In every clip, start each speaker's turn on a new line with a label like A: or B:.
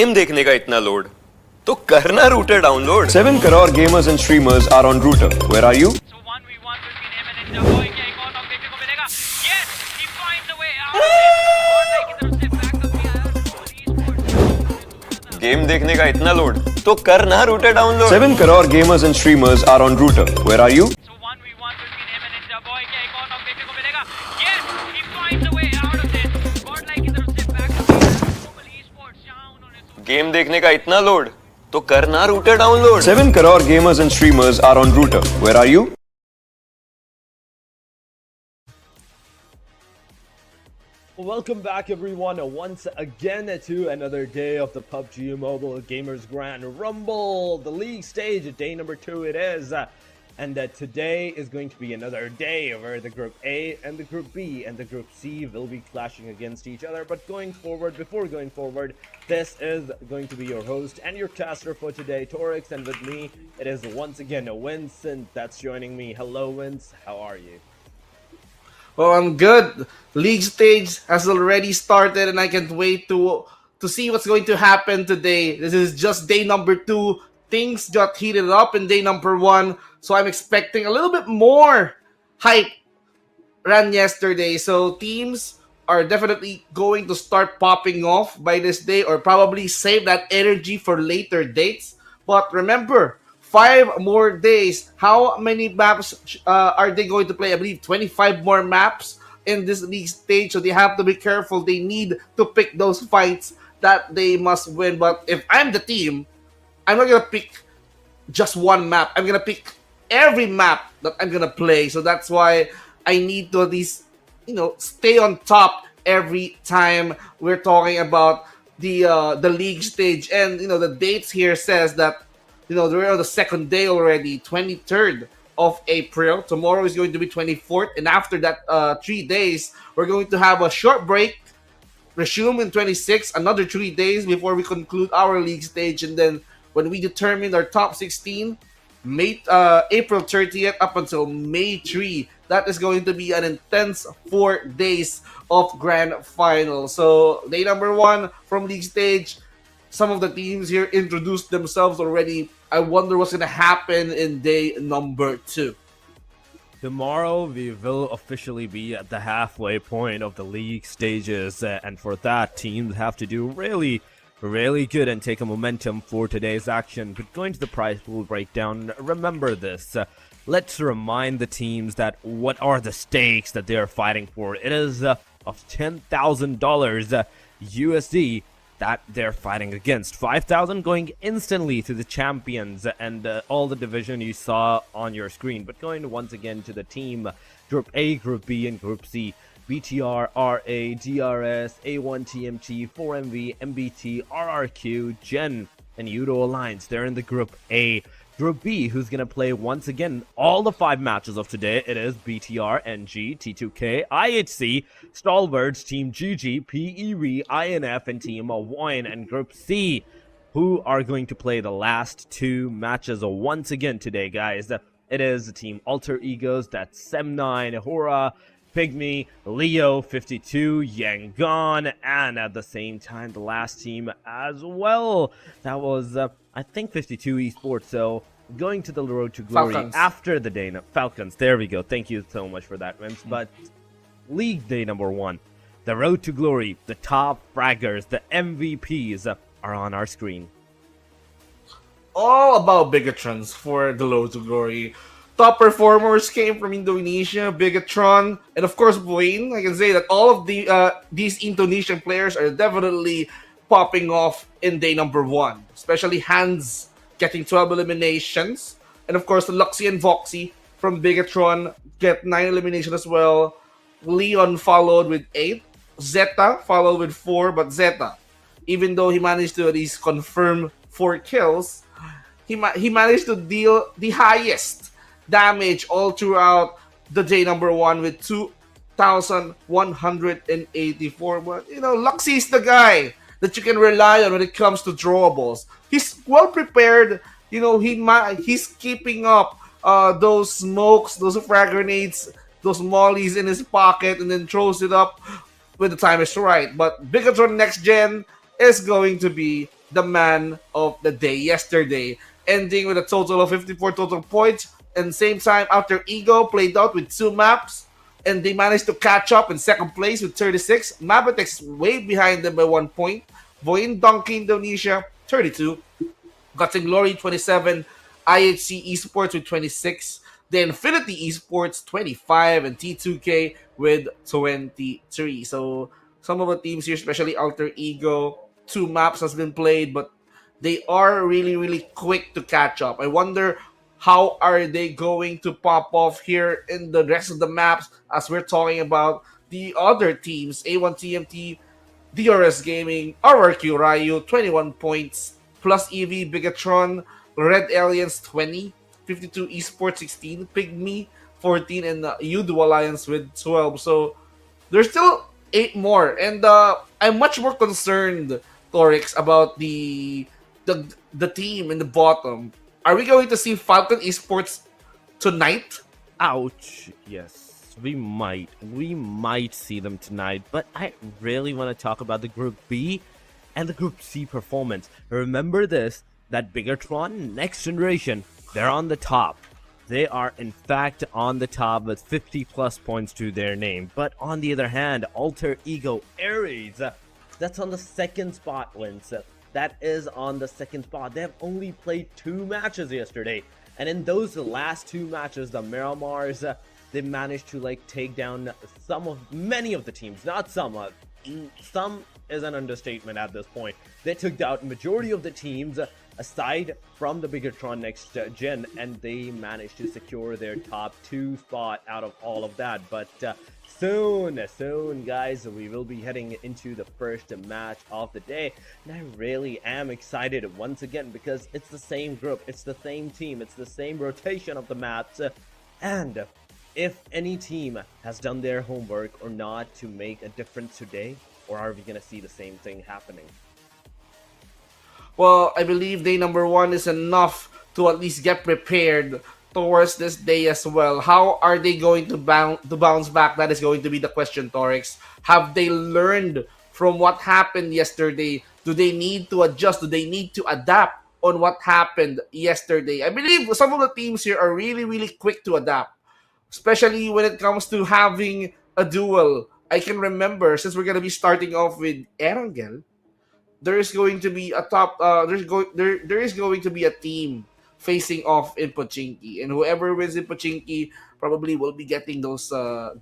A: Game देखने का इतना लोड तो करना router download
B: 7 crore gamers and streamers are on Router. Where are you?
C: So 1v1 between him and Ninja Boy. क्या एक और नॉक देखने को मिलेगा? Yes, he finds a way out of it. और लाइक की तरफ से बैकअप भी आया और
A: गेम देखने का इतना लोड तो करना router download
B: 7 crore gamers and streamers are on Router. Where are you?
C: So 1v1 between him and Ninja Boy. क्या एक और नॉक देखने को मिलेगा? Yes, he finds a way out of it. और लाइक की तरफ से बैकअप भी आया ESPORTS जहां उन्होंने
A: गेम देखने का इतना लोड तो करना router download
B: 7 crore gamers and streamers are on Router. Where are you?
D: Welcome back everyone once again to another day of the PUBG Mobile Gamers Grand Rumble, the league stage, day number 2 it is. And today is going to be another day where the Group A and the Group B and the Group C will be clashing against each other. But before going forward, this is going to be your host and your caster for today, Torix, and with me, it is once again Vincent that's joining me. Hello, Vince. How are you?
E: Oh, I'm good. League stage has already started and I can't wait to see what's going to happen today. This is just day number 2. Things got heated up in day number 1. So I'm expecting a little bit more hype ran yesterday. So teams are definitely going to start popping off by this day or probably save that energy for later dates. But remember, 5 more days. How many maps are they going to play? I believe 25 more maps in this league stage. So they have to be careful. They need to pick those fights that they must win. But if I'm the team, I'm not going to pick just one map. I'm going to pick every map that I'm going to play. So that's why I need to at least, stay on top every time we're talking about the league stage. And, the dates here says that, we're on the second day already, 23rd of April. Tomorrow is going to be 24th. And after that 3 days, we're going to have a short break, resume in 26, another 3 days before we conclude our league stage. And then when we determine our top 16, April 30th up until May 3, that is going to be an intense 4 days of grand final. So day number 1 from league stage, some of the teams here introduced themselves already. I wonder what's going to happen in day number 2.
D: Tomorrow we will officially be at the halfway point of the league stages, and for that teams have to do really good and take a momentum for today's action. But going to the prize pool breakdown, remember this. Let's remind the teams that what are the stakes that they are fighting for. It is of $10,000 USD that they're fighting against. 5,000 going instantly to the champions and all the division you saw on your screen. But going once again to the team, Group A, Group B, and Group C. BTR, RA, DRS, A1 TMT, 4MV, MBT, RRQ, Gen, and YOODO Alliance. They're in the Group A. Group B, who's going to play once again all the 5 matches of today. It is BTR, NG, T2K, IHC, Stalwarts, Team GG, PEV, INF, and Team VOIN. And Group C, who are going to play the last 2 matches once again today, guys. It is Team Alter Egos, that's Sem9, HORAA, PIGMY, Leo, 52, YANGON, and at the same time, the last team as well. That was, I think, 52 esports. So going to the road to glory
E: Falcons.
D: after the day. Falcons, there we go. Thank you so much for that, Vince. But league day number 1, the road to glory, the top fraggers, the MVPs are on our screen.
E: All about Bigetrons for the road to glory. Top performers came from Indonesia, BIGETRON, and of course VOIN. I can say that all of these Indonesian players are definitely popping off in day number 1. Especially Hans getting 12 eliminations. And of course Luxy and Voxy from BIGETRON get 9 eliminations as well. Leon followed with 8. Zeta followed with 4, but Zeta, even though he managed to at least confirm 4 kills, he managed to deal the highest damage all throughout the day number 1 with 2,184. But Luxy is the guy that you can rely on when it comes to drawables. He's well prepared. He's keeping up those smokes, those frag grenades, those mollies in his pocket, and then throws it up when the time is right. But BIGETRON Next Gen is going to be the man of the day yesterday, ending with a total of 54 total points. And same time, Alter Ego played out with 2 maps, and they managed to catch up in second place with 36. MABETEX way behind them by 1 point. VOIN Donkey Indonesia 32. Guts and Glory 27. IHC Esports with 26. The Infinity Esports 25, and T2K with 23. So some of the teams here, especially Alter Ego, 2 maps has been played, but they are really quick to catch up. I wonder how are they going to pop off here in the rest of the maps as we're talking about the other teams. A1 TMT, DRS Gaming, RRQ Ryu 21 points, PLUSEV BIGETRON, Red Aliens 20, 52 Esports 16, PIGMY 14, and YOODO Alliance with 12. So there's still 8 more, and I'm much more concerned, Torix, about the team in the bottom. Are we going to see Falcon Esports tonight?
D: Ouch. Yes, we might see them tonight, but I really want to talk about the Group B and the Group C performance. Remember this, that Bigetron Next Generation, they're on the top. They are in fact on the top with 50 plus points to their name. But on the other hand, Alter Ego Ares, that's on the second spot, wins. That is on the second spot. They have only played 2 matches yesterday, and in those last 2 matches, the Miramars, they managed to like take down many of the teams. Not some is an understatement at this point. They took down majority of the teams aside from the Bigetron Next Gen, and they managed to secure their top 2 spot out of all of that. But soon guys, we will be heading into the first match of the day, and I really am excited once again because it's the same group, it's the same team, it's the same rotation of the maps, and if any team has done their homework or not to make a difference today, or are we gonna see the same thing happening?
E: Well, I believe day number 1 is enough to at least get prepared towards this day as well. How are they going to bounce back? That is going to be the question, Torix. Have they learned from what happened yesterday? Do they need to adjust? Do they need to adapt on what happened yesterday? I believe some of the teams here are really quick to adapt, especially when it comes to having a duel. I can remember, since we're going to be starting off with Erangel, there is going to be a there is going to be a team facing off in Pochinki, and whoever wins in Pochinki probably will be getting those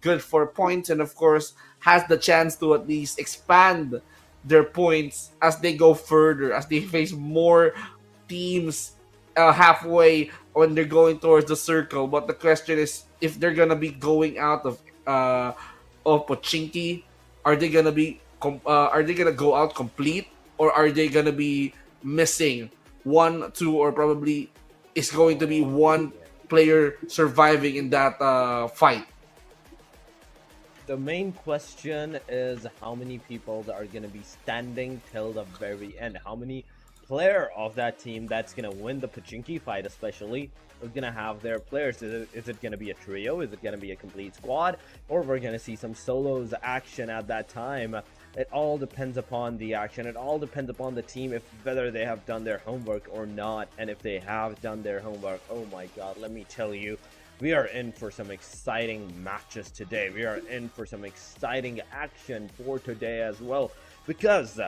E: good 4 points, and of course has the chance to at least expand their points as they go further, as they face more teams halfway when they're going towards the circle. But the question is, if they're gonna be going out of Pochinki, are they gonna go out complete, or are they gonna be missing 1, 2, or probably is going to be 1 player surviving in that fight?
D: The main question is how many people are going to be standing till the very end. How many player of that team that's going to win the Pochinki fight especially is going to have their players. Is it going to be a trio? Is it going to be a complete squad? Or we're going to see some solos action at that time? It all depends upon the action. It all depends upon the team, if whether they have done their homework or not. And if they have done their homework, oh my god, let me tell you, we are in for some exciting matches today. We are in for some exciting action for today as well, because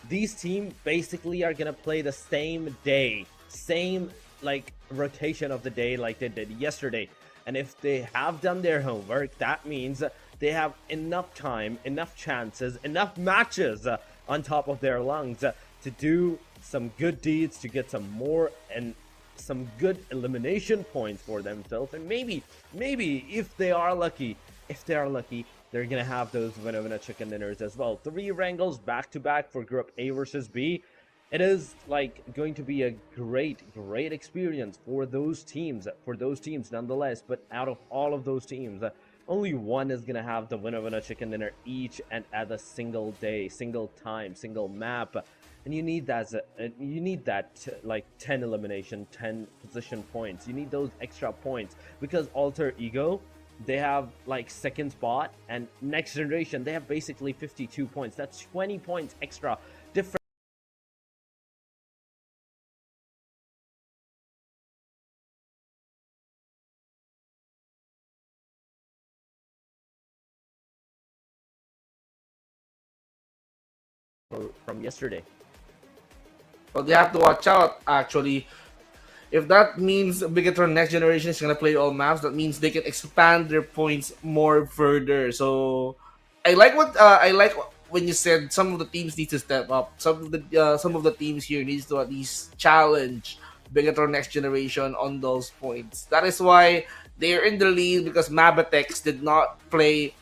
D: these teams basically are gonna play the same day, same like rotation of the day like they did yesterday. And if they have done their homework, that means they have enough time, enough chances, enough matches on top of their lungs to do some good deeds, to get some more and some good elimination points for themselves. And maybe if they are lucky, they're gonna have those winner chicken dinners as well. 3 Erangels back to back for Group A versus B. It is like going to be a great experience for those teams nonetheless. But out of all of those teams, only one is gonna have the winner chicken dinner each and at a single day, single time, single map. And you need that like 10 elimination, 10 position points. You need those extra points, because Alter Ego, they have like second spot, and Next Generation, they have basically 52 points. That's 20 points extra difference from yesterday.
E: But they have to watch out, actually. If that means Bigetron Next Generation is gonna play all maps, that means they can expand their points more further. So I like when you said some of the teams need to step up. Some of the teams here needs to at least challenge Bigetron Next Generation on those points. That is why they are in the lead, because MABETEX did not play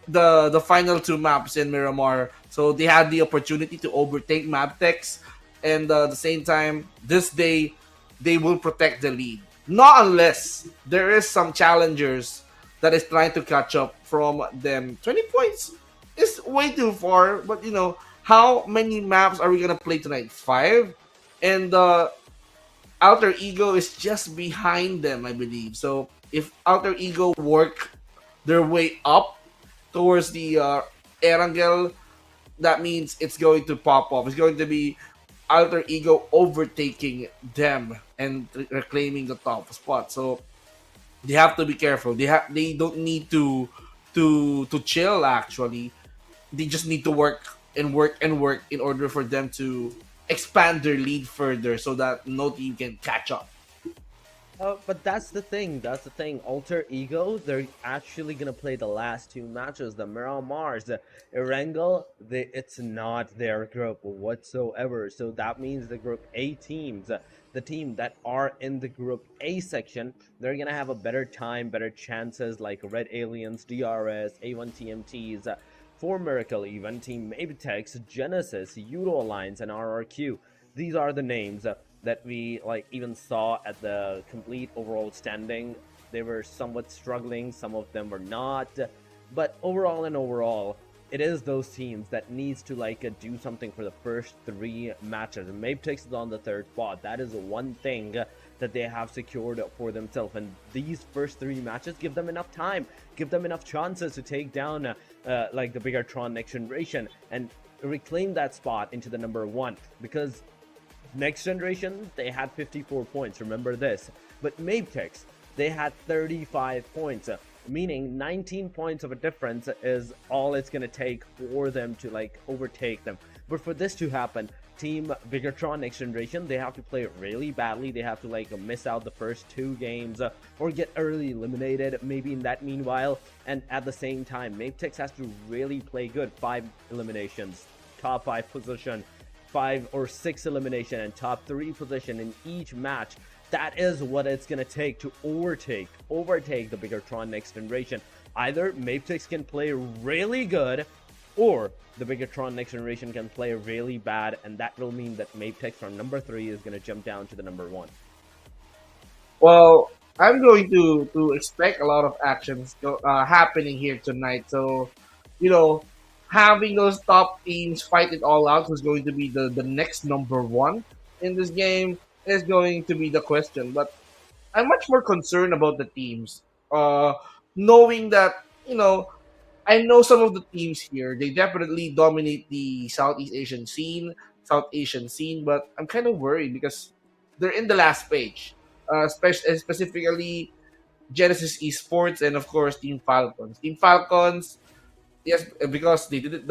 E: the final two maps in Miramar, so they had the opportunity to overtake MABETEX, and at the same time, this day they will protect the lead. Not unless there is some challengers that is trying to catch up from them. 20 points is way too far, but you know, how many maps are we gonna play tonight? 5? And Alter Ego is just behind them, I believe. So if Alter Ego work their way up towards the Erangel, that means it's going to pop off. It's going to be Alter Ego overtaking them and reclaiming the top spot. So they have to be careful. They don't need to chill. Actually, they just need to work and work and work in order for them to expand their lead further, so that no team can catch up.
D: But that's the thing. That's the thing. Alter Ego, they're actually gonna play the last two matches. The Miramars, the Erangel, it's not their group whatsoever. So that means the Group A teams, the team that are in the Group A section, they're gonna have a better time, better chances, like Red Aliens, DRS, A1 TMTs, for MERICAL even, Team MABETEX, Genesis, YOODO Alliance, and RRQ. These are the names that we even saw at the complete overall standing. They were somewhat struggling, some of them were not, but overall, it is those teams that needs to do something for the first 3 matches. And MABETEX is on the 3rd spot. That is one thing that they have secured for themselves, and these first 3 matches give them enough time, give them enough chances to take down the Bigetron Next Generation and reclaim that spot into the number 1, because Next Generation, they had 54 points, remember this. But MABETEX, they had 35 points, meaning 19 points of a difference is all it's going to take for them to overtake them. But for this to happen, Team Bigetron Next Generation, they have to play really badly. They have to miss out the first 2 games or get early eliminated maybe in that meanwhile. And at the same time, MABETEX has to really play good. 5 eliminations, top 5 position, 5 or 6 elimination, and top 3 position in each match. That is what it's gonna take to overtake the Bigetron Next Generation. Either MABETEX can play really good, or the Bigetron Next Generation can play really bad, and that will mean that MABETEX from number 3 is gonna jump down to the number 1.
E: Well, I'm going to expect a lot of actions happening here tonight. So, you know, having those top teams fight it all out, who's going to be the next number 1 in this game, is going to be the question. But I'm much more concerned about the teams, knowing that, I know some of the teams here, they definitely dominate the South Asian scene, but I'm kind of worried because they're in the last page, specifically Genesis Esports and of course Team Falcons. Team Falcons, yes, because they did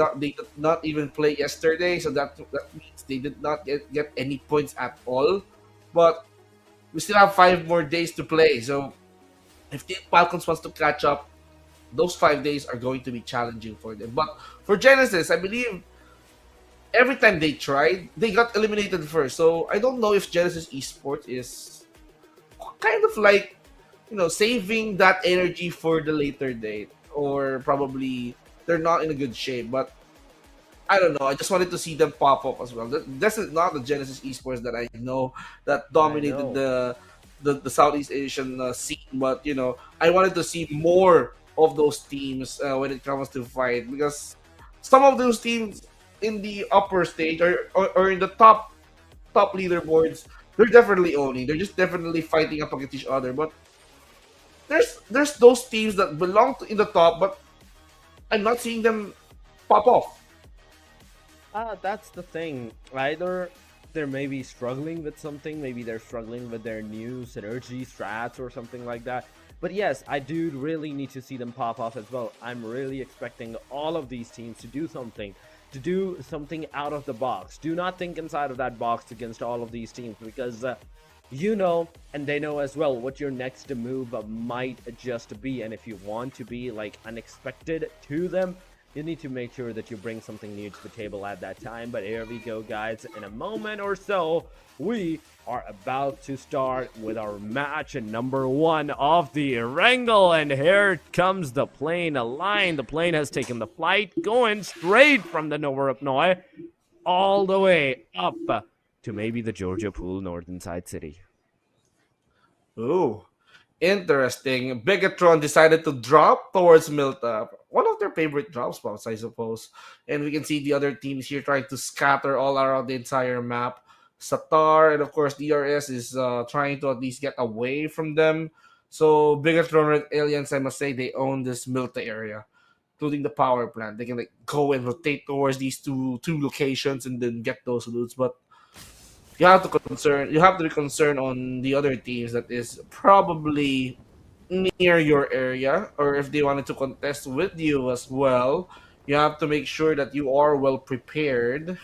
E: not even play yesterday, so that means they did not get any points at all. But we still have 5 more days to play, so if Team Falcons wants to catch up, those 5 days are going to be challenging for them. But for Genesis, I believe every time they tried, they got eliminated first. So I don't know if Genesis Esports is kind of saving that energy for the later date, or probably they're not in a good shape. But I don't know. I just wanted to see them pop up as well. This is not the Genesis Esports that I know that dominated the Southeast Asian scene. But I wanted to see more of those teams when it comes to fight, because some of those teams in the upper stage or in the top leaderboards, they're definitely owning. They're just definitely fighting up against each other. But there's those teams that belong in the top, but I'm not seeing them pop off.
D: That's the thing. Either they're maybe struggling with something, maybe they're struggling with their new synergy strats or something like that. But yes, I do really need to see them pop off as well. I'm really expecting all of these teams to do something. to do something out of the box. Do not think inside of that box against all of these teams, because you know, and they know as well, what your next move might just be. And if you want to be like unexpected to them, you need to make sure that you bring something new to the table at that time. But here we go, guys. In a moment or so, we are about to start with our match number 1 of the Erangel. And here comes the plane line. The plane has taken the flight, going straight from the Nova Upnoy all the way up to maybe the Georgia Pool Northern Side City.
E: Ooh, interesting. Bigetron decided to drop towards Milta. One of their favorite drop spots, I suppose. And we can see the other teams here trying to scatter all around the entire map. Satar and of course DRS is trying to at least get away from them. So Bigetron Red Aliens, I must say, they own this Milta area, including the power plant. They can like go and rotate towards these two locations and then get those loots. But you have to be concerned on the other teams that is probably near your area, or if they wanted to contest with you as well, you have to make sure that you are well prepared.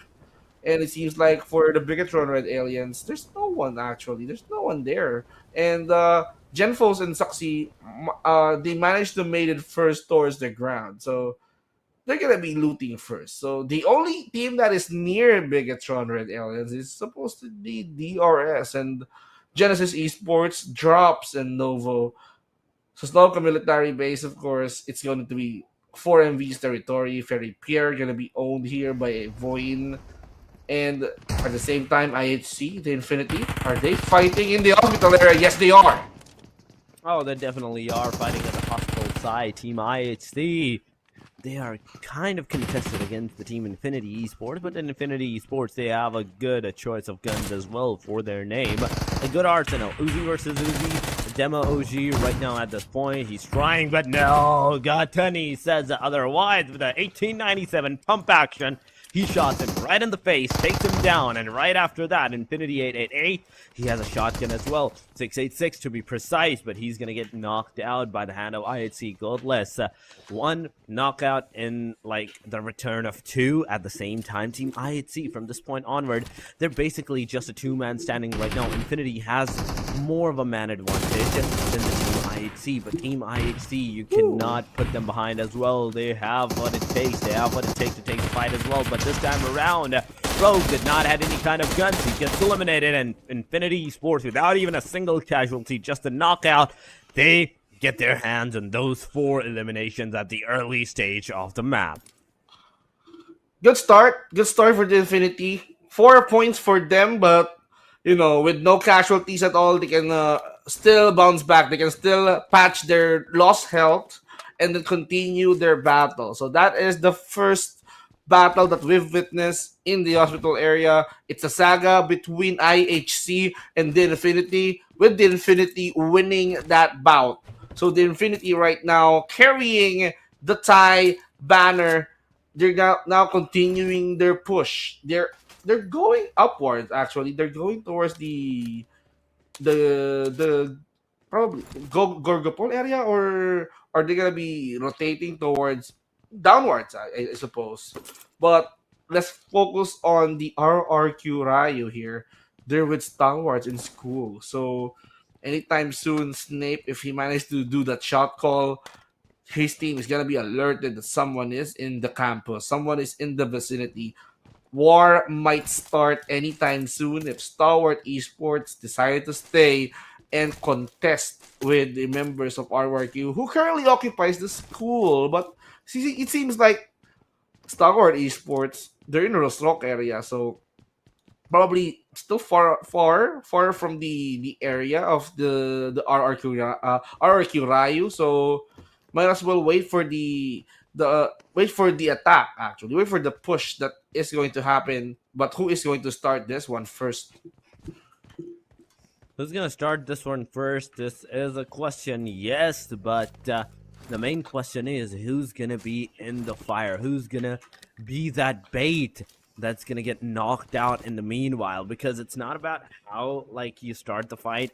E: And it seems like for the Bigetron Red Aliens, there's no one actually. There's no one there. And Genfos and Saxi, they managed to make it first towards the ground. So they're going to be looting first. So the only team that is near Bigetron Red Aliens is supposed to be DRS and Genesis Esports, Drops, and Novo. So Slavka Military Base, of course, it's going to be 4MV's territory. Ferry Pier going to be owned here by VOIN. And at the same time, IHC, the Infinity, are they fighting in the hospital area? Yes, they are.
D: Oh, they definitely are fighting at the hospital side. Team IHC, they are kind of contested against the Team Infinity Esports, but in Infinity Esports, they have a good choice of guns as well for their name. A good arsenal. Uzi versus Uzi. Demo OG right now at this point. He's trying, but no. Gatani says otherwise with a 1897 pump action. He shots him right in the face, takes him down, and right after that, Infinity 888, he has a shotgun as well. 686 to be precise, but he's going to get knocked out by the hand of IHC Godless. One knockout in, like, the return of 2 at the same time. Team IHC, from this point onward, they're basically just a 2-man standing right now. Infinity has more of a man advantage than the Team IHC, but Team IHC, you cannot put them behind as well. They have what it takes. They have what it takes to take the fight as well, but this time around, Rogue did not have any kind of guns. He gets eliminated, and Infinity Esports, without even a single casualty, just a knockout, they get their hands on those 4 eliminations at the early stage of the map.
E: Good start. Good start for the Infinity. 4 points for them, but, you know, with no casualties at all, they can still bounce back. They can still patch their lost health and then continue their battle. So that is the first battle that we've witnessed in the hospital area. It's a saga between IHC and the Infinity, with the Infinity winning that bout. So the Infinity right now carrying the Thai banner. They're now continuing their push. They're going upwards actually. They're going towards the probably Gorgopol area, or are they gonna be rotating towards downwards, I suppose. But let's focus on the RRQ Ryu here. They're with Stalwarts in school. So anytime soon, Snape, if he managed to do that shot call, his team is going to be alerted that someone is in the campus. Someone is in the vicinity. War might start anytime soon if Stalwart Esports decided to stay and contest with the members of RRQ who currently occupies the school. But it seems like Stalwart Esports, they're in the Rosrock area, so probably still far from the area of the RRQ Ryu. So might as well wait for the attack, actually. Wait for the push that is going to happen. But who is going to start this one first?
D: Who's going to start this one first? This is a question, yes, but the main question is who's going to be in the fire? Who's going to be that bait that's going to get knocked out in the meanwhile? Because it's not about how, like, you start the fight,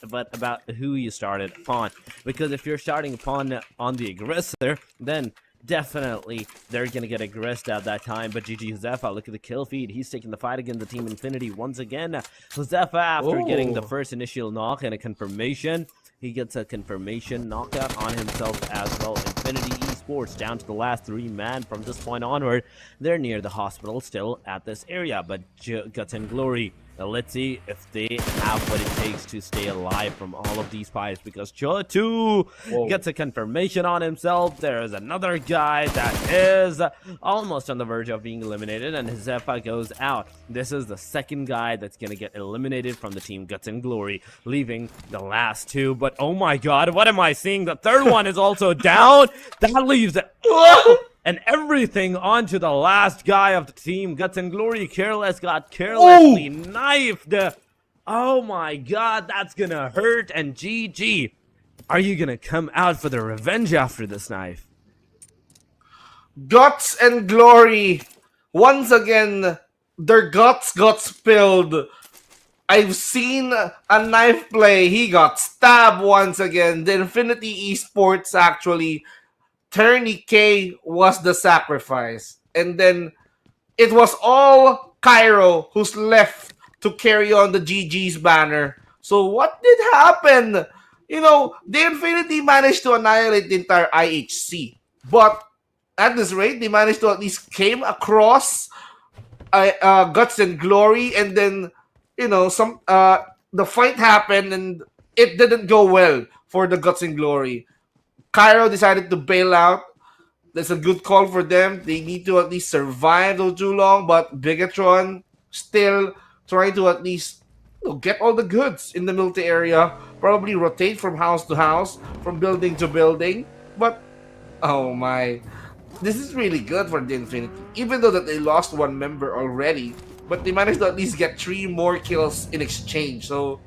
D: but about who you started upon. Because if you're starting upon on the aggressor, then definitely they're gonna get aggressed at that time. But GG Josefa, look at the kill feed. He's taking the fight against the Team Infinity once again. Josefa, after getting the first initial knock and a confirmation, he gets a confirmation knockout on himself as well. Infinity Esports down to the last 3 man from this point onward. They're near the hospital still at this area, but Guts and Glory, let's see if they have what it takes to stay alive from all of these fights, because Joe 2 gets a confirmation on himself. There is another guy that is almost on the verge of being eliminated, and Josefa goes out. This is the second guy that's going to get eliminated from the team Guts and Glory, leaving the last 2. But oh my god, what am I seeing? The third one is also down. That leaves and everything onto the last guy of the team. Guts and Glory got carelessly knifed. Oh my god, that's gonna hurt. And GG, are you gonna come out for the revenge after this knife?
E: Guts and Glory, once again, their guts got spilled. I've seen a knife play. He got stabbed once again. The Infinity Esports actually, Turney K was the sacrifice. And then it was all Cairo who's left to carry on the GG's banner. So what did happen? You know, the Infinity managed to annihilate the entire IHC. But at this rate, they managed to at least came across Guts and Glory, and then, you know, the fight happened and it didn't go well for the Guts and Glory. Cairo decided to bail out. That's a good call for them. They need to at least survive though too long, but Bigetron still trying to at least, you know, get all the goods in the military area, probably rotate from house to house, from building to building. But oh my, this is really good for the Infinity. Even though that they lost 1 member already, but they managed to at least get 3 more kills in exchange. So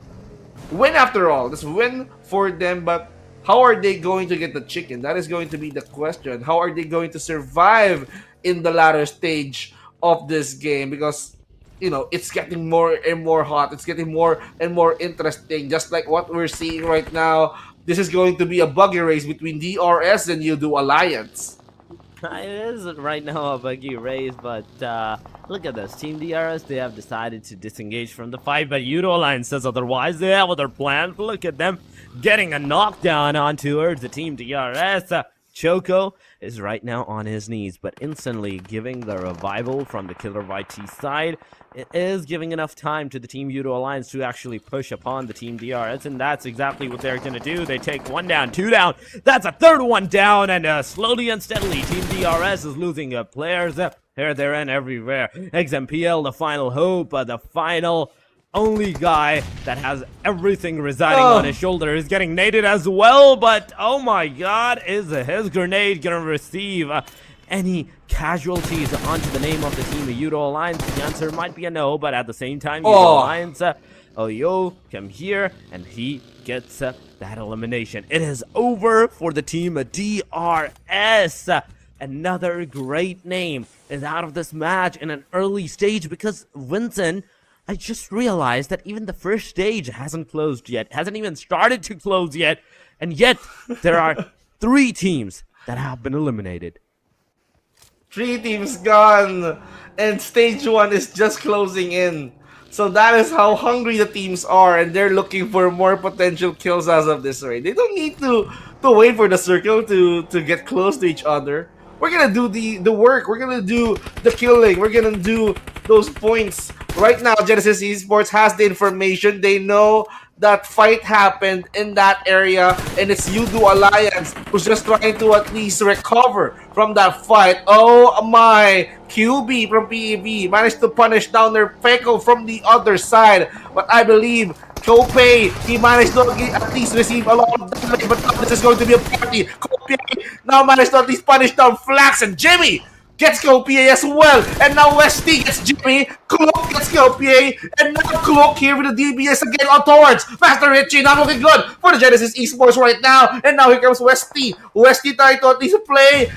E: win after all. This win for them, but how are they going to get the chicken? That is going to be the question. How are they going to survive in the latter stage of this game? Because, you know, it's getting more and more hot. It's getting more and more interesting. Just like what we're seeing right now. This is going to be a buggy race between DRS and YOODO Alliance.
D: It is right now a buggy race, but look at this. Team DRS, they have decided to disengage from the fight, but YOODO Alliance says otherwise. They have other plans. Look at them getting a knockdown on towards the Team DRS. Choco is right now on his knees, but instantly giving the revival from the Killer YT side. It is giving enough time to the Team YOODO Alliance to actually push upon the Team DRS, and that's exactly what they're going to do. They take 1 down, 2 down. That's a 3rd one down, and slowly and steadily, Team DRS is losing players here, there, and everywhere. XMPL, the final hope, the final only guy that has everything residing on his shoulder, is getting naded as well, but oh my god, is his grenade going to receive any casualties onto the name of the Team YOODO Alliance? The answer might be a no, but at the same time, YOODO Alliance, yo, come here, and he gets that elimination. It is over for the Team DRS. Another great name is out of this match in an early stage, because Vincent, I just realized that even the first stage hasn't closed yet, hasn't even started to close yet, and yet there are 3 teams that have been eliminated.
E: 3 teams gone, and stage 1 is just closing in. So that is how hungry the teams are, and they're looking for more potential kills as of this rate. They don't need to wait for the circle to get close to each other. We're gonna do the work. We're gonna do the killing. We're gonna do those points. Right now, Genesis Esports has the information. They know that fight happened in that area, and it's YOODO Alliance who's just trying to at least recover from that fight. Oh my, QB from PEB managed to punish down their Feco from the other side, but I believe Kopei, he managed to at least receive a lot of damage, but now this is going to be a party. Kopei now managed to at least punish down Flax, and Jimmy gets Kopei as well, and now Westy gets Jimmy, Cloak gets Kopei, and now Cloak here with the DBS again on towards Master Richie, not looking good for the Genesis Esports right now, and now here comes Westy. Westy trying to at least play,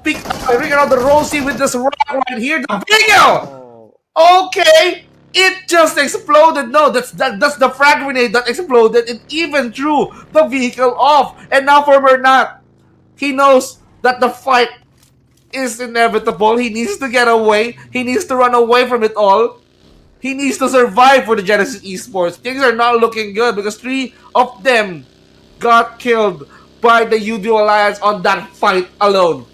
E: pick up, bring around the Rosie with this rock right here, the video! Okay! It just exploded. No, that's the frag grenade that exploded. It even threw the vehicle off. And now for Bernat, he knows that the fight is inevitable. He needs to get away. He needs to run away from it all. He needs to survive for the Genesis Esports. Things are not looking good because 3 of them got killed by the YOODO Alliance on that fight alone.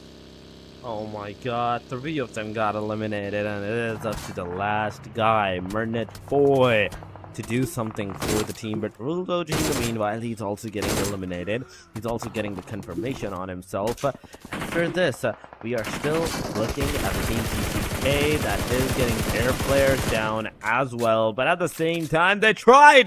D: Oh my god, 3 of them got eliminated, and it is up to the last guy, Mernet Boy, to do something for the team. But YOODO, in the meanwhile, he's also getting eliminated. He's also getting the confirmation on himself. After this, we are still looking at Team TTK that is getting their players down as well. But at the same time, they tried!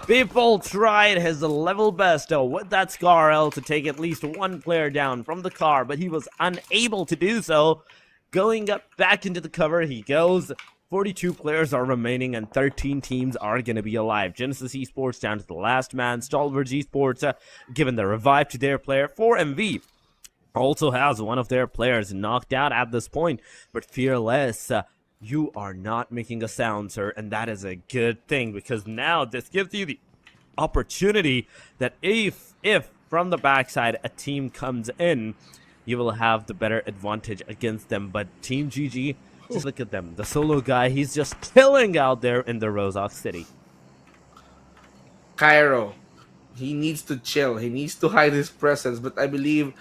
D: People tried his level best with that SCAR-L to take at least 1 player down from the car, but he was unable to do so. Going up back into the cover, he goes. 42 players are remaining and 13 teams are going to be alive. Genesis Esports down to the last man. STALWART Esports given the revive to their player. 4MV also has one of their players knocked out at this point. But Fearless, you are not making a sound, sir, and that is a good thing, because now this gives you the opportunity that if from the backside a team comes in, you will have the better advantage against them. But Team GG, just look at them. The solo guy, he's just killing out there in the Rozhok City.
E: Cairo, he needs to chill. He needs to hide his presence. But I believe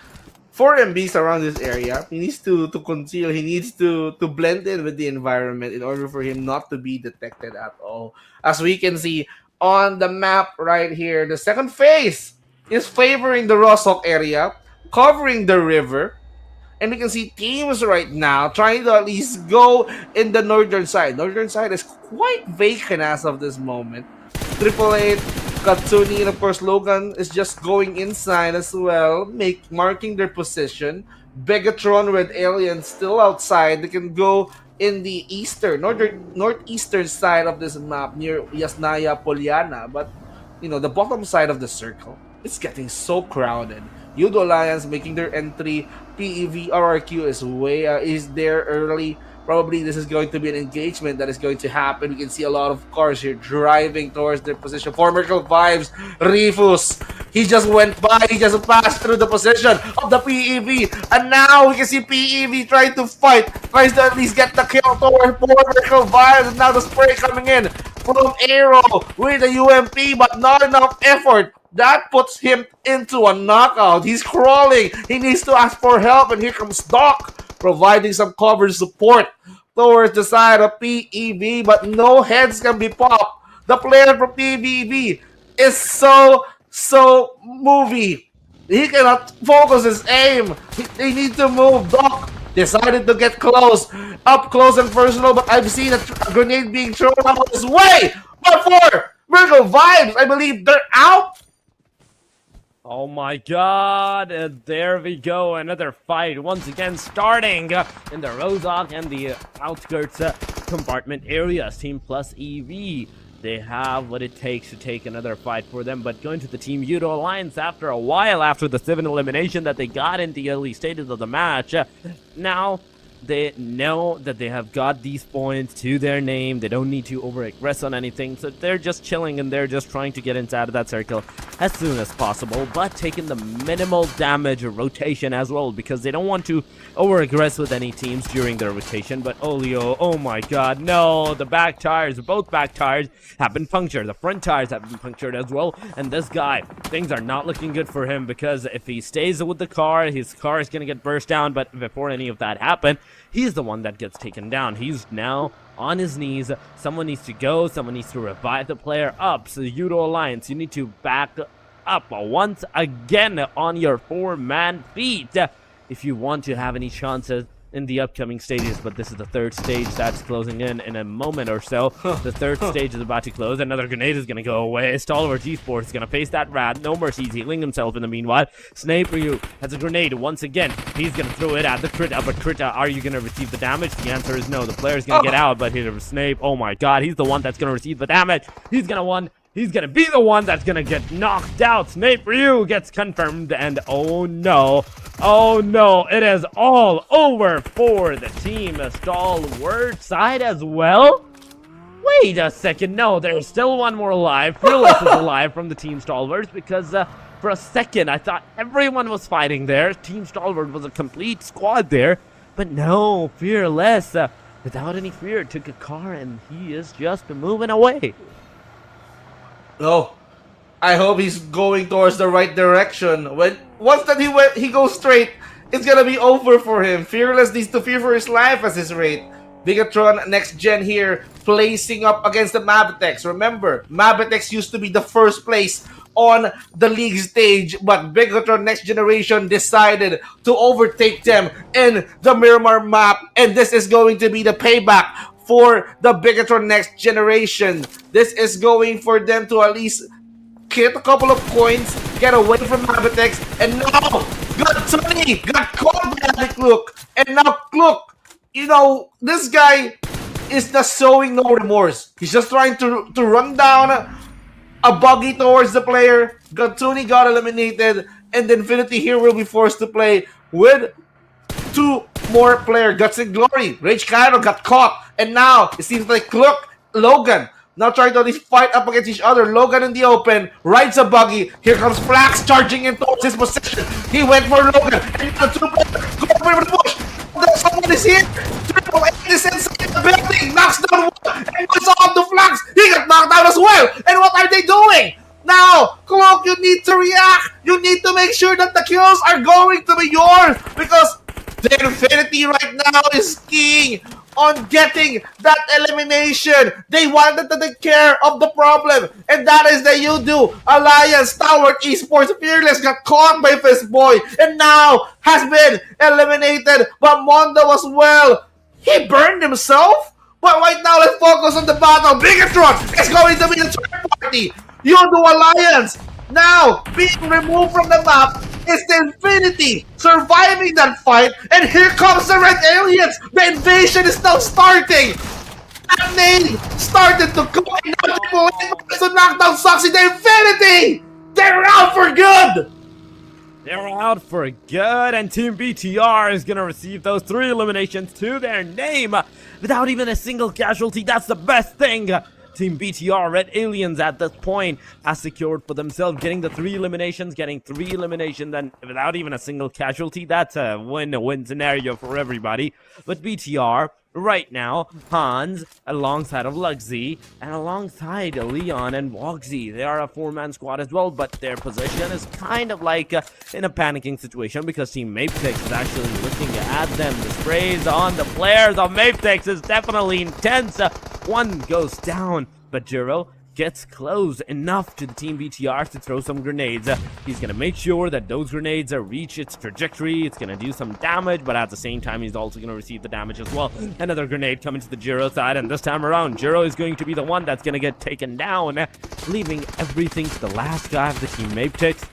E: 4 MBs around this area, he needs to conceal. He needs to blend in with the environment in order for him not to be detected at all. As we can see on the map right here, the second phase is favoring the Rozhok area, covering the river. And we can see teams right now trying to at least go in the northern side. Northern side is quite vacant as of this moment. 888, Katsuni, and of course Logan is just going inside as well, marking their position. BIGETRON with Aliens still outside. They can go in the northeastern side of this map near Yasnaya Poliana. But, you know, the bottom side of the circle, it's getting so crowded. YOODO Alliance making their entry. PEV RRQ is there early. Probably this is going to be an engagement that is going to happen. We can see a lot of cars here driving towards their position. For MERICAL Vibes, Rifus, he just went by. He just passed through the position of the PEV. And now we can see PEV trying to fight. Tries to at least get the kill toward MERICAL Vibes. And now the spray coming in from Aero with the UMP, but not enough effort. That puts him into a knockout. He's crawling. He needs to ask for help. And here comes Doc, providing some cover support towards the side of PEV. But no heads can be popped. The player from PEV is so movie. He cannot focus his aim. They need to move. Doc decided to get close. Up close and personal. But I've seen a grenade being thrown out his way. But for MERICAL Vibes, I believe they're out.
D: Oh my god, and there we go, another fight once again starting in the Rozhok and the outskirts compartment areas. Team PLUSEV, they have what it takes to take another fight for them, but going to the Team YOODO Alliance after a while, after the 7 elimination that they got in the early stages of the match, now they know that they have got these points to their name. They don't need to over-aggress on anything, so they're just chilling and they're just trying to get inside of that circle as soon as possible, but taking the minimal damage rotation as well, because they don't want to over-aggress with any teams during their rotation. But Olio, oh my god, no, the back tires, both back tires have been punctured. The front tires have been punctured as well, and this guy, things are not looking good for him, because if he stays with the car, his car is going to get burst down. But before any of that happens, he's the one that gets taken down. He's now on his knees. Someone needs to go. Someone needs to revive the player up. So YOODO Alliance, you need to back up once again on your 4-man feet if you want to have any chances in the upcoming stages. But this is the 3rd stage that's closing in a moment or so. The 3rd stage is about to close. Another grenade is going to go away. STALWART Esports is going to face that rat. No mercy. He's healing himself in the meanwhile. Sniper you has a grenade once again. He's going to throw it at the Krita. But Krita, are you going to receive the damage? The answer is no. The player's going to get out, but here's Snape. Oh my god, he's the one that's going to receive the damage. He's going to be the one that's going to get knocked out. Snape Ryu gets confirmed, and oh no, it is all over for the Team STALWART side as well. Wait a second, no, there's still one more alive. Fearless is alive from the Team STALWART, because the For a second, I thought everyone was fighting there. Team Stalwart was a complete squad there. But no, Fearless, without any fear, took a car and he is just moving away.
E: No. I hope he's going towards the right direction. Once that he goes straight, it's gonna be over for him. Fearless needs to fear for his life as his rate. Bigetron next gen here, placing up against the MABETEX. Remember, MABETEX used to be the first place on the league stage, but Bigetron next generation decided to overtake them in the Miramar map, and this is going to be the payback for the Bigetron next generation. This is going for them to at least get a couple of coins, get away from MABETEX, and now got caught by Klook, and now Klook, you know, this guy is just showing no remorse. He's just trying to run down a buggy towards the player. Gatsuni got eliminated, and Infinity here will be forced to play with two more players. Guts and Glory, Rage Cairo got caught, and now it seems like Klook, Logan, now trying to at least fight up against each other. Logan in the open, rides a buggy. Here comes Flax charging in towards his position. He went for Logan, and the two players go for the push. Someone is here. Triple A is inside the building. Knocks down one and puts off the Flax. He got knocked out as well. And what are they doing? Now, Cloak, you need to react. You need to make sure that the kills are going to be yours, because the Infinity right now is keying on getting that elimination. They wanted to take care of the problem, and that is the YOODO Alliance. STALWART Esports Fearless got caught by Fistboy and now has been eliminated, but Mondo as well. He burned himself, but right now let's focus on the battle. Bigetron is going to be the third party. YOODO Alliance now being removed from the map. It's the Infinity surviving that fight, and here comes the Red Aliens. The invasion is now starting. And they started to go, and now Triple A to knock down Soxy. The Infinity, they're out for good.
D: They're out for good, and Team BTR is going to receive those 3 eliminations to their name without even a single casualty. That's the best thing. Team BTR, Red Aliens at this point, has secured for themselves getting the 3 eliminations, and without even a single casualty. That's a win-win scenario for everybody. But BTR, right now, Hans, alongside of Luxy, and alongside Leon and Wogsy. They are a 4-man squad as well, but their position is kind of like in a panicking situation, because Team MABETEX is actually looking at them. The sprays on the players of MABETEX is definitely intense. One goes down, but Jiro gets close enough to the Team BTR to throw some grenades. He's going to make sure that those grenades reach its trajectory. It's going to do some damage, but at the same time, he's also going to receive the damage as well. Another grenade coming to the Jiro side, and this time around, Jiro is going to be the one that's going to get taken down, leaving everything to the last guy of the Team MABETEX.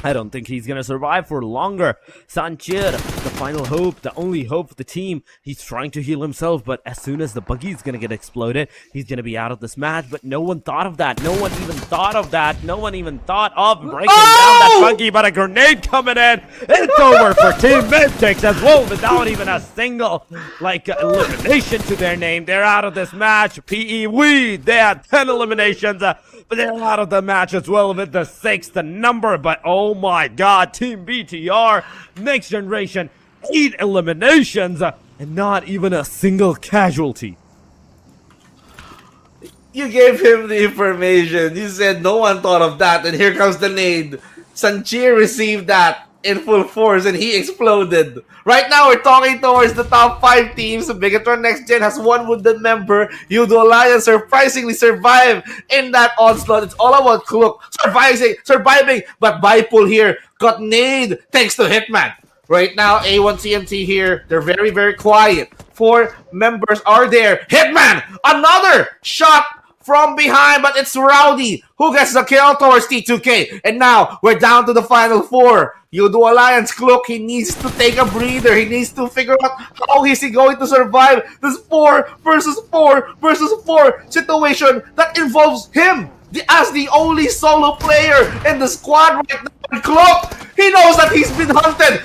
D: I don't think he's gonna survive for longer. Sanchir, the final hope, the only hope for the team. He's trying to heal himself, but as soon as the buggy is gonna get exploded, he's gonna be out of this match. But no one thought of that. No one even thought of that. No one even thought of breaking down that buggy, but a grenade coming in. It's over for Team MABETEX as well, without even a single, elimination to their name. They're out of this match. PEWE, they had 10 eliminations, but they're out of the match as well with the 6th number. But oh my god, Team BTR, next generation, 8 eliminations, and not even a single casualty.
E: You gave him the information. You said no one thought of that, and here comes the nade. Sanchir received that in full force, and he exploded. Right now, we're talking towards the top 5 teams. Bigetron Next Gen has 1 wounded member. YOODO Alliance surprisingly survived in that onslaught. It's all about Klook surviving, but Bipul here got nade thanks to Hitman. Right now, A1 CMT here, they're very, very quiet. 4 members are there. Hitman, another shot from behind, but it's Rowdy who gets the kill towards T2K. And now, we're down to the final 4. YOODO Alliance, Klook, he needs to take a breather. He needs to figure out how is he going to survive this 4 versus 4 versus 4 situation that involves him as the only solo player in the squad right now. And Klook, he knows that he's been hunted.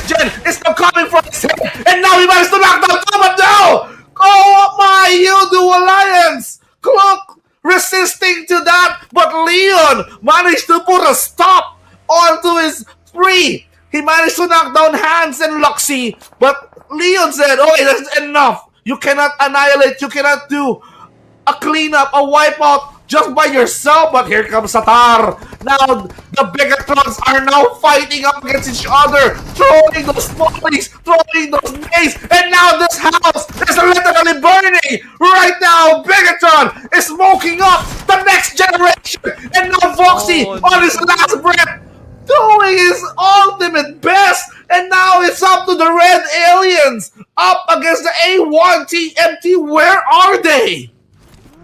E: Gen is now coming from his head, and now he managed to knock down Thomas now! Oh my, YOODO Alliance! Klook resisting to that, but Leon managed to put a stop onto his three. He managed to knock down Hans and Luxy, but Leon said, okay, that's enough. You cannot annihilate, you cannot do a cleanup, a wipeout just by yourself. But here comes Satar. Now the Bigetrons are now fighting up against each other, throwing those mollies, throwing those maze, and now this house is literally burning. Right now, Bigetron is smoking up the next generation, and now Foxy on his last breath doing his ultimate best, and now it's up to the Red Aliens up against the A1 TMT. Where are they?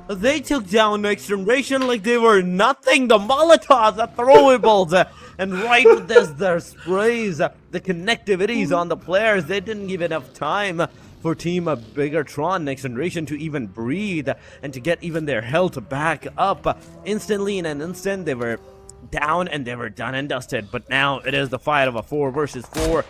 D: They took down Next Generation like they were nothing. The Molotovs, the throwables, and right with this, their sprays, the connectivities on the players. They didn't give enough time for Team Bigetron Next Generation to even breathe and to get even their health back up. Instantly, in an instant, they were down and they were done and dusted. But now it is the fight of a 4 versus 4.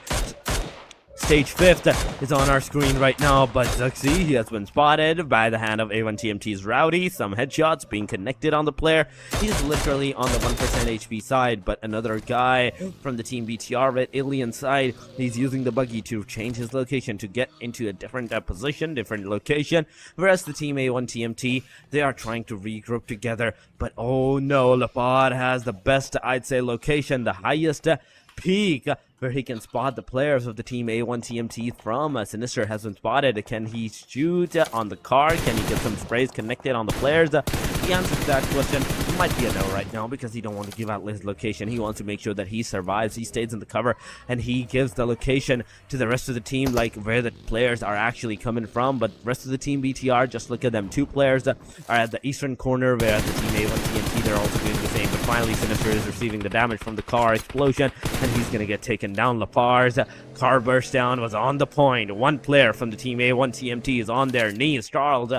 D: Stage 5th is on our screen right now, but Zuxi, he has been spotted by the hand of A1 TMT's Rowdy. Some headshots being connected on the player. He's literally on the 1% HP side, but another guy from the Team BTR Red Alien side, he's using the buggy to change his location to get into a different position, different location, whereas the Team A1 TMT, they are trying to regroup together. But oh no, Lapad has the best, I'd say, location, the highest peak where he can spot the players of the Team A1 TMT from. Sinister has been spotted. Can he shoot on the car? Can he get some sprays connected on the players? The answer to that question might be a no right now, because he don't want to give out his location. He wants to make sure that he survives, he stays in the cover, and he gives the location to the rest of the team, like where the players are actually coming from. But rest of the Team BTR, just look at them. 2 players are at the eastern corner, where the Team A1 TMT, they're also doing the same. But finally, Sinister is receiving the damage from the car explosion, and he's gonna get taken down. Lapar's car burst down was on the point. 1 player from the Team A1 TMT is on their knees. Charles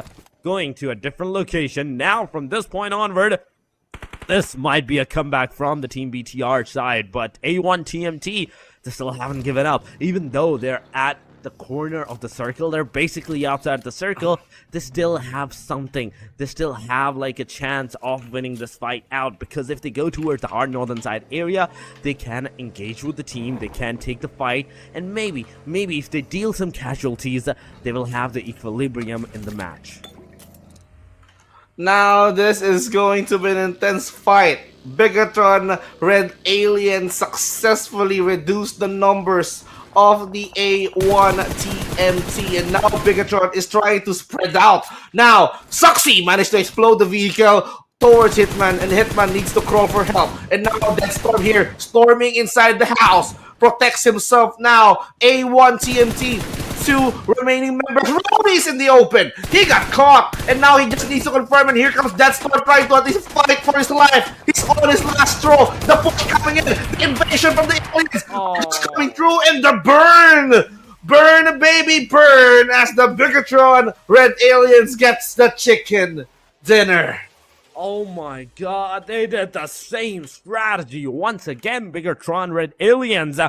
D: going to a different location. Now, from this point onward, this might be a comeback from the Team BTR side, but A1 TMT, they still haven't given up. Even though they're at the corner of the circle, they're basically outside the circle, they still have something. They still have like a chance of winning this fight out, because if they go towards the hard northern side area, they can engage with the team, they can take the fight, and maybe if they deal some casualties, they will have the equilibrium in the match.
E: Now this is going to be an intense fight. Bigetron Red Alien successfully reduced the numbers of the A1 TMT, and now Bigetron is trying to spread out. Now Suxy managed to explode the vehicle towards Hitman, and Hitman needs to crawl for help. And now Deathstorm here, storming inside the house, protects himself now. A1 TMT, 2 remaining members. Rowdy's in the open. He got caught, and now he just needs to confirm. And here comes Deathstorm trying to at least fight for his life. He's on his last throw. The push coming in. The invasion from the aliens just coming through, and the burn. Burn, baby, burn, as the Bigetron Red Aliens gets the chicken dinner.
D: Oh my god, they did the same strategy once again. Bigetron Red Aliens,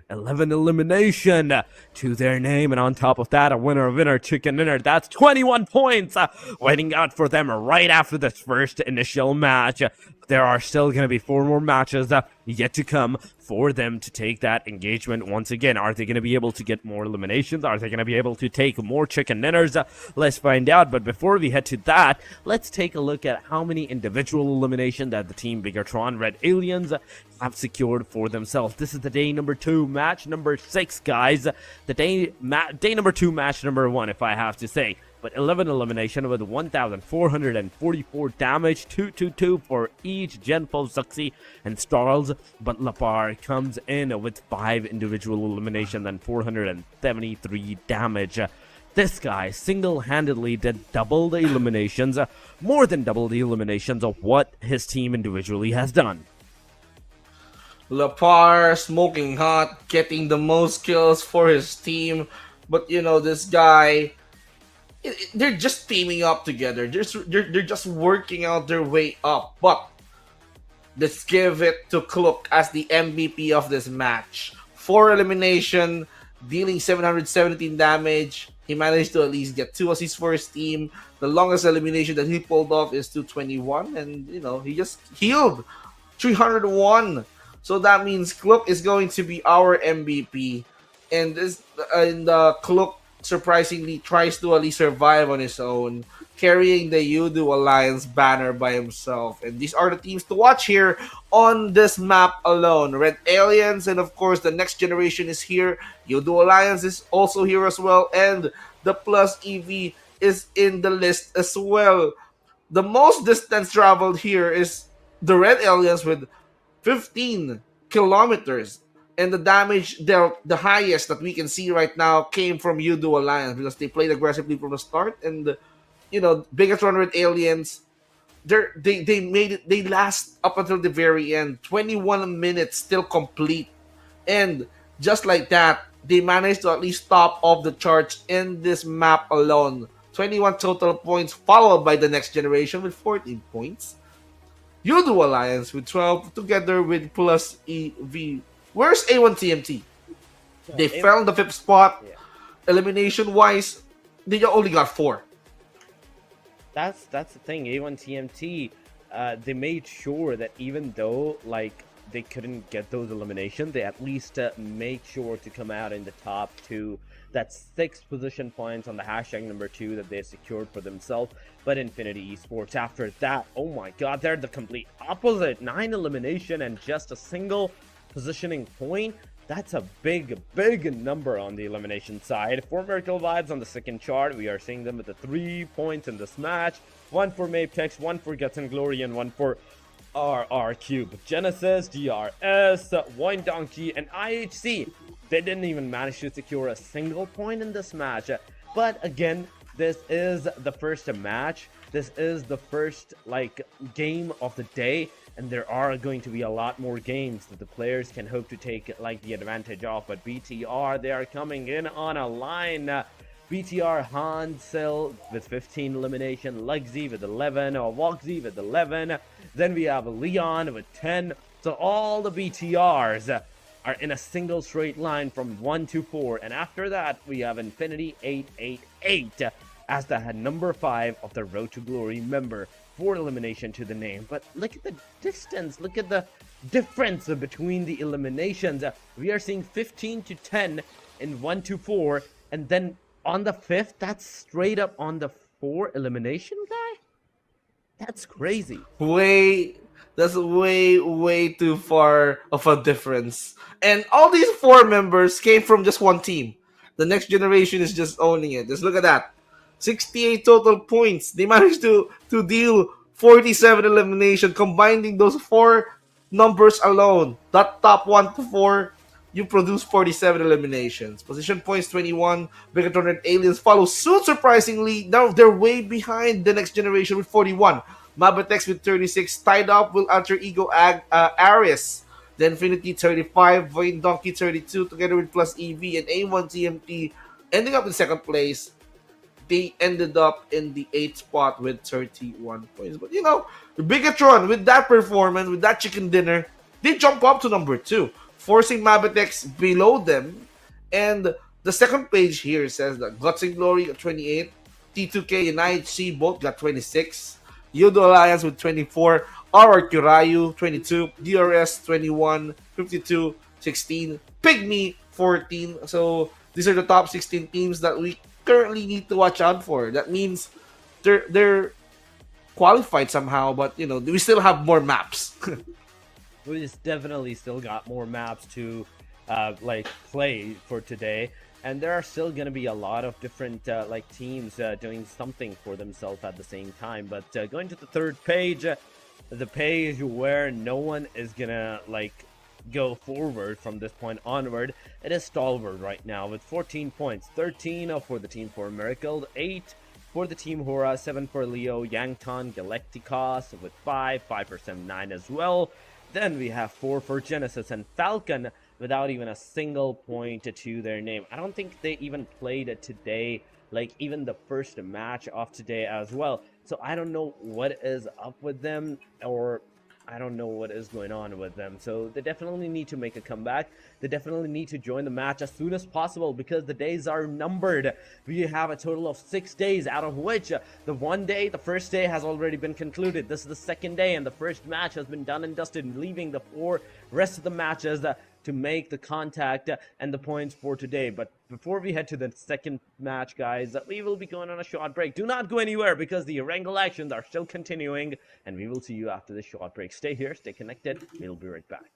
D: 11 elimination to their name, and on top of that, a winner chicken dinner. That's 21 points waiting out for them right after this first initial match. There are still going to be 4 more matches yet to come for them to take that engagement once again. Are they going to be able to get more eliminations? Are they going to be able to take more chicken dinners? Let's find out. But before we head to that, let's take a look at how many individual eliminations that the Team Bigetron Red Aliens have secured for themselves. This is the day number 2, match number 6, guys. The day number 2, match number 1, if I have to say. But 11 elimination with 1,444 damage, 222 for each Genfo, Zuxi, and Starls. But Lapar comes in with 5 individual eliminations and 473 damage. This guy single-handedly did double the eliminations, more than double the eliminations of what his team individually has done.
E: Lapar smoking hot, getting the most kills for his team. But you know, this guy, they're just teaming up together. They're just working out their way up. But let's give it to Kluk as the MVP of this match. 4 elimination, dealing 717 damage. He managed to at least get 2 assists for his team. The longest elimination that he pulled off is 221, and you know, he just healed 301 So that means Klook is going to be our MVP. And Klook surprisingly tries to at least survive on his own, carrying the YOODO Alliance banner by himself. And these are the teams to watch here on this map alone. Red Aliens, and of course the next generation is here. YOODO Alliance is also here as well, and the PLUSEV is in the list as well. The most distance traveled here is the Red Aliens with 15 kilometers. And the damage dealt, the highest that we can see right now, came from YOODO Alliance because they played aggressively from the start. And Bigetron Red Aliens, they made it. They last up until the very end. 21 minutes still complete, and just like that, they managed to at least top off the charts in this map alone. 21 total points, followed by the next generation with 14 points. YOODO Alliance with 12, together with PLUSEV. Where's A1 TMT? They fell in the 5th spot.
F: Yeah.
E: Elimination wise, they only got 4.
F: That's the thing. A1 TMT, they made sure that even though like they couldn't get those eliminations, they at least make sure to come out in the top 2. That's 6 position points on the hashtag number 2 that they secured for themselves. But Infinity Esports, after that, oh my god, they're the complete opposite. 9 elimination and just a single positioning point. That's a big number on the elimination side. For MERICAL Vibes on the second chart, we are seeing them with the 3 points in this match. 1 for MABETEX, 1 for Guts and Glory, and 1 for RR Cube. Genesis, DRS, VOIN Donkey, and IHC. They didn't even manage to secure a single point in this match. But again, this is the first match. This is the first game of the day, and there are going to be a lot more games that the players can hope to take the advantage of. But BTR, they are coming in on a line. BTR, Hansel with 15 elimination, Luxy with 11, or Woxy with 11. Then we have Leon with 10. So all the BTRs are in a single straight line from 1 to 4. And after that, we have Infinity 888 as the number 5 of the Road to Glory member. 4 elimination to the name. But look at the distance. Look at the difference between the eliminations. We are seeing 15 to 10 in 1 to 4. And then on the 5th, that's straight up on the 4 elimination guy? That's crazy.
E: That's way too far of a difference. And all these 4 members came from just one team. The next generation is just owning it. Just look at that. 68 total points. They managed to deal 47 elimination, combining those 4 numbers alone. That top 1 to 4, you produce 47 eliminations. Position points 21. Bigetron and Aliens follow suit, surprisingly. Now they're way behind the next generation with 41. MABETEX with 36, tied up with Alter Ego Ares. The Infinity 35, VOIN Donkey 32, together with PLUSEV and A1 TMT, ending up in 2nd place. They ended up in the 8th spot with 31 points. But Bigetron, with that performance, with that chicken dinner, they jump up to number 2, forcing MABETEX below them. And the second page here says that Guts and Glory got 28, T2K and IHC both got 26, YOODO Alliance with 24, RR Kurayu 22, DRS 21, 52, 16, PIGMY 14. So these are the top 16 teams that we currently need to watch out for. That means they're qualified somehow, but we still have more maps.
F: We just definitely still got more maps to play for today, and there are still going to be a lot of different teams doing something for themselves at the same time. But going to the 3rd page, the page where no one is gonna go forward from this point onward, it is STALWART right now with 14 points. 13 for the team for MERICAL, 8 for the team HORAA, 7 for Leo, YANGON, GALACTICOS with 5 for Sem9 as well. Then we have 4 for Genesis and Falcon without even a single point to their name. I don't think they even played today, even the first match of today as well. So I don't know what is up with them, or I don't know what is going on with them. So they definitely need to make a comeback. They definitely need to join the match as soon as possible because the days are numbered. We have a total of 6 days, out of which the first day has already been concluded. This is the second day and the first match has been done and dusted, leaving the 4 rest of the matches to make the contact and the points for today. But before we head to the second match, guys, we will be going on a short break. Do not go anywhere because the Erangel actions are still continuing, and we will see you after this short break. Stay here, stay connected. We'll be right back.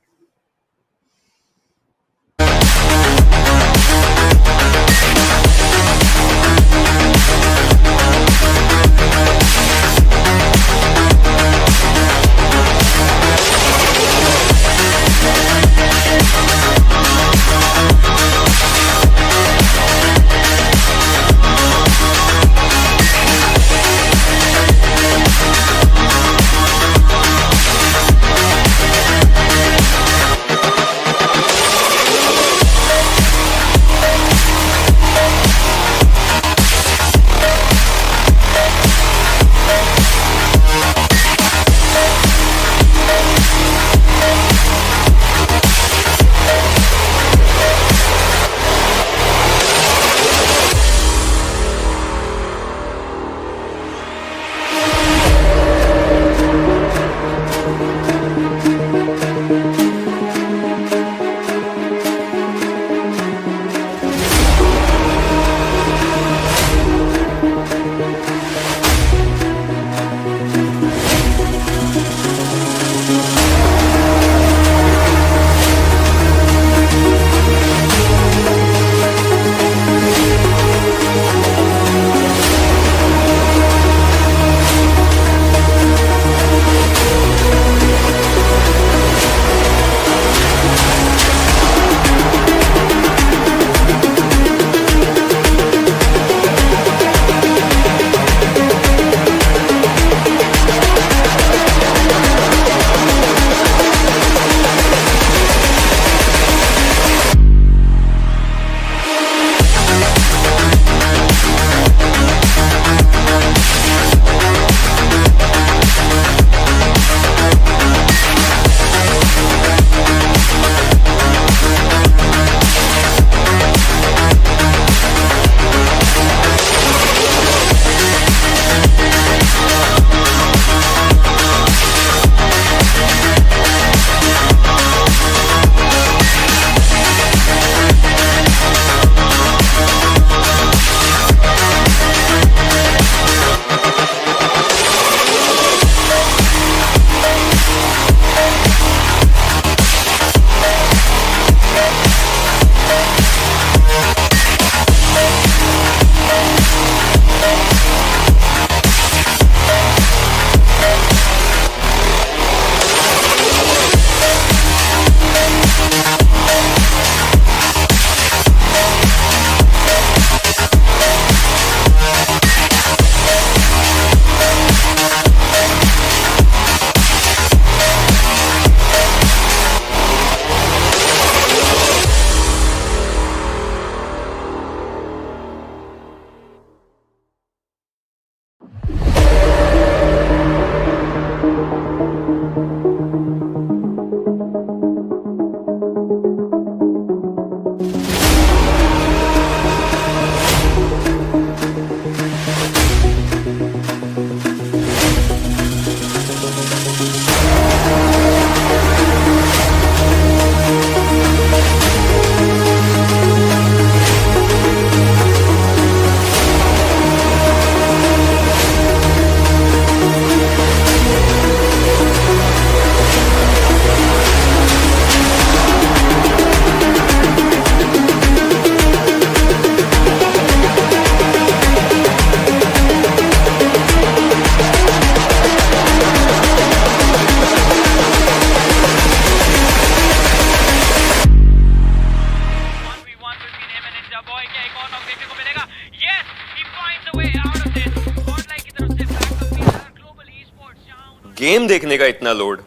A: Game देखने का इतना load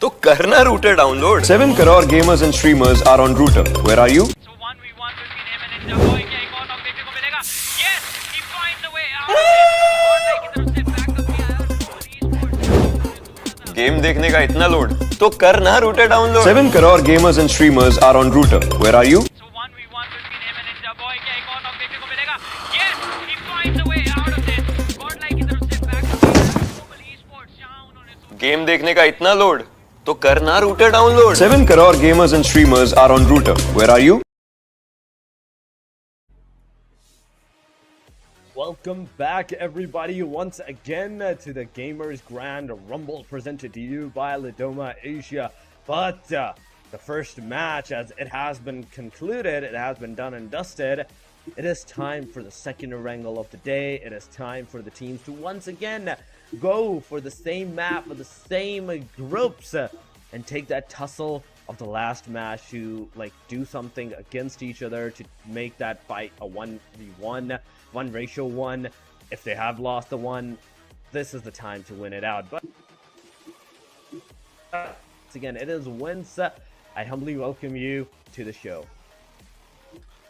A: तो करना router download
B: 7 crore gamers and streamers are on Router. Where are you?
C: So 1v1 between him and Ninja Boy क्या एक और knock देखने को मिलेगा? Yes, he finds a way out of it. और लाइक की तरफ से बैकअप भी आया और esports
A: गेम देखने का इतना लोड तो करना router download
B: 7 crore gamers and streamers are on router. Where are you?
C: So 1v1 between him and Ninja Boy. क्या एक और नॉक देखने को मिलेगा? Yes, he finds a way out of this. Godlike की तरफ से back to global esports जहां उन्होंने
A: गेम देखने का इतना लोड तो करना router download
B: 7 crore gamers and streamers are on router. Where are you?
F: Welcome back, everybody, once again to the Gamers Grand Rumble presented to you by Lidoma Asia. But the first match, as it has been concluded, it has been done and dusted. It is time for the second Erangel of the day. It is time for the teams to once again go for the same map, for the same groups, and take that tussle of the last match to do something against each other to make that fight a 1v1, 1-1. If they have lost the one, this is the time to win it out. But once again, it is Wednesday. I humbly welcome you to the show.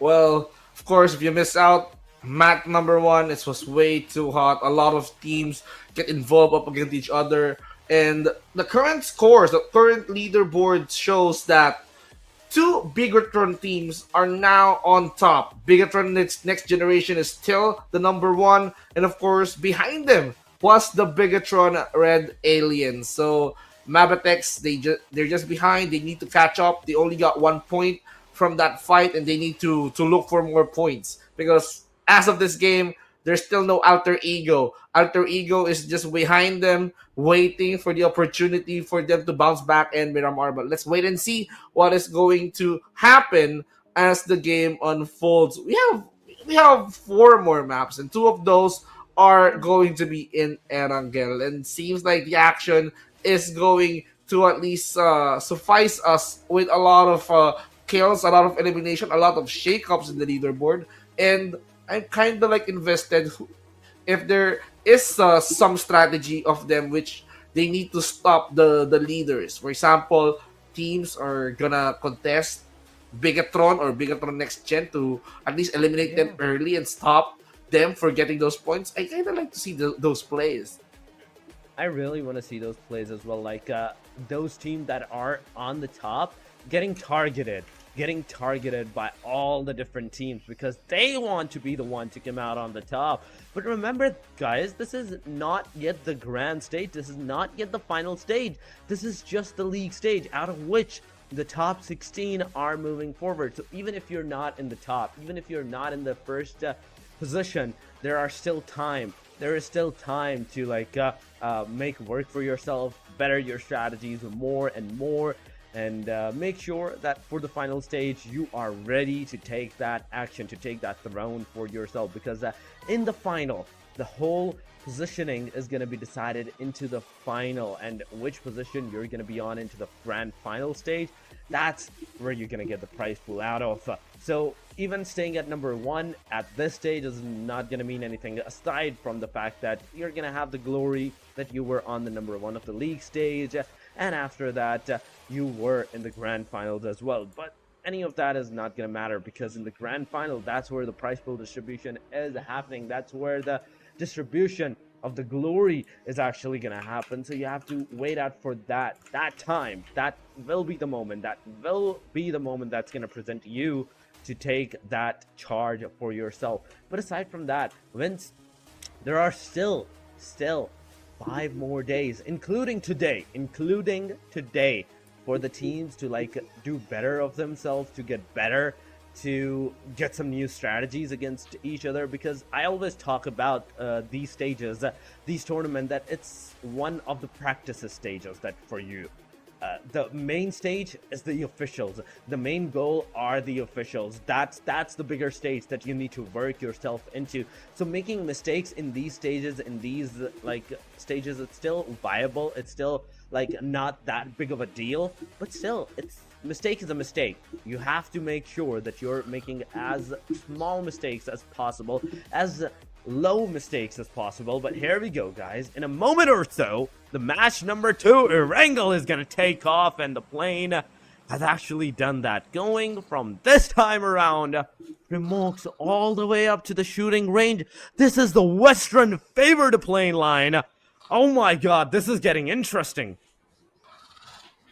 E: Well, of course, if you miss out, match number 1, it was way too hot. A lot of teams get involved up against each other. And the current scores, the current leaderboard shows that 2 BIGETRON teams are now on top. BIGETRON next generation is still the number 1. And of course, behind them was the BIGETRON Red Aliens. So MABETEX, they're just behind. They need to catch up. They only got 1 point from that fight, and they need to look for more points. Because as of this game, there's still no Alter Ego. Alter Ego is just behind them, waiting for the opportunity for them to bounce back and Miramar. But let's wait and see what is going to happen as the game unfolds. We have 4 more maps, and 2 of those are going to be in Erangel. And seems like the action is going to at least suffice us with a lot of kills, a lot of elimination, a lot of shakeups in the leaderboard. And I'm kind of invested if there is some strategy of them which they need to stop the leaders. For example, teams are gonna contest BIGETRON or BIGETRON Next Gen to at least eliminate them early and stop them for getting those points. I kind of like to see those plays.
F: I really want to see those plays as well, those teams that are on the top getting targeted by all the different teams because they want to be the one to come out on the top. But remember, guys, this is not yet the grand stage. This is not yet the final stage. This is just the league stage, out of which the top 16 are moving forward. So even if you're not in the top, even if you're not in the first position, there are still time. There is still time to make work for yourself, better your strategies more and more, and make sure that for the final stage you are ready to take that action, to take that throne for yourself, because in the final the whole positioning is going to be decided into the final, and which position you're going to be on into the grand final stage, that's where you're going to get the prize pool out of. So even staying at number 1 at this stage is not going to mean anything aside from the fact that you're going to have the glory that you were on the number 1 of the league stage, and after that you were in the grand finals as well. But any of that is not going to matter, because in the grand final, that's where the prize pool distribution is happening. That's where the distribution of the glory is actually going to happen. So you have to wait out for that time. That will be the moment. That will be the moment that's going to present to you to take that charge for yourself. But aside from that, Vince, there are still 5 more days, including today, for the teams to do better of themselves, to get better, to get some new strategies against each other. Because I always talk about these stages, these tournaments, that it's one of the practice stages that for you. The main stage is the officials. The main goal are the officials. That's the bigger stage that you need to work yourself into. So making mistakes in these stages, stages, it's still viable. It's still not that big of a deal, but still, mistake is a mistake. You have to make sure that you're making as small mistakes as possible, as low mistakes as possible. But here we go, guys. In a moment or so, the match number 2, Erangel, is gonna take off, and the plane has actually done that, going from this time around Remorks all the way up to the shooting range. This is the Western favored plane line. Oh my god, this is getting interesting.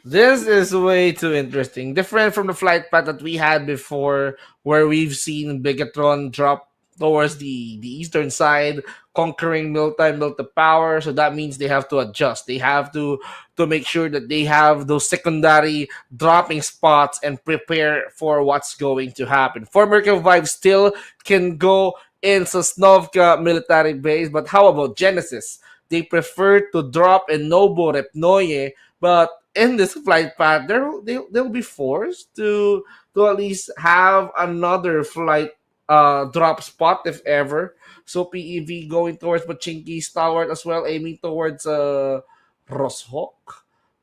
E: This is way too interesting. Different from the flight path that we had before, where we've seen Bigetron drop towards the eastern side, conquering Milta power. So that means they have to adjust. They have to make sure that they have those secondary dropping spots and prepare for what's going to happen. For Merkel Vibe still can go in Sosnovka military base, but how about Genesis? They prefer to drop in Nobo Repnoye, but in this flight path, they'll be forced to at least have another flight drop spot if ever. So PEV going towards Pachinki, Stalwart as well, aiming towards Roshok,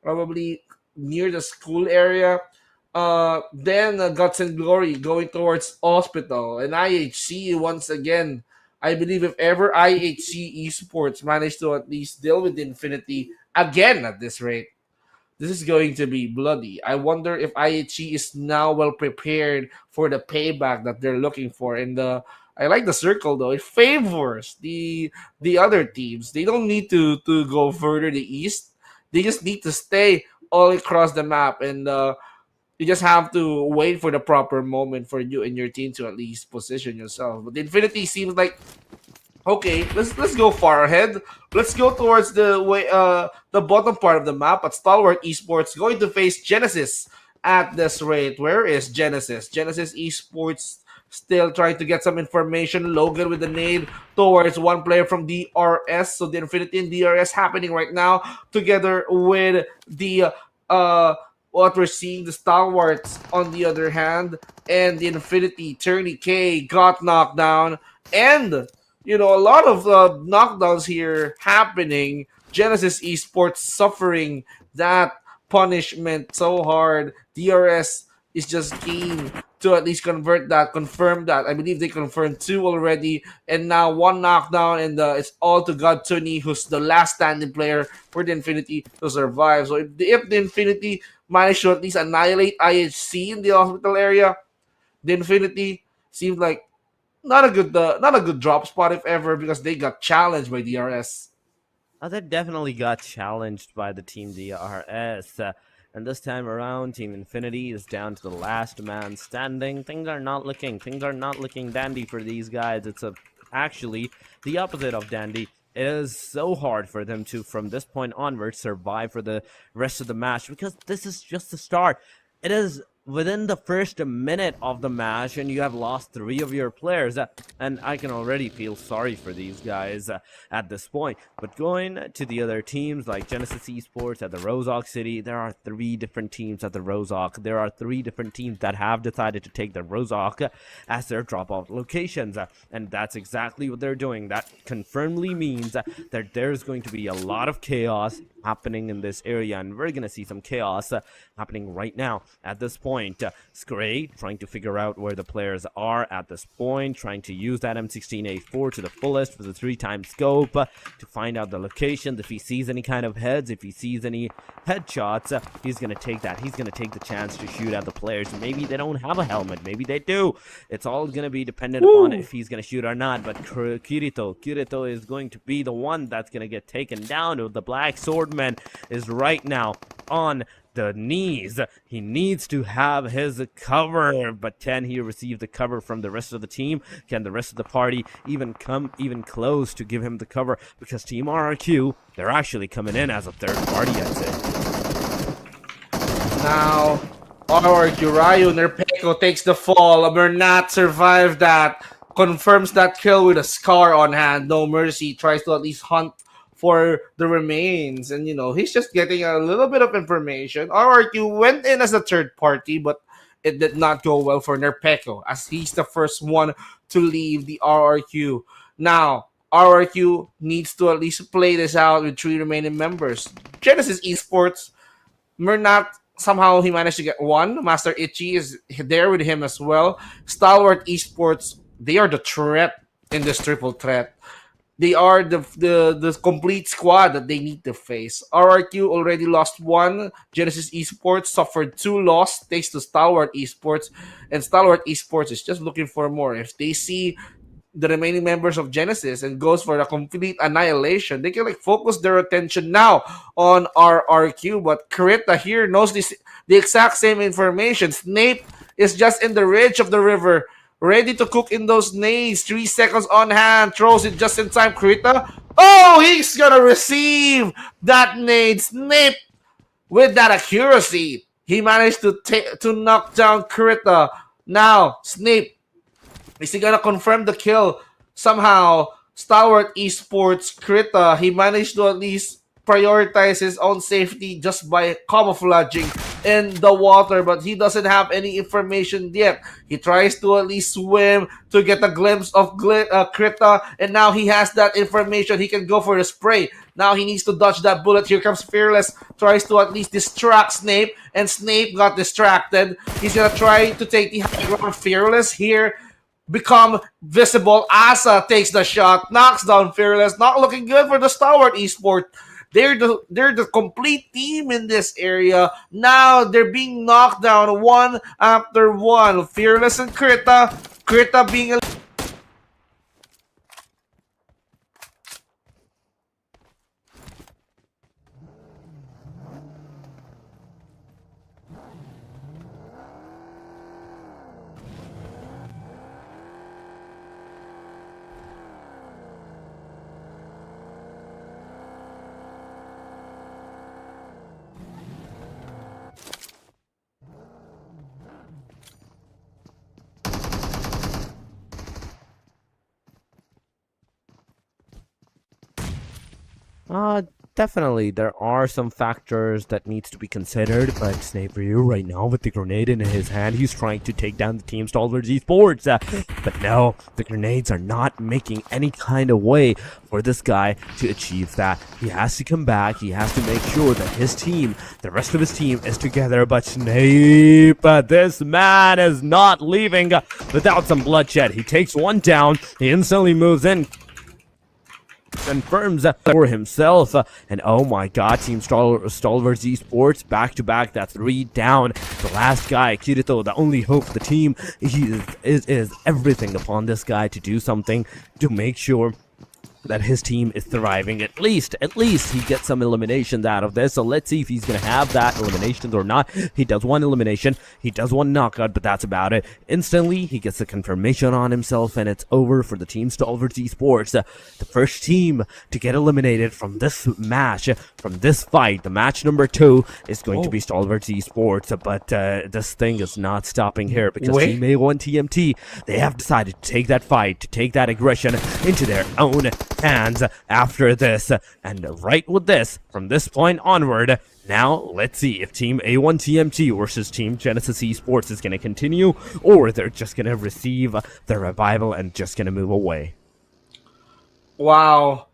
E: probably near the school area. Then Guts and Glory going towards Hospital and IHC once again. I believe if ever IHC Esports managed to at least deal with Infinity again at this rate, this is going to be bloody. I wonder if IHG is now well prepared for the payback that they're looking for. And I like the circle though; it favors the other teams. They don't need to go further the east. They just need to stay all across the map, and you just have to wait for the proper moment for you and your team to at least position yourself. But the Infinity seems like okay, let's go far ahead. Let's go towards the bottom part of the map. At Stalwart Esports going to face Genesis at this rate. Where is Genesis? Genesis Esports still trying to get some information. Logan with the nade towards one player from DRS. So the Infinity and DRS happening right now together with the what we're seeing the Stalwarts on the other hand, and the Infinity Turney K got knocked down, and a lot of knockdowns here happening. Genesis Esports suffering that punishment so hard. DRS is just keen to at least convert that, confirm that. I believe they confirmed two already, and now one knockdown, and it's all to God Tony, who's the last standing player for the Infinity to survive. So if the Infinity manage to at least annihilate IHC in the hospital area, the Infinity seems like not a good drop spot if ever, because they got challenged by DRS.
F: They definitely got challenged by the team DRS. And this time around, Team Infinity is down to the last man standing. Things are not looking dandy for these guys. It's actually the opposite of dandy. It is so hard for them to, from this point onwards, survive for the rest of the match, because this is just the start. It is within the first minute of the match, and you have lost 3 of your players, and I can already feel sorry for these guys at this point. But going to the other teams like Genesis Esports at the Rozhok City, there are 3 different teams at the Rozhok. There are 3 different teams that have decided to take the Rozhok as their drop-off locations, and that's exactly what they're doing. That confirmedly means that there's going to be a lot of chaos happening in this area, and we're gonna see some chaos happening right now at this point. Scray trying to figure out where the players are at this point, trying to use that M16A4 to the fullest with a 3-time scope to find out the location. If he sees any kind of heads, if he sees any headshots, he's gonna take that. He's gonna take the chance to shoot at the players. Maybe they don't have a helmet, maybe they do. It's all gonna be dependent upon if he's gonna shoot or not. But Kirito is going to be the one that's gonna get taken down. The Black Swordman is right now on the knees. He needs to have his cover, but can he receive the cover from the rest of the team? Can the rest of the party even come even close to give him the cover? Because Team RRQ, they're actually coming in as a third party, I'd say.
E: Now, RRQ Ryu Nerpeko takes the fall. Bernat survived that, confirms that kill with a scar on hand. No mercy, tries to at least hunt for the remains, and he's just getting a little bit of information. RRQ went in as a third party, but it did not go well for Nerpeko, as he's the first one to leave the RRQ. Now RRQ needs to at least play this out with 3 remaining members. Genesis Esports, Mernat, somehow he managed to get one. Master Itchy is there with him as well. Stalwart Esports, they are the threat in this triple threat. They are the complete squad that they need to face. RRQ already lost 1. Genesis Esports suffered 2 loss, takes to Stalwart Esports, and Stalwart Esports is just looking for more. If they see the remaining members of Genesis and goes for a complete annihilation. They can like focus their attention now on RRQ, but Krita here knows the exact same information. Snape is just in the ridge of the river, ready to cook in those nades. 3 seconds on hand, throws it just in time. Krita, oh, he's gonna receive that nade. Snape with that accuracy, he managed to knock down Krita. Now Snape, is he gonna confirm the kill? Somehow, Stalwart Esports Krita, he managed to at least prioritize his own safety just by camouflaging in the water, but he doesn't have any information yet. He tries to at least swim to get a glimpse of Krita, and now he has that information. He can go for the spray. Now he needs to dodge that bullet. Here comes Fearless, tries to at least distract Snape, and Snape got distracted. He's gonna try to take the high ground. Fearless here become visible. Asa takes the shot, knocks down Fearless. Not looking good for the Stalwart Esports. They're the complete team in this area. Now they're being knocked down one after one. Fearless and Krita. Krita being
F: Definitely, there are some factors that needs to be considered, but Snape Ryu right now with the grenade in his hand, he's trying to take down the Team Stalwart Esports, but no, the grenades are not making any kind of way for this guy to achieve that. He has to come back, he has to make sure that his team, the rest of his team is together, but Snape, this man is not leaving without some bloodshed. He takes one down, he instantly moves in, confirms for himself, and oh my god, Team Stalwart Esports back to back, that 3 down. The last guy, Kirito, the only hope for the team, he is everything upon this guy to do something to make sure that his team is thriving. At least he gets some eliminations out of this. So let's see if he's gonna have that eliminations or not. He does one elimination, he does one knockout, but that's about it. Instantly, he gets a confirmation on himself, and it's over for the Team Stalwart Esports. The first team to get eliminated from this match, from this fight. The match number 2 is going to be Stalwart Esports, but this thing is not stopping here because Team A1 TMT, they have decided to take that fight, to take that aggression into their own hands after this. And right with this, from this point onward, now let's see if Team A1 TMT versus Team Genesis Esports is going to continue, or they're just going to receive the revival and just going to move away.
E: wow.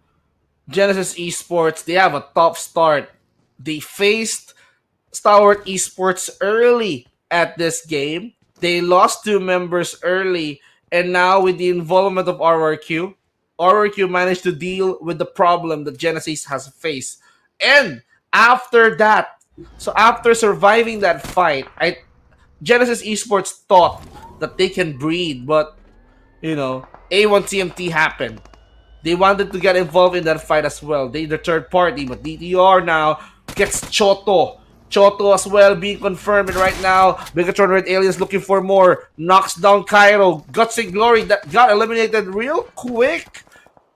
E: Genesis Esports, they have a tough start. They faced Stalwart Esports early at this game. They lost 2 members early, and now with the involvement of RRQ managed to deal with the problem that Genesis has faced. And after that, so after surviving that fight, Genesis Esports thought that they can breathe, but A1 TMT happened. They wanted to get involved in that fight as well. They the third party, but DTR now gets Choto. Choto as well being confirmed, and right now Bigetron Red Aliens looking for more. Knocks down Cairo. Guts and Glory that got eliminated real quick.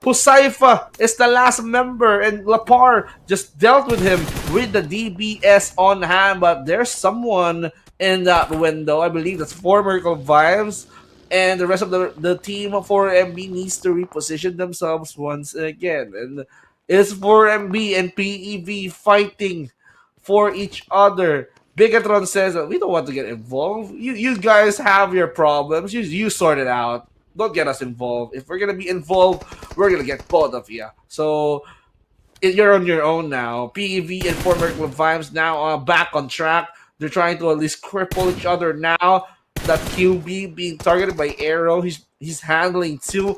E: Husaifa is the last member, and Lapar just dealt with him with the DBS on hand, but there's someone in that window. I believe that's 4 Miracle Vibes, and the rest of the team for MB needs to reposition themselves once again. And it's 4MB and PEV fighting for each other. Bigetron says that we don't want to get involved. You guys have your problems. You sort it out. Don't get us involved. If we're gonna be involved, we're gonna get both of you. So you're on your own now. PEV and 4 Miracle Vibes now back on track. They're trying to at least cripple each other now. That QB being targeted by Arrow. He's handling 2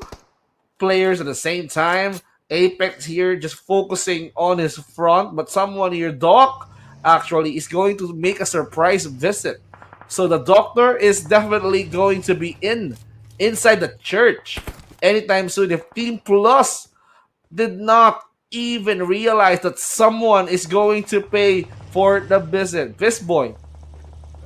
E: players at the same time. Apex here just focusing on his front, but someone here, Doc, actually is going to make a surprise visit. So the doctor is definitely going to be inside the church anytime soon if Team Plus did not even realize that someone is going to pay for the visit. This boy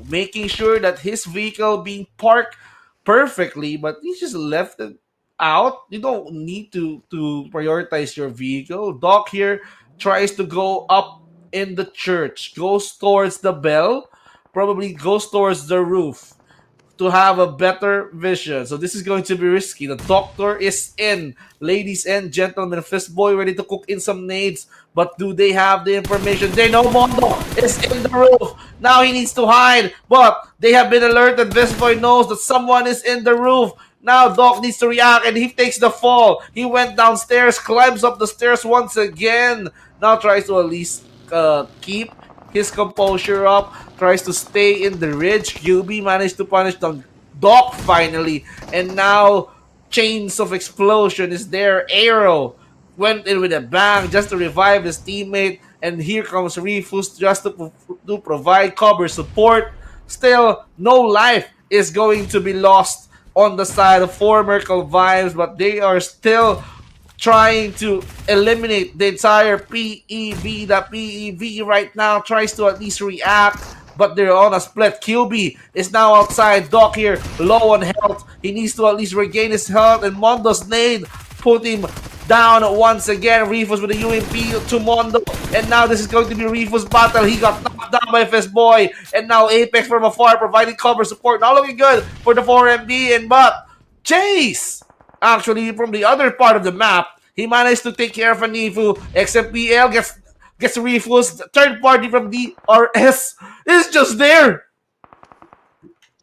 E: making sure that his vehicle being parked perfectly, but he just left it out. You don't need to prioritize your vehicle. Doc here tries to go up in the church, goes towards the bell, probably goes towards the roof to have a better vision. So this is going to be risky. The doctor is in. Ladies and gentlemen, Fistboy ready to cook in some nades. But do they have the information? They know Mondo is in the roof. Now he needs to hide. But they have been alerted. Fistboy knows that someone is in the roof. Now Doc needs to react and he takes the fall. He went downstairs, climbs up the stairs once again. Now tries to at least keep his composure up, tries to stay in the ridge. QB managed to punish the Doc finally, and now chains of explosion is there. Arrow went in with a bang just to revive his teammate, and here comes Refus just to provide cover support. Still, no life is going to be lost on the side of MERICAL Vibes, but they are still trying to eliminate the entire PEV. The PEV right now tries to at least react, but they're on a split. QB is now outside. Doc here, low on health. He needs to at least regain his health, and Mondo's nade put him down once again. Refus with a UMP to Mondo, and now this is going to be Refus' battle. He got knocked down by Fistboy, and now Apex from afar providing cover support. Not looking good for the 4MD, and but Chase actually from the other part of the map, he managed to take care of Anifu. XMPL gets Refus. Third party from DRS is just there.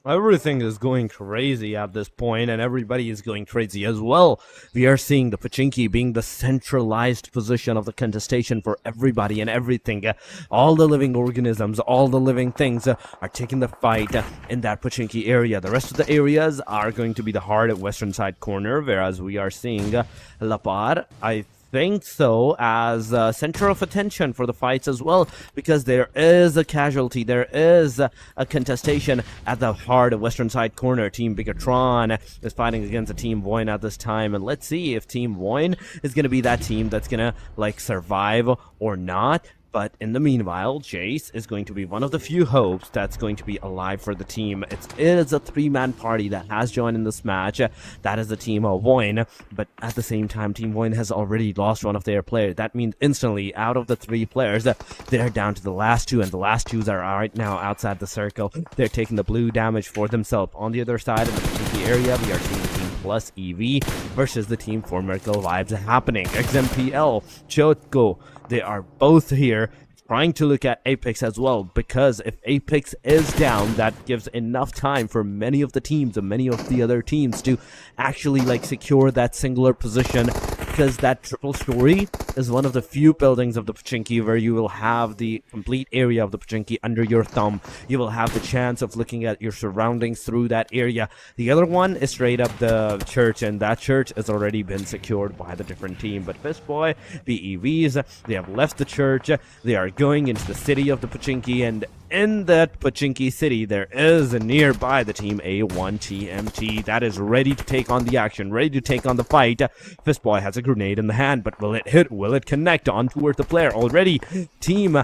D: Everything is going crazy at this point, and everybody is going crazy as well. We are seeing the Pachinki being the centralized position of the contestation for everybody and everything. All the living organisms, all the living things are taking the fight in that Pachinki area. The rest of the areas are going to be the hard western side corner, whereas we are seeing La Par, I think so, as center of attention for the fights as well, because there is a casualty, there is a contestation at the hard western side corner. Team BIGETRON is fighting against a Team VOIN at this time, and let's see if Team VOIN is going to be that team that's going to like survive or not. But in the meanwhile, Jace is going to be one of the few hopes that's going to be alive for the team. It is a three-man party that has joined in this match. That is the team of VOIN. But at the same time, Team VOIN has already lost one of their players. That means instantly, out of the three players, they're down to the last two. And the last twos are right now outside the circle. They're taking the blue damage for themselves. On the other side of the PvP area, we are seeing the team PLUSEV versus the team MERICAL Vibes happening. XMPL, Chotko, they are both here trying to look at Apex as well, because if Apex is down, that gives enough time for many of the teams and many of the other teams to actually like secure that singular position, because that triple story is one of the few buildings of the Pachinki where you will have the complete area of the Pachinki under your thumb. You will have the chance of looking at your surroundings through that area. The other one is straight up the church, and that church has already been secured by the different team. But Fistboy, BEVs, they have left the church. They are going into the city of the Pachinki, and in that Pachinki city, there is nearby the team A1 TMT that is ready to take on the action, ready to take on the fight. Fistboy has a grenade in the hand, but will it hit? Will it connect on towards the player? Already, team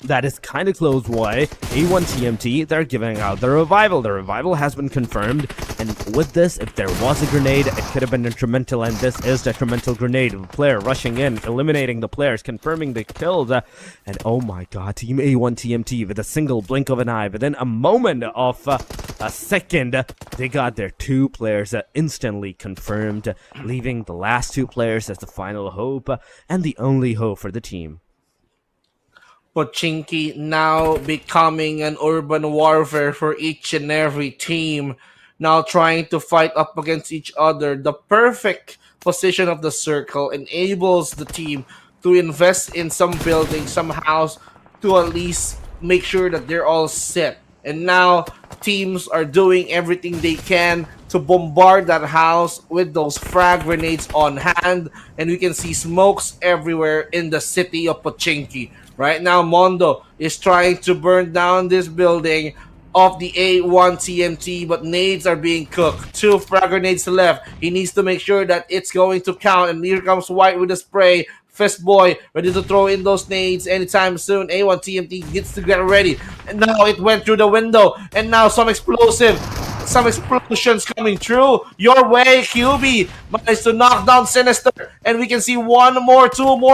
D: that is kind of close way. A1 TMT, they're giving out the revival. The revival has been confirmed, and with this, if there was a grenade, it could have been detrimental, and this is detrimental grenade. The player rushing in, eliminating the players, confirming the kills, and oh my god, team A1 TMT with a single blink of an eye, within a moment of a second, they got their two players instantly confirmed, leaving the last two players as the final hope, and the only hope for the team.
E: Pachinki now becoming an urban warfare for each and every team, now trying to fight up against each other. The perfect position of the circle enables the team to invest in some building, some house, to at least make sure that they're all set. And now teams are doing everything they can to bombard that house with those frag grenades on hand, and we can see smokes everywhere in the city of Pachinki. Right now, Mondo is trying to burn down this building, of the A1 TMT, but nades are being cooked. 2 frag grenades left. He needs to make sure that it's going to count, and here comes White with the spray. Fist Boy ready to throw in those nades anytime soon. A1 TMT gets to get ready, and now it went through the window, and now some explosions coming through your way. QB managed to knock down Sinister, and we can see 2 more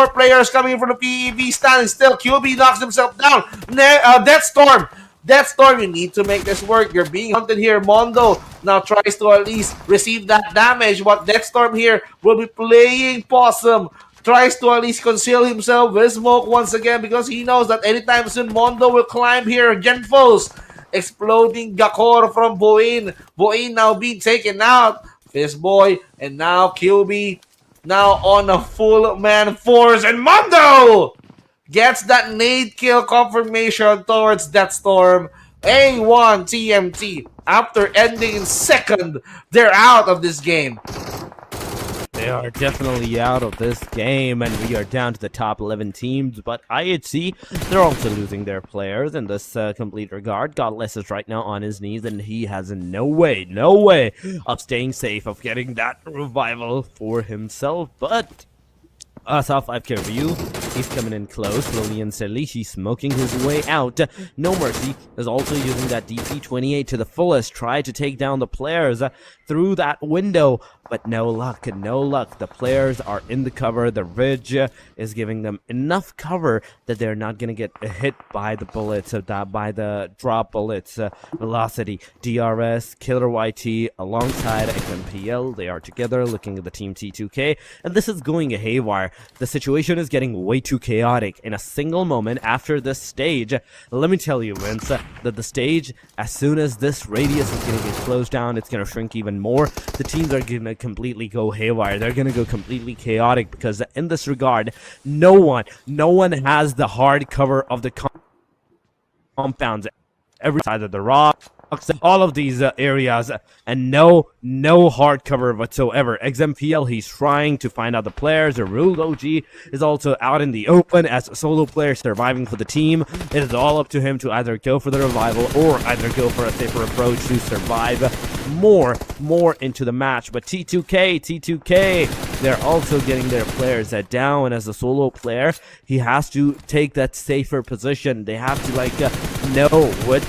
E: players coming from the PEV standing still. QB knocks himself down. Death Storm, you need to make this work. You're being hunted here. Mondo now tries to at least receive that damage, but Death Storm here will be playing possum. Tries to at least conceal himself with smoke once again because he knows that anytime soon Mondo will climb here. Genfos exploding Gakor from VOIN. VOIN now being taken out. Fist Boy and now QB now on a full man force, and Mondo gets that nade kill confirmation towards Deathstorm. A1 TMT, after ending in second, they're out of this game.
D: They are definitely out of this game, and we are down to the top 11 teams, but IHC, they're also losing their players in this complete regard. Godless is right now on his knees, and he has no way of staying safe, of getting that revival for himself, but Asaf 5k review, he's coming in close, slowly and steadily, he's smoking his way out. No Mercy is also using that DP28 to the fullest, try to take down the players through that window, but no luck. The players are in the cover, the ridge is giving them enough cover that they're not going to get hit by the bullets, by the drop bullets. Velocity, DRS, Killer YT alongside XMPL, they are together looking at the team T2K, and this is going haywire. The situation is getting way too chaotic. In a single moment after this stage, let me tell you, Vince, that the stage, as soon as this radius is going to get closed down, it's going to shrink even more. The teams are going to completely go haywire. They're going to go completely chaotic because in this regard, no one has the hard cover of the compounds. Every side of the rocks, all of these areas, and no hard cover whatsoever. XMPL, he's trying to find out the players. The Ruled OG is also out in the open as a solo player surviving for the team. It is all up to him to either go for the revival or either go for a safer approach to survive more into the match. But T2K, they're also getting their players down. As a solo player, he has to take that safer position. They have to know what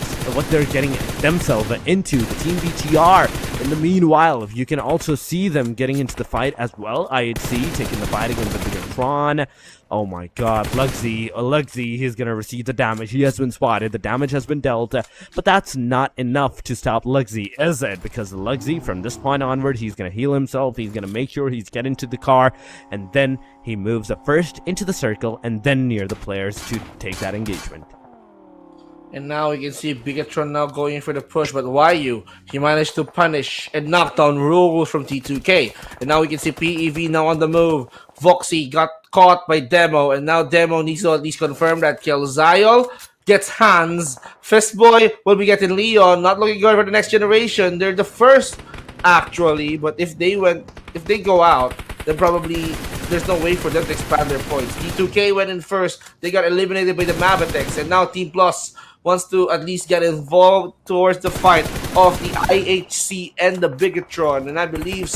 D: they're getting themselves into. The team BTR, in the meanwhile, you can also see them getting into the fight as well. IHC taking the fight against the BIGETRON. Oh my god, Luxy, he's gonna receive the damage. He has been spotted, the damage has been dealt, but that's not enough to stop Luxy, is it? Because Luxy, from this point onward, he's gonna heal himself, he's gonna make sure he's getting to the car, and then he moves first into the circle, and then near the players to take that engagement.
E: And now we can see Bigetron now going for the push, but YU, he managed to punish and knock down Rules from T2K. And now we can see PEV now on the move. Voxy got caught by Demo, and now Demo needs to at least confirm that kill. Zyol gets Hans. Fistboy will be getting Leon. Not looking good for the next generation. They're the first, actually, but if they go out, then probably there's no way for them to expand their points. T2K went in first. They got eliminated by the MABETEX, and now Team Plus wants to at least get involved towards the fight of the IHC and the Bigetron. And I believe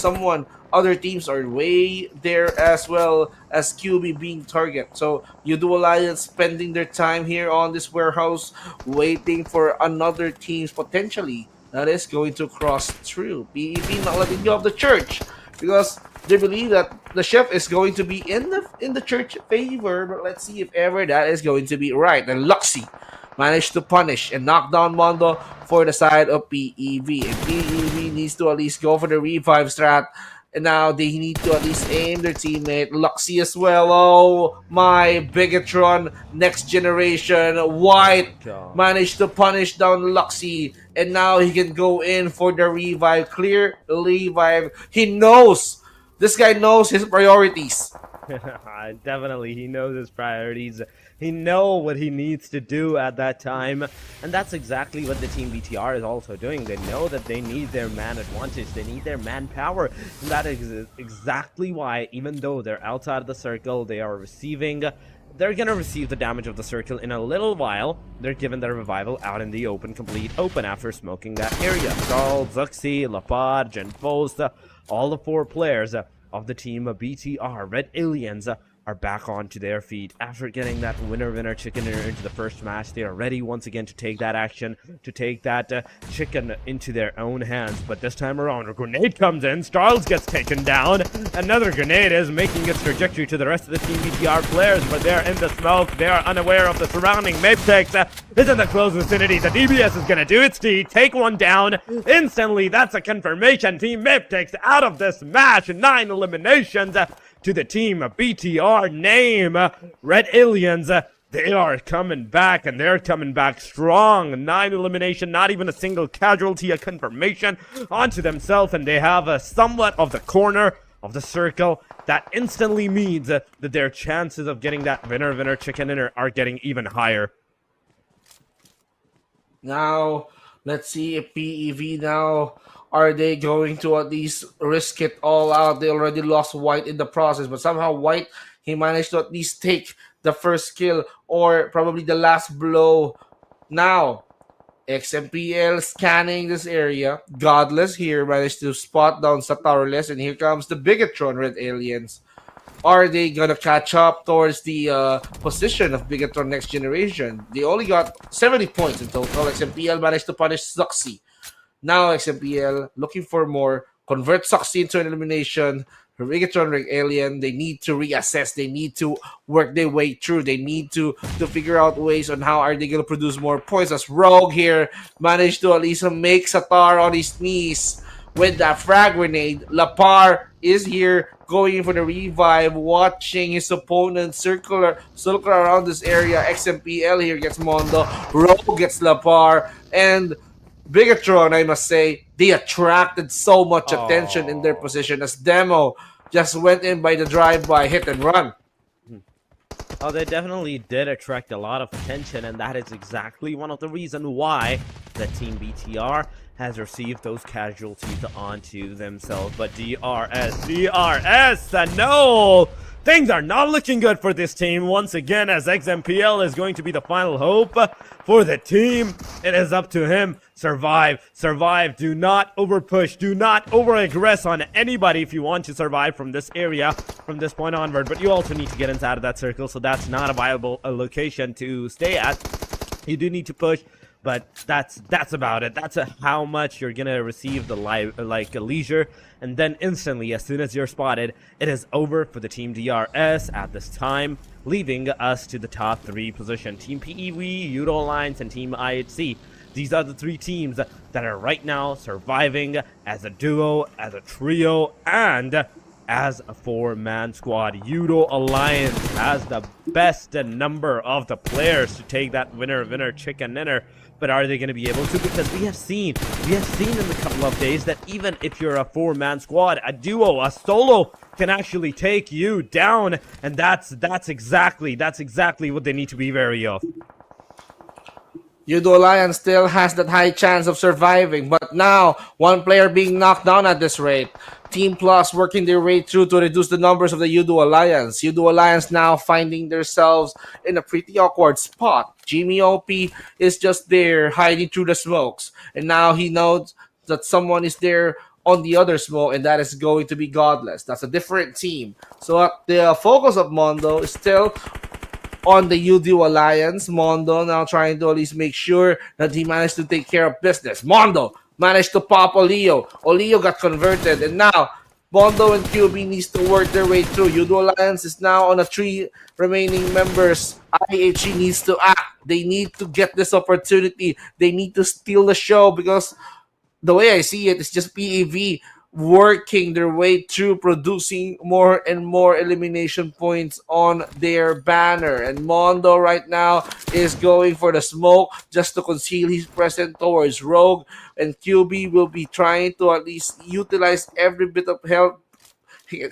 E: other teams are way there as well as QB being target. So YOODO Alliance spending their time here on this warehouse, waiting for another teams potentially that is going to cross through. PEP not letting go of the church because they believe that the chef is going to be in the church favor, but let's see if ever that is going to be right. And Luxy managed to punish and knock down Mondo for the side of PEV. And PEV needs to at least go for the revive strat. And now they need to at least aim their teammate. Luxy as well. Oh my, Bigetron, next generation. White managed to punish down Luxy. And now he can go in for the revive. Clear revive. He knows. This guy knows his priorities.
F: Definitely, he knows his priorities. He knows what he needs to do at that time, and that's exactly what the team BTR is also doing. They know that they need their man advantage, they need their manpower, and that is exactly why, even though they're outside of the circle, they are receiving they're gonna receive the damage of the circle in a little while. They're given their revival out in the open, complete open after smoking that area. Carl, Zuxi, Lapad, Genfosa, all the 4 players of the team BTR, Red Aliens, are back onto their feet after getting that winner chicken dinner into the first match. They are ready once again to take that action, to take that chicken into their own hands. But this time around, a grenade comes in. Starls gets taken down. Another grenade is making its trajectory to the rest of the Team BTR players, but they're in the smoke. They are unaware of the surrounding MABETEX. Is in the close vicinity. The DBS is gonna do its deed, take one down instantly. That's a confirmation. Team MABETEX out of this match. 9 eliminations to the team BTR name. Red Aliens, they are coming back, and they're coming back strong. 9 elimination, not even a single casualty, a confirmation onto themselves, and they have a somewhat of the corner of the circle. That instantly means that their chances of getting that winner chicken dinner are getting even higher.
E: Now, let's see if PEV now, are they going to at least risk it all out? They already lost White in the process, but somehow White, he managed to at least take the first kill or probably the last blow. Now, XMPL scanning this area. Godless here managed to spot down Satarles, and here comes the Bigetron Red Aliens. Are they gonna catch up towards the position of Bigetron Next Generation? They only got 70 points in total. XMPL managed to punish Zuxi. Now XMPL looking for more. Convert Zuxi into an elimination. Bigetron Red Alien, they need to reassess. They need to work their way through. They need to figure out ways on how are they gonna produce more points. As Rogue here managed to at least make Satar on his knees with that frag grenade. Lapar is here going for the revive, watching his opponent circle around this area. XMPL here gets Mondo, Rogue gets Lapar, and Bigetron, I must say, they attracted so much attention in their position as Demo just went in by the drive-by hit and run.
F: Oh, they definitely did attract a lot of attention, and that is exactly one of the reasons why the Team BTR has received those casualties onto themselves. But DRS, no! Things are not looking good for this team once again, as XMPL is going to be the final hope for the team. It is up to him. Survive. Do not overpush. Do not over-aggress on anybody if you want to survive from this area, from this point onward. But you also need to get inside of that circle, so that's not a viable location to stay at. You do need to push, but that's about it. That's how much you're gonna receive the leisure, and then instantly, as soon as you're spotted, it is over for the Team DRS at this time, leaving us to the top 3 position. Team PEV, YOODO Alliance, and Team IHC. These are the 3 teams that are right now surviving as a duo, as a trio, and as a 4-man squad. YOODO Alliance has the best number of the players to take that winner chicken dinner. But are they going to be able to? Because we have seen in the couple of days that even if you're a 4-man squad, a duo, a solo can actually take you down, and that's exactly what they need to be wary of.
E: YOODO Alliance still has that high chance of surviving, but now one player being knocked down at this rate. Team Plus working their way through to reduce the numbers of the YOODO Alliance. YOODO Alliance now finding themselves in a pretty awkward spot. Jimmy OP is just there hiding through the smokes, and now he knows that someone is there on the other smoke, and that is going to be Godless. That's a different team. So the focus of Mondo is still on the YOODO Alliance. Mondo now trying to at least make sure that he managed to take care of business. Mondo managed to pop Olio. Olio got converted, and now Mondo and QB needs to work their way through. YOODO Alliance is now on a 3 remaining members. IHC needs to act. They need to get this opportunity. They need to steal the show, because the way I see it, it's just PEV working their way through, producing more and more elimination points on their banner. And Mondo right now is going for the smoke just to conceal his presence towards Rogue, and QB will be trying to at least utilize every bit of health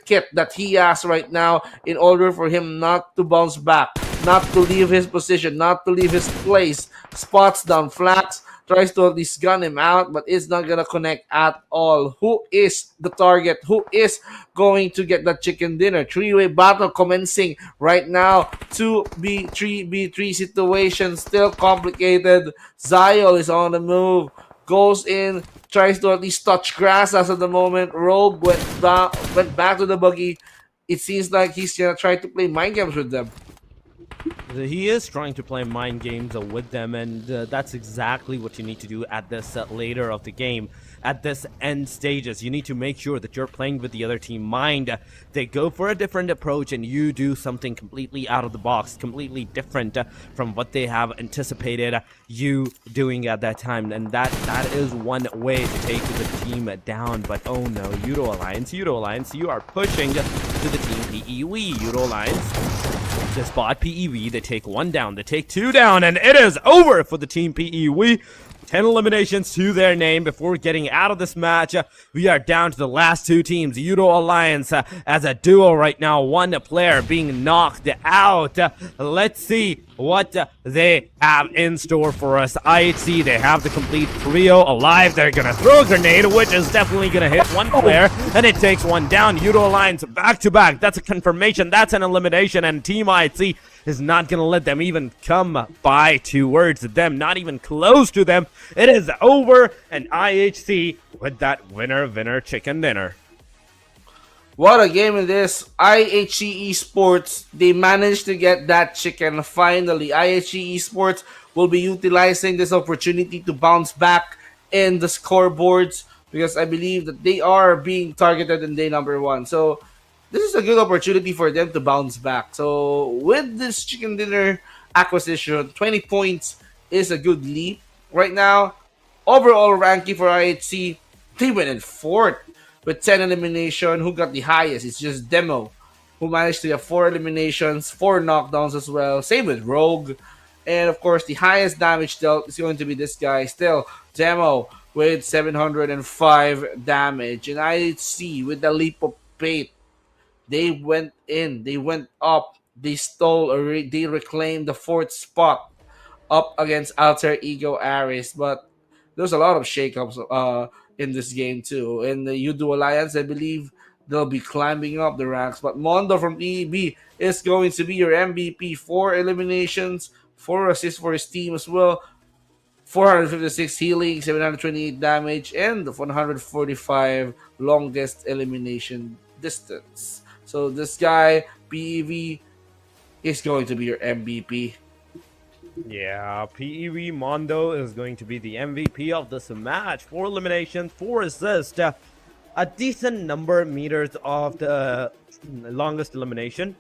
E: kit that he has right now in order for him not to bounce back. not to leave his position, not to leave his place. Spots down flanks, tries to at least gun him out, but it's not gonna connect at all. Who is the target? Who is going to get that chicken dinner? Three-way battle commencing right now. 2v3v3 situation, still complicated. Ziol is on the move, goes in, tries to at least touch grass as of the moment. Rogue went back to the buggy. It seems like he's gonna try to play mind games with them.
D: He is trying to play mind games with them, and that's exactly what you need to do at this later of the game. At this end stages, you need to make sure that you're playing with the other team mind. They go for a different approach, and you do something completely out of the box, completely different from what they have anticipated you doing at that time. And that is one way to take the team down. But oh no, YOODO Alliance, you are pushing to the team PEW. YOODO Alliance, the spot PEW, they take one down, they take two down, and it is over for the team PEW. 10 eliminations to their name before getting out of this match. We are down to the last two teams. YOODO Alliance as a duo right now. One player being knocked out. Let's see what they have in store for us. IHC, they have the complete trio alive. They're going to throw a grenade, which is definitely going to hit one player, and it takes one down. YOODO Alliance back to back. That's a confirmation. That's an elimination, and Team IHC is not going to let them even come by towards them, not even close to them. It is over, and IHC with that winner chicken dinner.
E: What a game it is. IHC Esports, they managed to get that chicken finally. IHC Esports will be utilizing this opportunity to bounce back in the scoreboards, because I believe that they are being targeted in day number 1. So this is a good opportunity for them to bounce back. So with this chicken dinner acquisition, 20 points is a good leap. Right now, overall ranking for IHC, they went in 4th with 10 elimination. Who got the highest? It's just Demo, who managed to have 4 eliminations, 4 knockdowns as well. Same with Rogue. And of course, the highest damage dealt is going to be this guy still, Demo, with 705 damage. And IHC with the leap of faith, they went in, they went up, they they reclaimed the 4th spot up against Alter Ego Ares. But there's a lot of shakeups in this game too. In the YOODO Alliance, I believe they'll be climbing up the ranks. But Mondo from EEB is going to be your MVP. 4 eliminations, 4 assists for his team as well. 456 healing, 728 damage, and 145 longest elimination distance. So this guy, PEV, is going to be your MVP.
D: Yeah, PEV Mondo is going to be the MVP of this match. 4 eliminations, 4 assists, a decent number of meters of the longest elimination,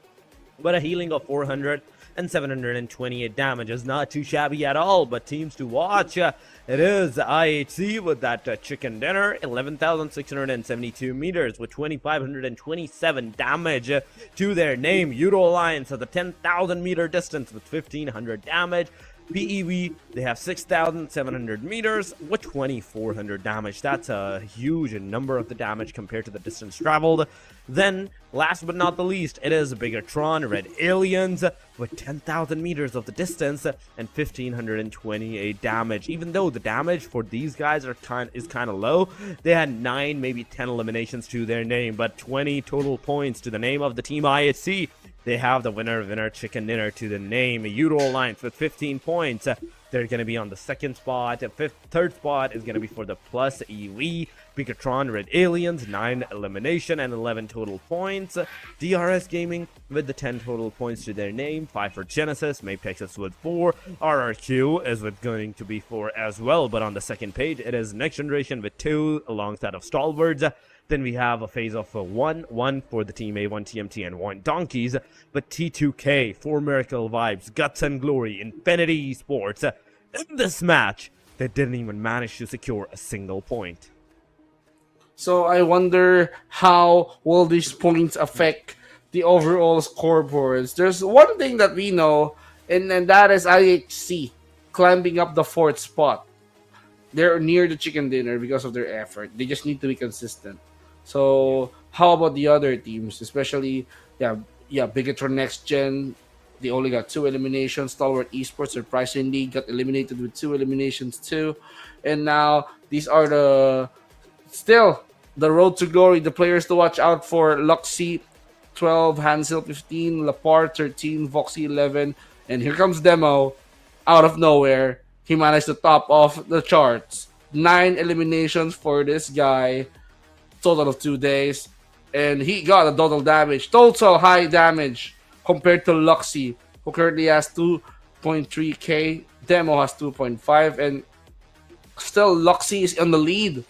D: but a healing of 400 and 728 damage is not too shabby at all. But teams to watch, it is IHC with that chicken dinner, 11,672 meters with 2,527 damage to their name. YOODO Alliance at the 10,000 meter distance with 1,500 damage. PEV, they have 6,700 meters with 2,400 damage. That's a huge number of the damage compared to the distance traveled. Then, last but not the least, it is BIGETRON Red Aliens with 10,000 meters of the distance and 1,528 damage. Even though the damage for these guys is kind of low, they had 9, maybe 10 eliminations to their name, but 20 total points to the name of the team IHC. They have the winner chicken dinner to the name. YOODO Alliance with 15 points. They're going to be on the 2nd spot. Third spot is going to be for the PLUSEV. BIGETRON Red Aliens, 9 elimination and 11 total points. DRS Gaming with the 10 total points to their name. 5 for Genesis. MABETEX is with 4. RRQ is with going to be 4 as well. But on the 2nd page, it is Next Generation with 2 alongside of STALWART. Then we have a phase of 1 for the team A1 TMT and 1 Donkeys. But T2K, 4 MERICAL Vibes, Guts and Glory, Infinity Esports. In this match, they didn't even manage to secure a single point.
E: So I wonder how will these points affect the overall scoreboards. There's one thing that we know, and that is IHC climbing up the 4th spot. They're near the chicken dinner because of their effort. They just need to be consistent. So how about the other teams, especially BIGETRON Next Gen, They only got 2 eliminations. Stalwart Esports surprisingly got eliminated with 2 eliminations too. And now these are still the road to glory. The players to watch out for: Luxy 12, Hansel 15, Lapar 13, Voxy 11, and here comes Demo out of nowhere. He managed to top off the charts. 9 eliminations for this guy, total of 2 days, and he got a total high damage compared to Luxy, who currently has 2.3k. Demo has 2.5, and still Luxy is on the lead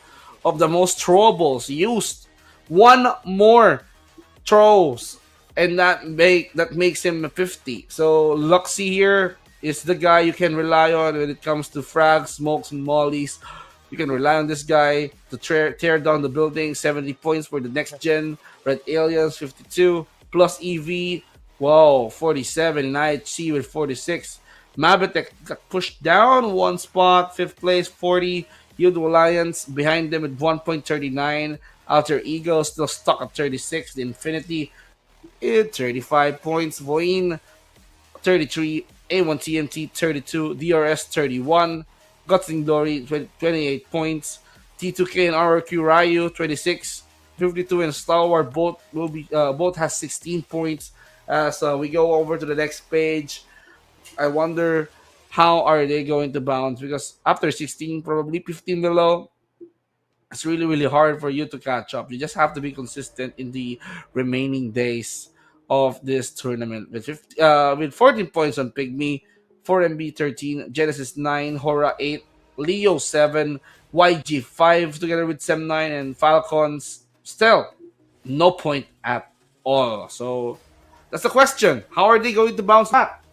E: of the most throwables used. 1 more throws, and that makes him 50. So Luxy here is the guy you can rely on when it comes to frags, smokes, and mollies. You can rely on this guy to tear down the building. 70 points for the next gen. Red Aliens 52 plus EV. Whoa, 47. And IHC with 46. MABETEX got pushed down 1 spot, 5th place, 40. YOODO Alliance behind them with 1.39. Alter Ego still stuck at 36. The Infinity 35 points. VOIN 33. A1 TMT 32. DRS 31. Guts and Glory 28 points. T2K and RRQ Ryu 26. 52 and Stalwart both has 16 points. As we go over to the next page, I wonder how are they going to bounce, because after 16, probably 15 below, it's really hard for you to catch up. You just have to be consistent in the remaining days of this tournament. With 14 points on PIGMY, 4MB 13, Genesis 9, HORAA 8, Leo 7, YG 5 together with Sem 9, and Falcons still no point at all. So that's the question. How are they going to bounce back?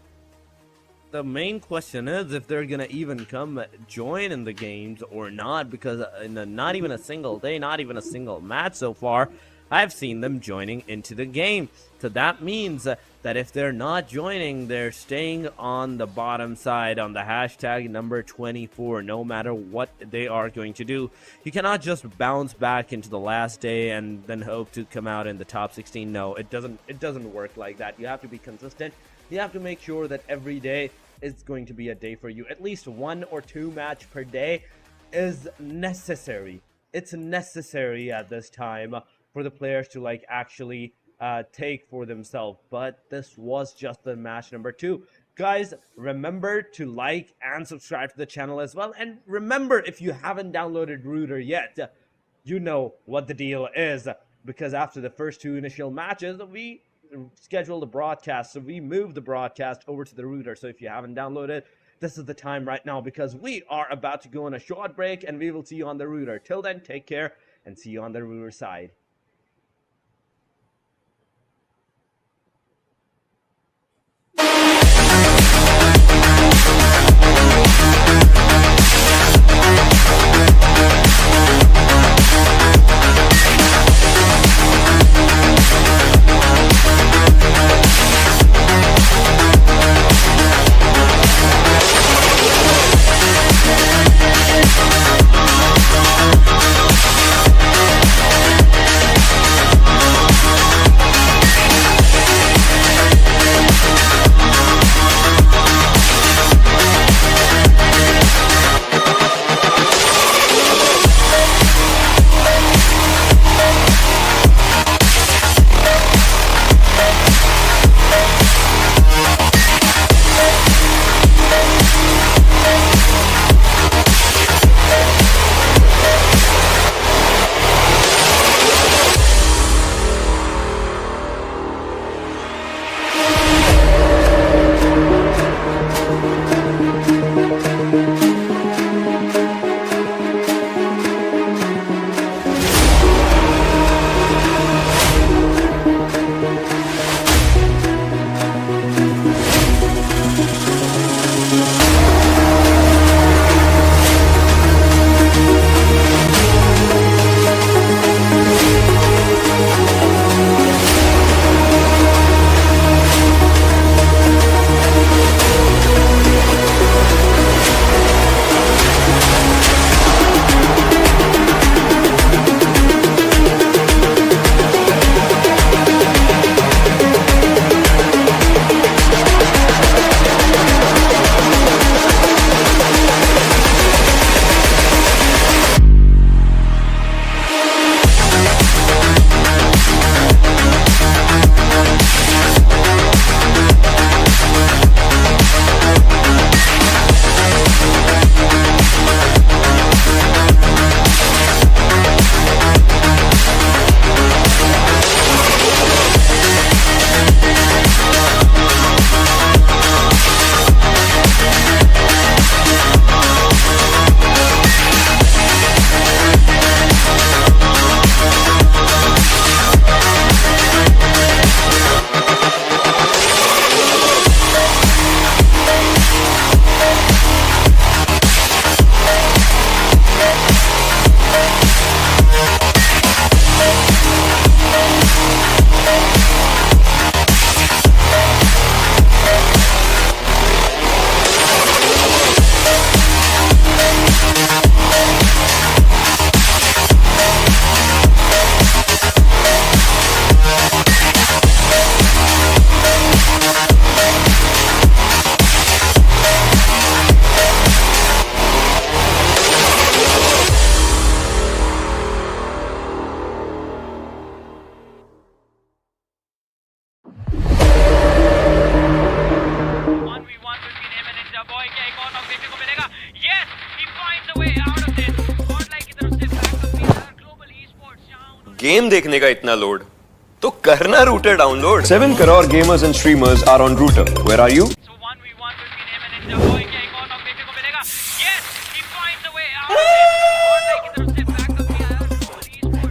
D: The main question is if they're gonna even come join in the games or not, because not even a single day, not even a single match so far, I've seen them joining into the game. So that means that if they're not joining, they're staying on the bottom side on the hashtag number 24, no matter what they are going to do. You cannot just bounce back into the last day and then hope to come out in the top 16. No, it doesn't work like that. You have to be consistent. You have to make sure that every day is going to be a day for you. At least 1 or 2 match per day is necessary. It's necessary at this time for the players to actually take for themselves. But this was just the match number 2. Guys, remember to like and subscribe to the channel as well. And remember, if you haven't downloaded Rooter yet, you know what the deal is. Because after the first 2 initial matches, we scheduled a broadcast. So we moved the broadcast over to the Rooter. So if you haven't downloaded, this is the time right now, because we are about to go on a short break and we will see you on the Rooter. Till then, take care and see you on the Rooter side.
A: Game देखने का इतना load तो करना router download
B: 7 crore gamers and streamers are on Router. Where are you?
C: So 1v1 between him and Ninja Boy. क्या एक और knock देखने को मिलेगा? Yes, he finds a way out of it. और लाइक की तरफ से बैकअप भी आया और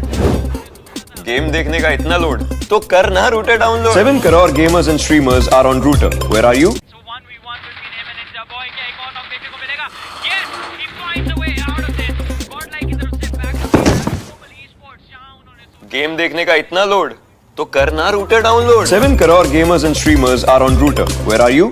A: गेम देखने का इतना लोड तो करना router download
B: 7 crore gamers and streamers are on Router. Where are you?
C: So 1v1 between him and Ninja Boy. क्या एक और नॉक देखने को मिलेगा? Yes, he finds a way out of it. और लाइक की तरफ से बैकअप भी आया ग्लोबल esports जहां उन्होंने
A: गेम देखने का इतना लोड तो करना router download
B: 7 crore gamers and streamers are on Router. Where are you?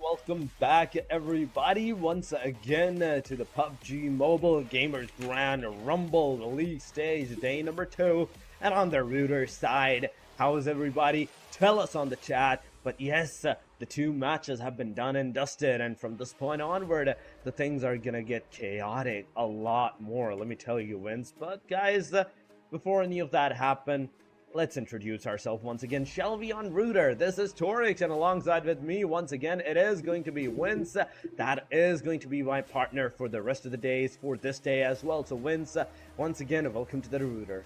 F: Welcome back, everybody, once again to the PUBG Mobile Gamers Grand Rumble League stage, day number 2. And on the Router side, how is everybody? Tell us on the chat. But yes, the 2 matches have been done and dusted, and from this point onward, the things are gonna get chaotic a lot more, let me tell you, Vince. But guys, before any of that happen, let's introduce ourselves once again, shall we, on Router? This is Torix, and alongside with me, once again, it is going to be Vince. That is going to be my partner for the rest of the days, for this day as well. So Vince, once again, welcome to the Router.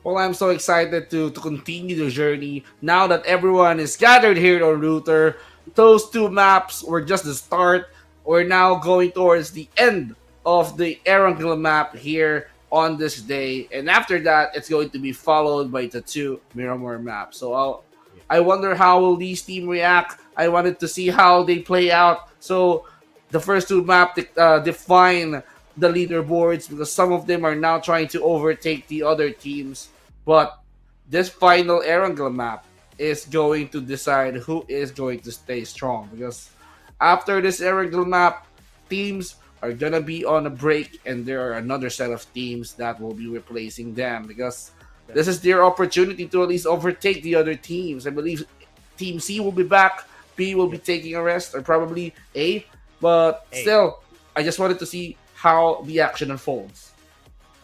E: Well, I'm so excited to continue the journey now that everyone is gathered here on Router. Those 2 maps were just the start. We're now going towards the end of the Erangel map here on this day. And after that, it's going to be followed by the 2 Miramar maps. So I wonder how will these team react. I wanted to see how they play out. So the first 2 maps define the leaderboards because some of them are now trying to overtake the other teams. But this final Erangel map is going to decide who is going to stay strong, because after this Erangel map, teams are gonna be on a break, and there are another set of teams that will be replacing them, because this is their opportunity to at least overtake the other teams. I believe Team C will be back, B will be taking a rest, or probably A, but still, I just wanted to see how the action unfolds.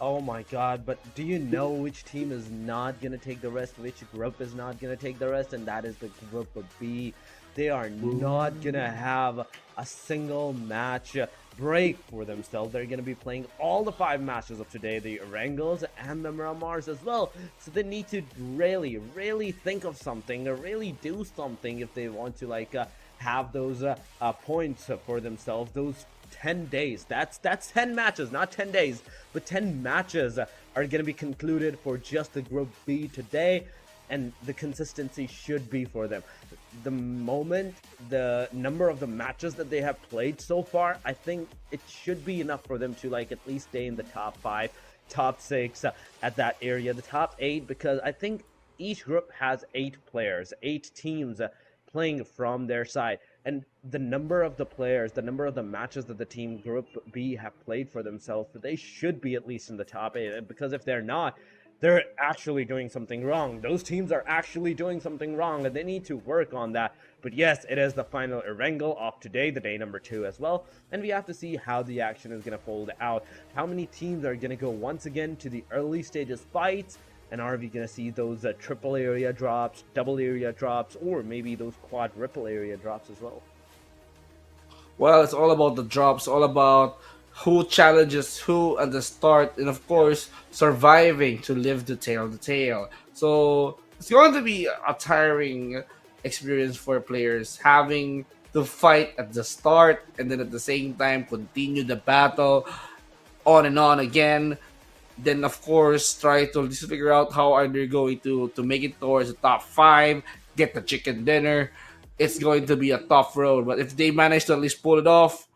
F: Oh my god, but do you know which team is not going to take the rest? Which group is not going to take the rest? And that is the group of B. They are not going to have a single match break for themselves. They're going to be playing all the 5 matches of today, the Erangels and the Miramars as well. So they need to really think of something, or really do something if they want to have those points for themselves. Those 10 days, that's 10 matches, not 10 days, but 10 matches are going to be concluded for just the group B today, and the consistency should be for them. The moment, the number of the matches that they have played so far, I think it should be enough for them to at least stay in the top 5, top 6 at that area, the top 8, because I think each group has 8 players, 8 teams playing from their side. And the number of the players, the number of the matches that the team Group B have played for themselves, they should be at least in the top 8. Because if they're not, they're actually doing something wrong. Those teams are actually doing something wrong, and they need to work on that. But yes, it is the final Erangel of today, the day number 2 as well. And we have to see how the action is going to fold out. How many teams are going to go once again to the early stages fights? And are we going to see those triple area drops, double area drops, or maybe those quadruple area drops as well?
E: Well, it's all about the drops, all about who challenges who at the start, and of course, surviving to live the tale. So it's going to be a tiring experience for players, having to fight at the start and then at the same time continue the battle on and on again. Then of course try to just figure out how are they going to make it towards the top 5, get the chicken dinner. It's going to be a tough road, but if they manage to at least pull it off,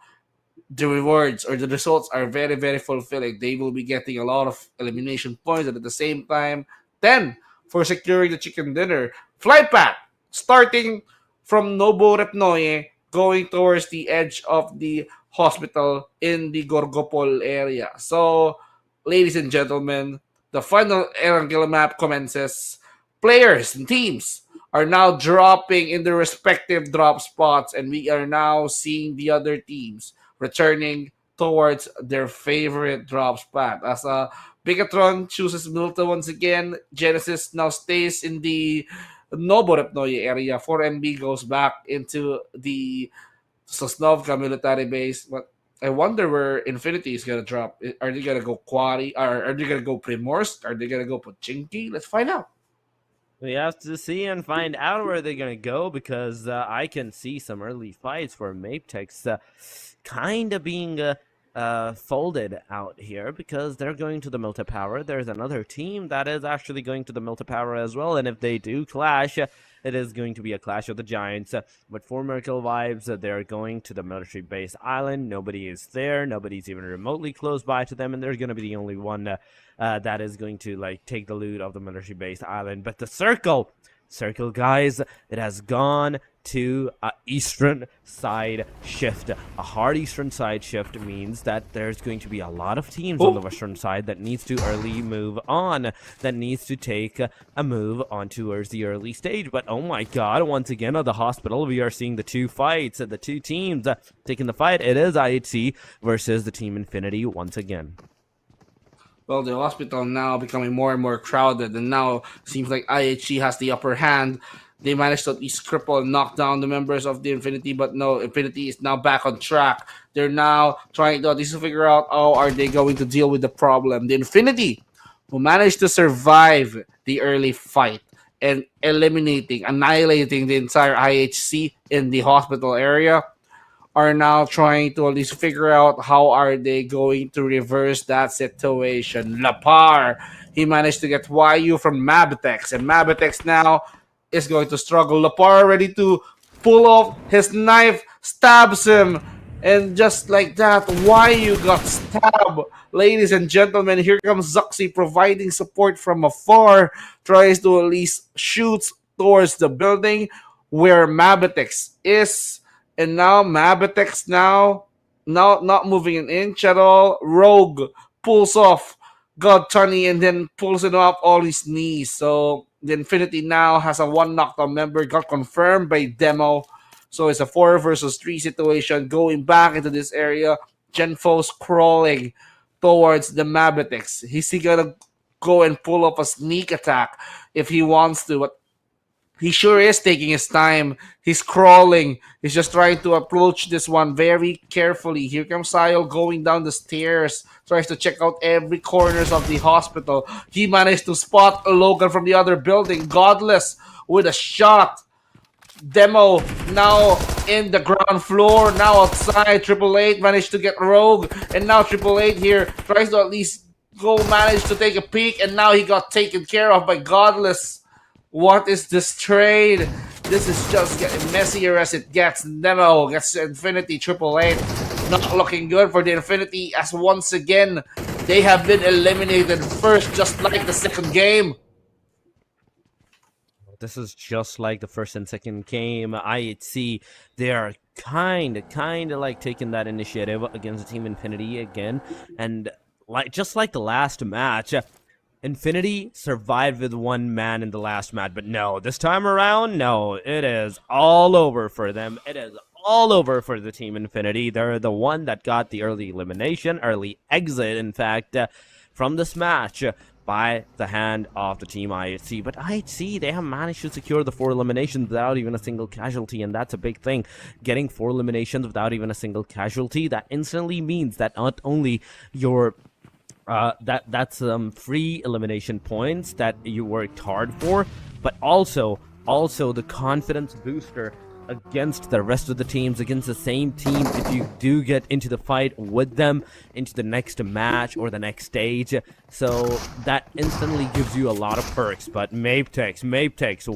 E: the rewards or the results are very fulfilling. They will be getting a lot of elimination points, and at the same time 10 for securing the chicken dinner. Flight path starting from Nobo Repnoye, going towards the edge of the hospital in the Gorgopol area. So ladies and gentlemen, the final Erangel map commences. Players and teams are now dropping in their respective drop spots, and we are now seeing the other teams returning towards their favorite drop spot. As BIGETRON chooses Milta once again, Genesis now stays in the Noborepnoye area. 4MB goes back into the Sosnovka military base. But I wonder where Infinity is gonna drop. Are they gonna go Quarry? Are they gonna go Primorsk? Are they gonna go Pochinki? Let's find out.
F: We have to see and find out where they're gonna go, because I can see some early fights for MABETEX kind of being folded out here, because they're going to the multi-power. There's another team that is actually going to the multi-power as well, and if they do clash, it is going to be a clash of the giants. But for MERICAL vibes, they're going to the military base island. Nobody is there. Nobody's even remotely close by to them, and they're going to be the only one that is going to like take the loot of the military base island. But the circle, guys, it has gone to a eastern side shift. A hard eastern side shift means that there's going to be a lot of teams on the western side that needs to early move on, that needs to take a move on towards the early stage. But oh my god, once again at the hospital, we are seeing the two fights, the two teams taking the fight. It is IHC versus the Team Infinity once again.
E: Well, the hospital now becoming more and more crowded, and now seems like IHC has the upper hand. They managed to at least cripple and knock down the members of the Infinity, but no, Infinity is now back on track. They're now trying to at least figure out how are they going to deal with the problem. The Infinity, who managed to survive the early fight and annihilating the entire IHC in the hospital area, are now trying to at least figure out how are they going to reverse that situation. Lapar, he managed to get YU from MABETEX, and MABETEX now is going to struggle. Lapar ready to pull off his knife, stabs him, and just like that, YU got stabbed. Ladies and gentlemen, here comes Zuxi providing support from afar, tries to at least shoot towards the building where MABETEX is. And now MABETEX now not moving an inch at all. Rogue pulls off God Tunny and then pulls him up all his knees. So the Infinity now has a one knockdown member, got confirmed by Demo. So it's a 4 versus 3 situation going back into this area. Genfo's crawling towards the MABETEX. Is he gonna go and pull up a sneak attack if he wants to? But he sure is taking his time. He's crawling. He's just trying to approach this one very carefully. Here comes Sayo going down the stairs. Tries to check out every corners of the hospital. He managed to spot Logan from the other building. Godless with a shot. Demo now in the ground floor. Now outside. Triple Eight managed to get Rogue. And now Triple Eight here tries to at least manage to take a peek. And now he got taken care of by Godless. What is this trade? This is just getting messier as it gets. Demo gets Infinity. Triple Eight not looking good for the Infinity, as once again they have been eliminated first, just like the second game.
F: This is just like the first and second game. IHC, they are kind of like taking that initiative against Team Infinity again, and just like the last match, Infinity survived with one man in the last match, but no, this time around, no, it is all over for them. It is all over for the Team Infinity. They're the one that got the early elimination, early exit, in fact, from this match by the hand of the Team IHC. But IHC, they have managed to secure the 4 eliminations without even a single casualty, and that's a big thing. Getting 4 eliminations without even a single casualty, that instantly means that not only your that's free elimination points that you worked hard for, but also the confidence booster against the rest of the teams, against the same team, if you do get into the fight with them into the next match or the next stage. So that instantly gives you a lot of perks. But MABETEX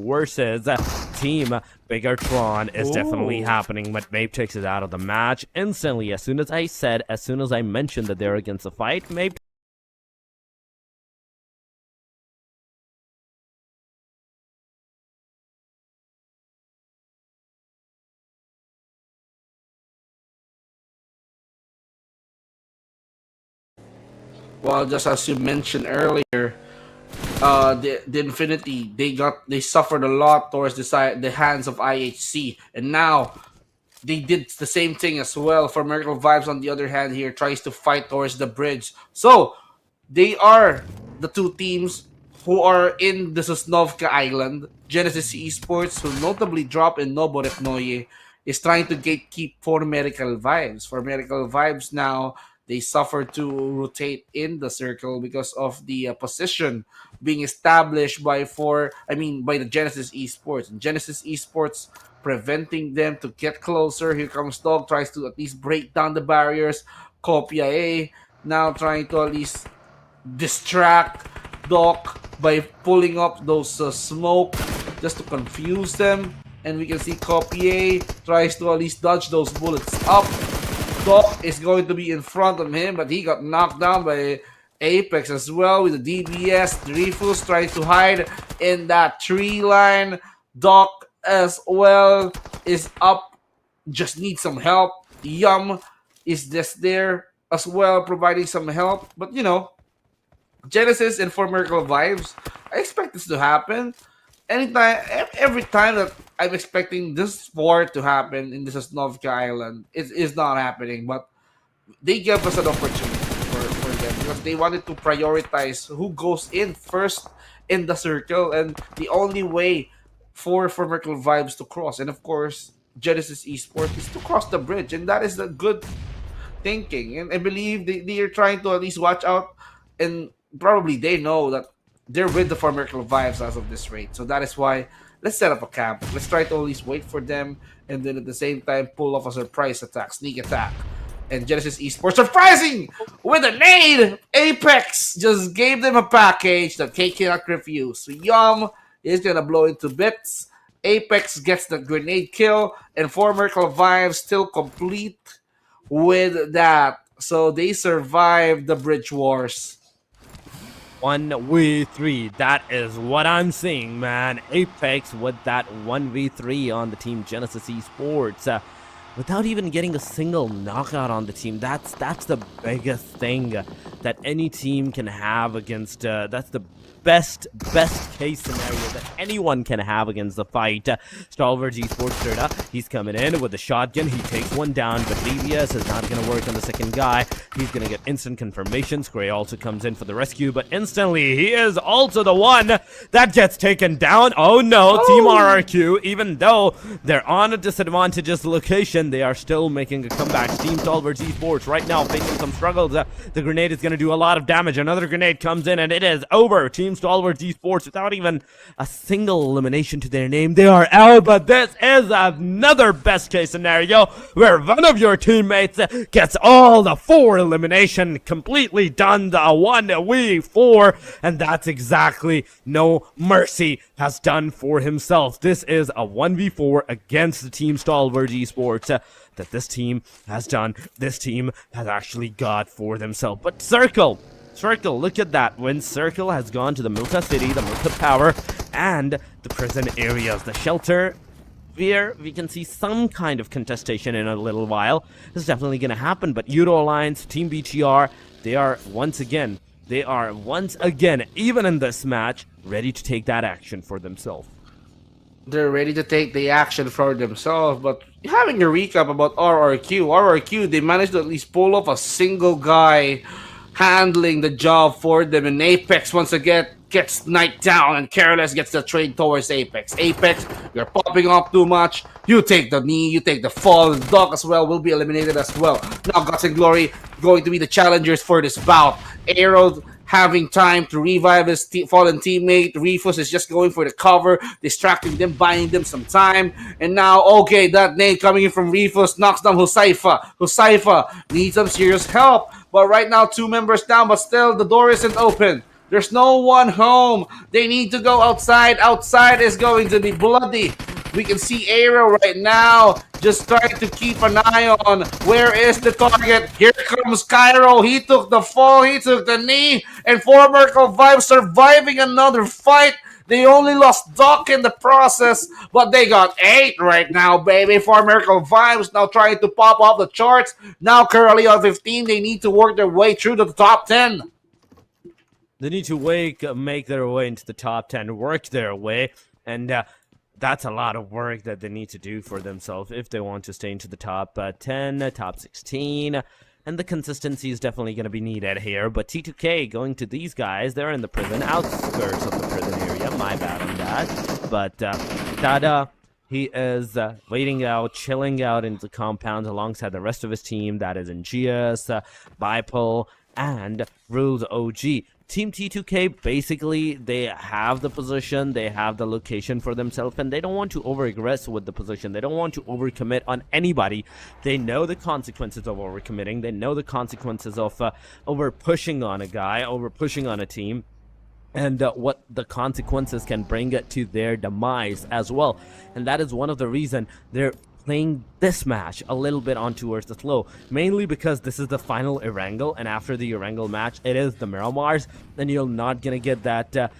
F: versus Team BIGETRON is definitely happening, but MABETEX is out of the match instantly. As soon as I mentioned that they're against the fight, MABETEX.
E: Well, just as you mentioned earlier, the Infinity, they suffered a lot towards the hands of IHC, and now they did the same thing as well for MERICAL Vibes. On the other hand, here tries to fight towards the bridge. So they are the two teams who are in the Sosnovka Island. Genesis Esports, who notably dropped in Noborevnoye, is trying to gatekeep for MERICAL Vibes. For MERICAL Vibes now, they suffer to rotate in the circle because of the position being established by by the Genesis Esports. And Genesis Esports preventing them to get closer. Here comes Dog, tries to at least break down the barriers. Copia A now trying to at least distract Doc by pulling up those smoke just to confuse them. And we can see Copia tries to at least dodge those bullets up. Doc is going to be in front of him, but he got knocked down by Apex as well with the DBS. Dreyfus tries to hide in that tree line. Doc as well is up, just needs some help. Yum is just there as well, providing some help. But you know, Genesis and for MERICAL Vibes, I expect this to happen. Every time that I'm expecting this sport to happen in the Sosnovka Island, it is not happening. But they gave us an opportunity for them because they wanted to prioritize who goes in first in the circle, and the only way for MERICAL Vibes to cross, and of course Genesis Esports, is to cross the bridge, and that is the good thinking. And I believe they are trying to at least watch out, and probably they know that they're with the MERICAL Vibes as of this rate. So that is why let's set up a camp. Let's try to at least wait for them, and then at the same time pull off a surprise attack, sneak attack. And Genesis Esports surprising with a nade. Apex just gave them a package that K cannot refuse. So Yum is gonna blow into bits. Apex gets the grenade kill, and for MERICAL Vibes still complete with that. So they survived the bridge wars.
D: 1v3, that is what I'm seeing, man. Apex with that 1v3 on the team Genesis Esports. Without even getting a single knockout on the team. That's the biggest thing that any team can have against, that's the best case scenario that anyone can have against the fight. Stalwart Esports Serta, he's coming in with the shotgun. He takes one down, but DBS is not going to work on the second guy. He's going to get instant confirmation. Gray also comes in for the rescue, but instantly he is also the one that gets taken down. Oh no, Team RRQ, even though they're on a disadvantageous location, they are still making a comeback. Team Stalwart Esports right now facing some struggles. The grenade is going to do a lot of damage. Another grenade comes in and it is over. Team Stalwart Esports without even a single elimination to their name. They are out, but this is another best case scenario where one of your teammates gets all the 4 elimination, completely done the 1v4, and that's exactly No Mercy has done for himself. This is a 1v4 against the Team Stalwart Esports that this team has done. This team has actually got for themselves. But Circle, look at that. When Circle has gone to the Milta City, the Milta Power, and the prison areas, the shelter, here we can see some kind of contestation in a little while. This is definitely going to happen, but YOODO Alliance, Team BTR, they are once again, even in this match, ready to take that action for themselves.
E: They're ready to take the action for themselves, but having a recap about RRQ, they managed to at least pull off a single guy handling the job for them, and Apex once again gets sniped down, and Careless gets the trade towards Apex. Apex, you're popping off too much. You take the knee, you take the fall. Dog as well will be eliminated as well. Now Guts and Glory going to be the challengers for this bout. Arrow having time to revive his fallen teammate. Refus is just going for the cover, distracting them, buying them some time. And now, okay, that nade coming in from Refus knocks down Husaifa. Husaifa needs some serious help. But right now, 2 members down, but still the door isn't open. There's no one home. They need to go outside. Outside is going to be bloody. We can see Arrow right now just trying to keep an eye on where is the target. Here comes Cairo. He took the fall. He took the knee. And for MERICAL Vibes surviving another fight. They only lost Doc in the process, but they got 8 right now, baby. For MERICAL Vibes now trying to pop off the charts. Now currently on 15. They need to work their way through to the top 10.
D: They need to make their way into the top 10, work their way, and that's a lot of work that they need to do for themselves if they want to stay into the top 10, top 16, and the consistency is definitely going to be needed here. But T2K going to these guys, they're in the prison, outskirts of the prison area, my bad on that, but He is waiting out, chilling out in the compound alongside the rest of his team. That is in GS, Bipole, and Rules OG. Team T2K, basically, they have the position, they have the location for themselves, and they don't want to over-aggress with the position. They don't want to overcommit on anybody. They know the consequences of overcommitting. They know the consequences of over-pushing on a guy, over-pushing on a team, and what the consequences can bring it to their demise as well. And that is one of the reasons they're playing this match a little bit on towards the slow, mainly because this is the final Erangel, and after the Erangel match it is the Miramars, and you're not gonna get that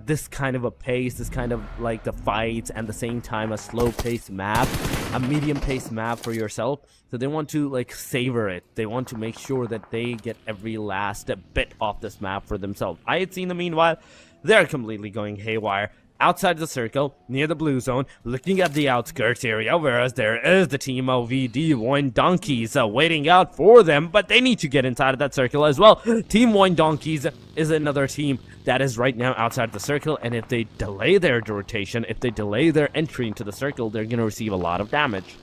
D: this kind of a pace, this kind of like the fights, and the same time a slow paced map, a medium paced map for yourself. So they want to like savor it. They want to make sure that they get every last bit of this map for themselves. I had seen them, meanwhile, they're completely going haywire outside the circle, near the blue zone, looking at the outskirts area, whereas there is the team of VD Voin Donkeys waiting out for them, but they need to get inside of that circle as well. Team Voin Donkeys is another team that is right now outside the circle, and if they delay their rotation, if they delay their entry into the circle, they're going to receive a lot of damage.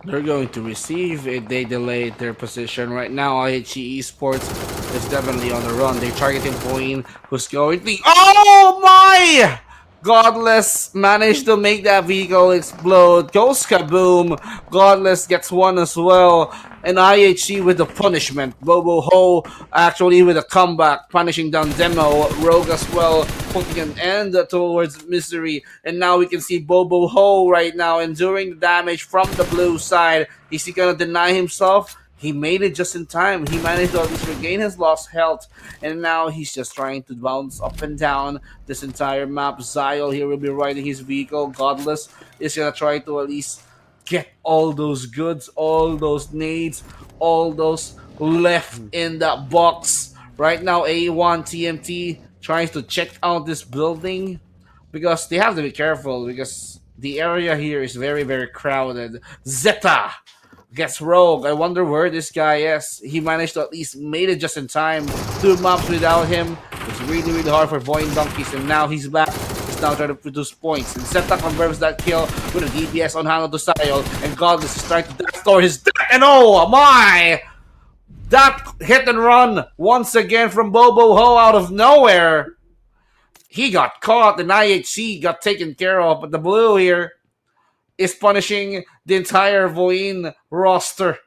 E: They're going to receive if they delay their position. Right now, IHE Esports is definitely on the run. They're targeting VOIN, who's going to... Oh my! Godless managed to make that vehicle explode. Goes kaboom. Godless gets one as well. And IHE with the punishment. Bobo Ho actually with a comeback, punishing down Demo. Rogue as well, putting an end towards Misery. And now we can see Bobo Ho right now enduring the damage from the blue side. Is he gonna deny himself? He made it just in time. He managed to at least regain his lost health. And now he's just trying to bounce up and down this entire map. Zyle here will be riding his vehicle. Godless is going to try to at least get all those goods, all those nades, all those left in that box. Right now, A1 TMT tries to check out this building because they have to be careful because the area here is very, very crowded. Zeta gets Rogue. I wonder where this guy is. He managed to at least made it just in time. 2 maps without him. It's really, really hard for Voin Donkeys, and now he's back. He's now trying to produce points. And Zeta confirms that kill with a DPS on handle to Style, and Godless is trying to backdoor his death. And oh my! That hit and run once again from Bobo Ho out of nowhere. He got caught, and IHC got taken care of, but the blue here is punishing the entire VOIN roster.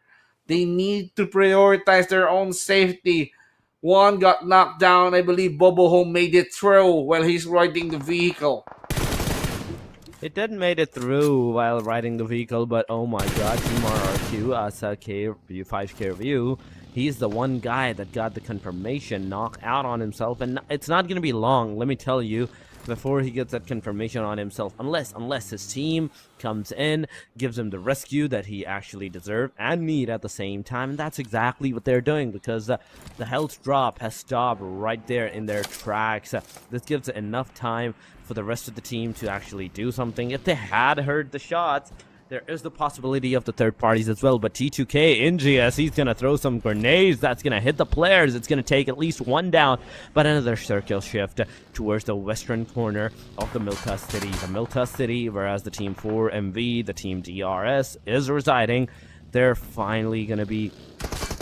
E: They need to prioritize their own safety. One got knocked down. I believe Bobo Home made it through while he's riding the vehicle.
D: It did made it through while riding the vehicle, but oh my god, Team RRQ as a K5K review, he's the one guy that got the confirmation knock out on himself, and it's not going to be long, let me tell you, before he gets that confirmation on himself, unless his team comes in, gives him the rescue that he actually deserves and need at the same time. And that's exactly what they're doing, because the health drop has stopped right there in their tracks. This gives enough time for the rest of the team to actually do something. If they had heard the shots, there is the possibility of the third parties as well, but T2K in GS, he's going to throw some grenades. That's going to hit the players. It's going to take at least one down, but another circle shift towards the western corner of the Milta City. The Milta City, whereas the Team 4 MV, the Team DRS is residing. They're finally going to be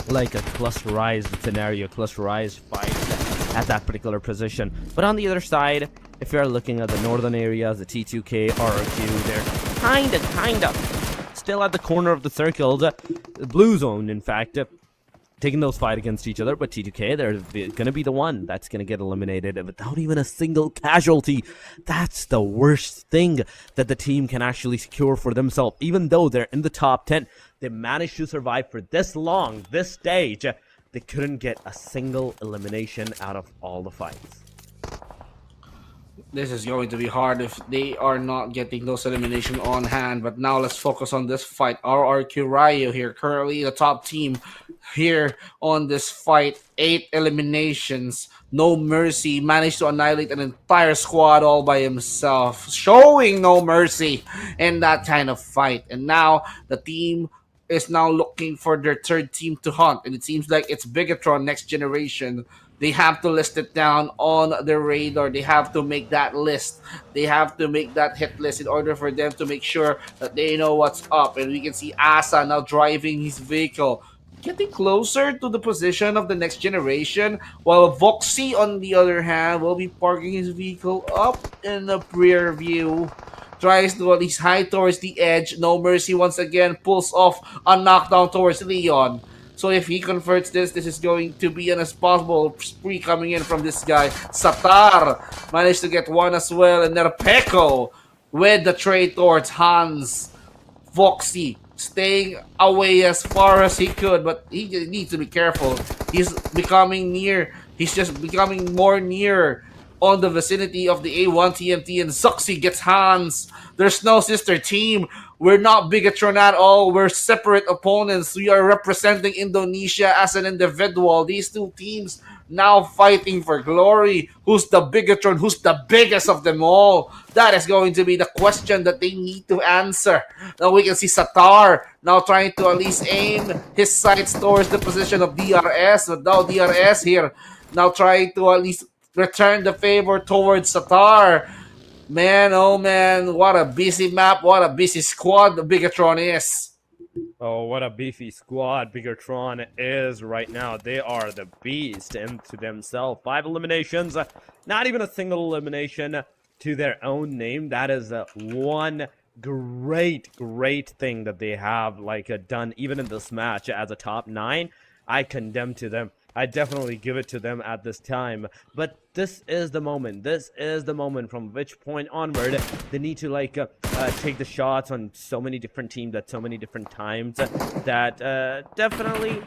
D: like a clusterized scenario, clusterized fight at that particular position. But on the other side, if you're looking at the northern areas, the T2K, RRQ, they're kind of still at the corner of the circle, the blue zone, in fact, taking those fight against each other. But T2K, they're gonna be the one that's gonna get eliminated without even a single casualty. That's the worst thing that the team can actually secure for themselves. Even though they're in the top 10, they managed to survive for this long, this stage. They couldn't get a single elimination out of all the fights.
E: This is going to be hard if they are not getting those elimination on hand. But now let's focus on this fight. RRQ Ryo here, currently the top team here on this fight. 8 eliminations, no mercy. Managed to annihilate an entire squad all by himself, showing no mercy in that kind of fight. And now the team is now looking for their third team to hunt, and it seems like it's Bigetron Next Generation they have to list it down on their radar. They have to make that list. They have to make that hit list in order for them to make sure that they know what's up. And we can see Asa now driving his vehicle, getting closer to the position of the next generation, while Voxy, on the other hand, will be parking his vehicle up in the rear view. Tries to at least hide towards the edge. No Mercy once again pulls off a knockdown towards Leon. So if he converts this, this is going to be an possible spree coming in from this guy. Satar managed to get one as well, and Nerpeco with the trade towards Hans. Voxy staying away as far as he could, but he needs to be careful. He's becoming near. He's just becoming more near on the vicinity of the A1 TMT, and Zuxi gets Hans. There's no sister team. We're not Bigetron at all. We're separate opponents. We are representing Indonesia as an individual. These two teams now fighting for glory. Who's the Bigetron? Who's the biggest of them all? That is going to be the question that they need to answer. Now we can see Satar now trying to at least aim his sights towards the position of DRS. But now DRS here now trying to at least return the favor towards Satar. Man, oh man, what a busy map, what a busy squad the Bigetron is.
F: Oh, what a beefy squad Bigetron is right now. They are the beast into themselves. 5 eliminations, not even a single elimination to their own name. That is one great thing that they have done even in this match as a top 9. I condemn to them. I definitely give it to them at this time. But this is the moment. This is the moment from which point onward they need to take the shots on so many different teams at so many different times that definitely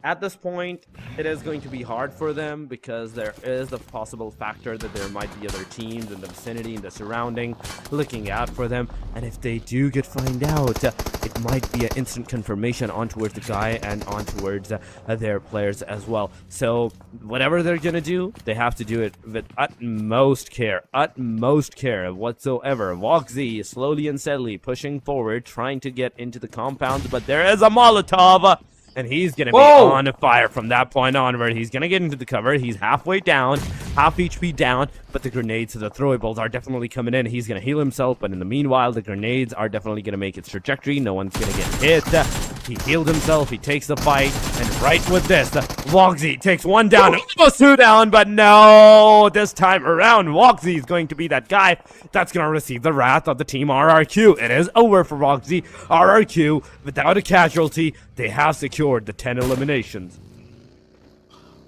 F: at this point it is going to be hard for them, because there is the possible factor that there might be other teams in the vicinity, in the surrounding, looking out for them. And if they do get find out, it might be an instant confirmation on towards the guy and on towards their players as well. So whatever they're gonna do, they have to do it with utmost care whatsoever. Voxy slowly and steadily pushing forward, trying to get into the compounds, but there is a Molotov, and he's going to be on fire from that point onward. He's going to get into the cover. He's halfway down, half HP down, but the grenades, the throwables are definitely coming in. He's going to heal himself, but in the meanwhile, the grenades are definitely going to make its trajectory. No one's going to get hit. He healed himself. He takes the fight, and right with this, Voxy takes one down, almost 2 down, but no, this time around, Voxy is going to be that guy that's going to receive the wrath of the team RRQ. It is over for Voxy. RRQ, without a casualty, they have secured the 10 eliminations.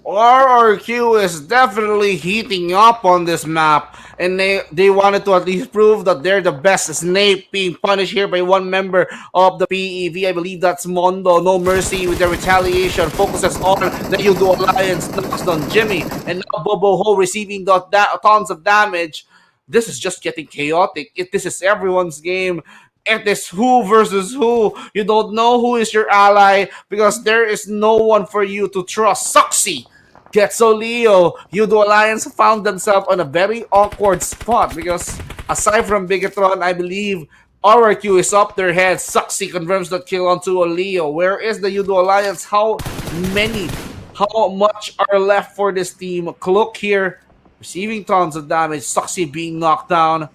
E: RRQ is definitely heating up on this map, and they wanted to at least prove that they're the best. Snape being punished here by one member of the PEV. I believe that's Mondo. No Mercy with the retaliation. Focuses on the YOODO Alliance. Knocks on Jimmy. And now Bobo Ho receiving tons of damage. This is just getting chaotic. This is everyone's game. It is who versus who. You don't know who is your ally, because there is no one for you to trust. Suxy gets Leo. YOODO Alliance found themselves on a very awkward spot, because aside from Bigetron, I believe RRQ is up their heads. Suxy confirms that kill onto Leo. Where is the YOODO Alliance? How much are left for this team? Cloak here, receiving tons of damage. Suxy being knocked down.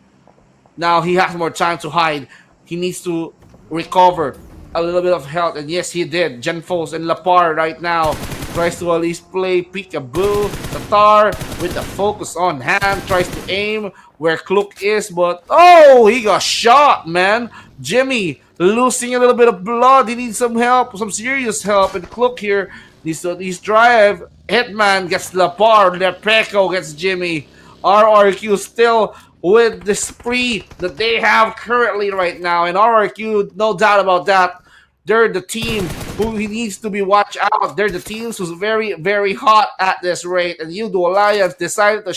E: Now he has more time to hide. He needs to recover a little bit of health, and yes, he did. Genfos and Lapar right now tries to at least play peekaboo. Tatar with the focus on hand tries to aim where Klook is, but oh, he got shot, man. Jimmy losing a little bit of blood. He needs some help, some serious help, and Klook here needs to at least drive. Hitman gets Lapar. Lepeko gets Jimmy. RRQ still with the spree that they have currently right now, and RRQ, no doubt about that, they're the team who he needs to be watched out. They're the teams who's very hot at this rate, and YOODO Alliance decided to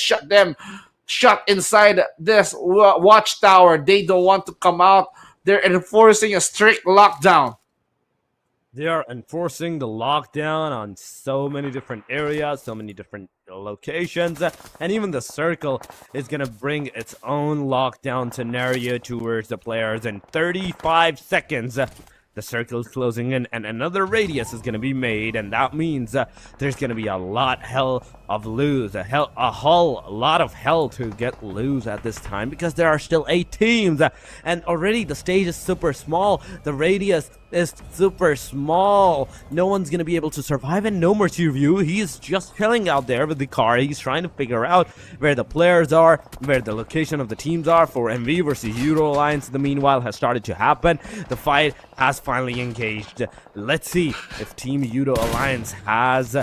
E: shut inside this watchtower. They don't want to come out. They're enforcing a strict lockdown.
F: They are enforcing the lockdown on so many different areas, so many different locations, and even the circle is going to bring its own lockdown scenario towards the players in 35 seconds.
D: the circle's closing in, and another radius is going to be made, and that means there's going to be a lot of lose, a whole lot of hell to get lose at this time, because there are still 8 teams, and already the stage is super small, the radius is super small. No one's gonna be able to survive, and no Mercuview, he's just chilling out there with the car. He's trying to figure out where the players are, where the location of the teams are. For MV versus YOODO Alliance, the meanwhile has started to happen. The fight has finally engaged. Let's see if Team YOODO Alliance has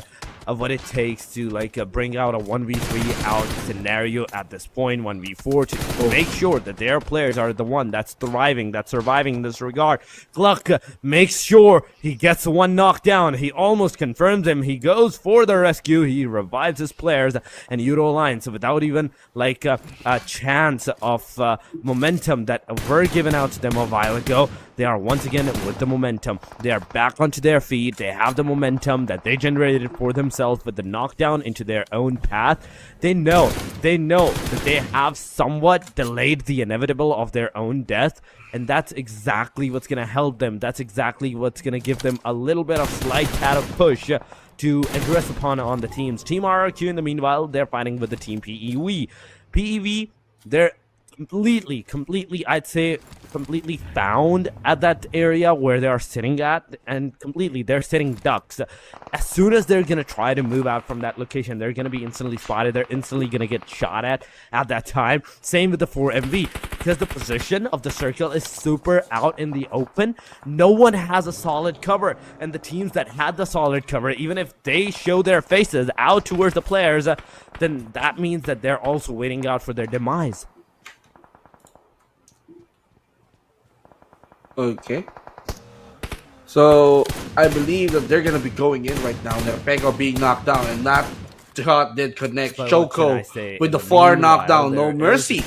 D: what it takes to bring out a 1v3 out scenario at this point, 1v4, to make sure that their players are the one that's thriving, that's surviving in this regard. Gluck makes sure he gets one knockdown. He almost confirms him. He goes for the rescue. He revives his players, and YOODO Alliance, without even a chance of momentum that were given out to them a while ago, they are once again with the momentum. They are back onto their feet. They have the momentum that they generated for themselves with the knockdown into their own path. They know that they have somewhat delayed the inevitable of their own death, and that's exactly what's going to help them. That's exactly what's going to give them a little bit of slight pad of push to address upon on the teams. Team RRQ, in the meanwhile, they're fighting with the Team PEV. PEV, they're completely, I'd say, completely found at that area where they are sitting at, and completely, they're sitting ducks. As soon as they're gonna try to move out from that location, they're gonna be instantly spotted. They're instantly gonna get shot at that time. Same with the 4MV, because the position of the circle is super out in the open. No one has a solid cover, and the teams that had the solid cover, even if they show their faces out towards the players, then that means that they're also waiting out for their demise.
E: Okay. So I believe that they're gonna be going in right now. Peko being knocked down, and that shot did connect
D: But
E: Choco with the far knockdown. No mercy.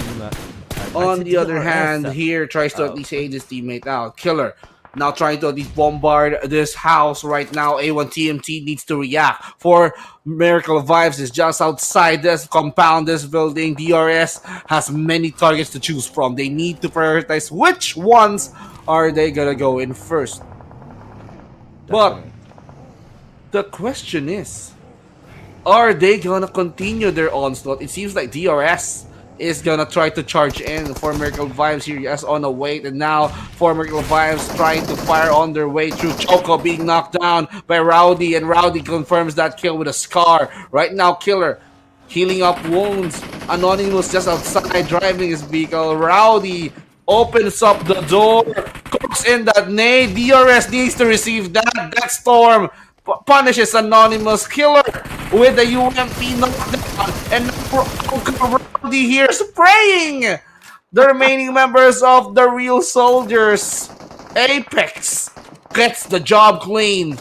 E: On the other hand, here tries to at least aid his teammate out. Killer now trying to at least bombard this house right now. A1 TMT needs to react. For Miracle Vibes is just outside this compound, this building. DRS has many targets to choose from. They need to prioritize which ones are they gonna go in first. But the question is, are they gonna continue their onslaught? It seems like DRS is gonna try to charge in for Miracle Vibes here. Yes, on a wait, and now for Miracle Vibes trying to fire on their way through. Choco being knocked down by Rowdy, and Rowdy confirms that kill with a scar. Right now, Killer healing up wounds. Anonymous just outside driving his vehicle. Rowdy opens up the door, cooks in that nade. DRS needs to receive that. That storm punishes Anonymous. Killer with the UMP knockdown, and Rowdy here spraying the remaining members of the Real Soldiers. Apex gets the job clean.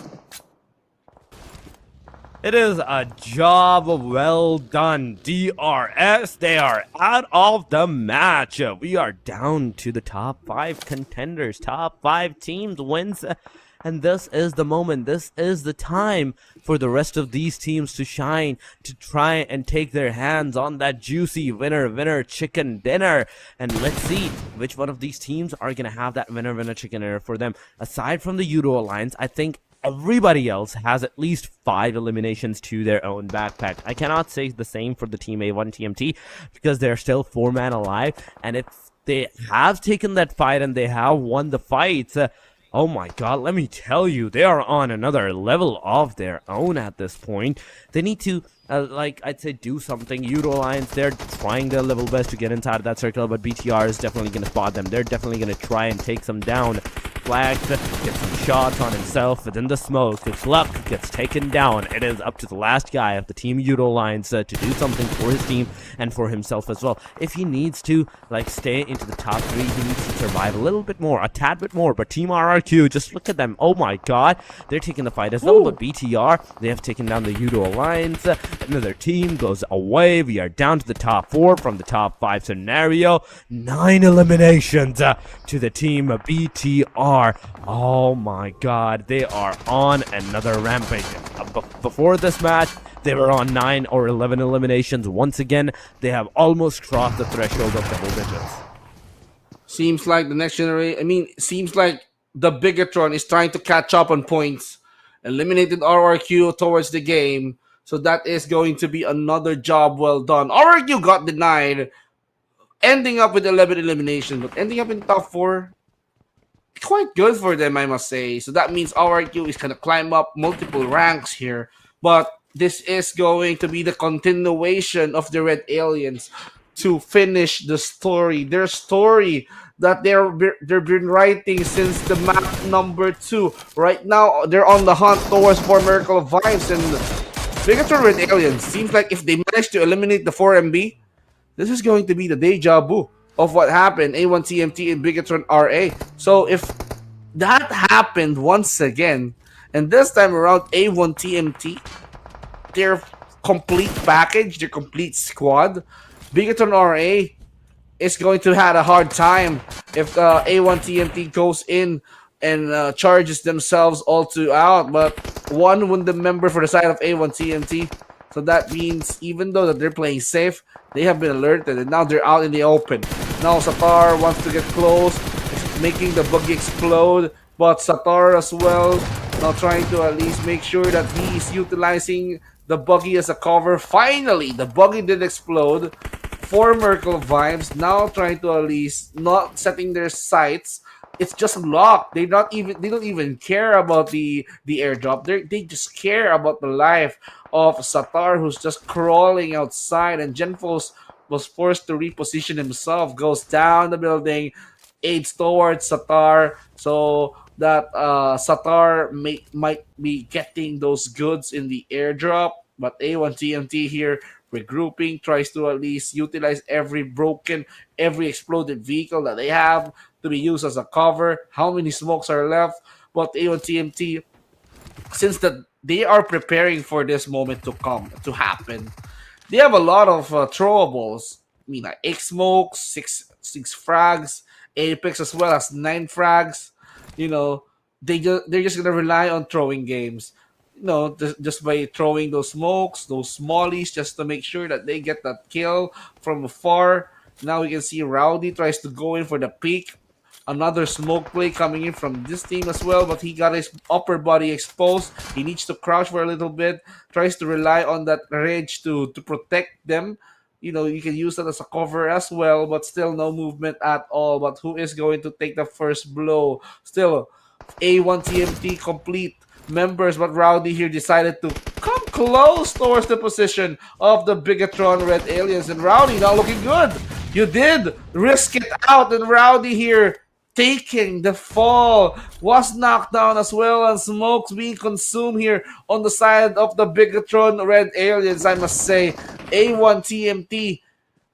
D: It is a job well done. DRS, they are out of the match. We are down to the top 5 contenders. Top 5 teams wins. And this is the moment, this is the time for the rest of these teams to shine, to try and take their hands on that juicy winner chicken dinner. And let's see which one of these teams are going to have that winner chicken dinner for them. Aside from the YOODO Alliance, I think everybody else has at least 5 eliminations to their own backpack. I cannot say the same for the Team A1 TMT, because they're still 4-man alive. And if they have taken that fight and they have won the fight, oh my god, let me tell you, they are on another level of their own at this point. They need to, I'd say, do something. YOODO Alliance, they're trying their level best to get inside of that circle, but BTR is definitely going to spot them. They're definitely going to try and take them down. Flagged, gets some shots on himself within the smoke. Gluck gets taken down. It is up to the last guy of the Team YOODO Alliance to do something for his team and for himself as well. If he needs to, stay into the top 3, he needs to survive a little bit more, a tad bit more. But Team RRQ, just look at them. Oh my god, they're taking the fight as well. But BTR, they have taken down the YOODO Alliance. Another team goes away. We are down to the top 4 from the top 5 scenario. 9 eliminations to the Team BTR. Oh my god, they are on another rampage. Before this match, they were on 9 or 11 eliminations. Once again, they have almost crossed the threshold of double digits.
E: Seems like the next generation, seems like the Bigetron is trying to catch up on points, eliminated RRQ towards the game. So that is going to be another job well done. RRQ got denied, ending up with 11 eliminations, but ending up in top 4, quite good for them, I must say. So that means RRQ is going to climb up multiple ranks here. But this is going to be the continuation of the Red Aliens to finish the story. Their story that they've been writing since the map number 2. Right now, they're on the hunt towards more Miracle Vibes, and Bigetron Red Aliens seems like if they manage to eliminate the 4MB, this is going to be the deja vu of what happened A1TMT and Bigetron RA. So if that happened once again, and this time around A1TMT, their complete package, their complete squad, Bigetron RA is going to have a hard time if A1TMT goes in and charges themselves all two out. But one wounded member for the side of A1TMT. So that means even though that they're playing safe, they have been alerted and now they're out in the open. Now Satar wants to get close, making the buggy explode. But Satar as well, now trying to at least make sure that he's utilizing the buggy as a cover. Finally, the buggy did explode. 4 Miracle Vibes now trying to at least not setting their sights. It's just locked. They don't even care about the airdrop. They just care about the life of Satar, who's just crawling outside, and Genfos was forced to reposition himself, goes down the building, aids towards Satar, so that Satar might be getting those goods in the airdrop. But A1TMT here regrouping, tries to at least utilize every exploded vehicle that they have to be used as a cover. How many smokes are left? But A1TMT, since they are preparing for this moment to happen, they have a lot of throwables. I mean, like 8 smokes, six frags, Apex as well as 9 frags. You know, they're just gonna rely on throwing games. You know, just by throwing those smokes, those smallies, just to make sure that they get that kill from afar. Now we can see Rowdy tries to go in for the peak. Another smoke play coming in from this team as well, but he got his upper body exposed. He needs to crouch for a little bit. Tries to rely on that rage to protect them. You know, you can use that as a cover as well, but still no movement at all. But who is going to take the first blow? Still, A1TMT complete members, but Rowdy here decided to come close towards the position of the Bigetron Red Aliens. And Rowdy now looking good. You did risk it out, and Rowdy here taking the fall, was knocked down as well, and smokes being consumed here on the side of the Bigetron Red Aliens. I must say, A1TMT,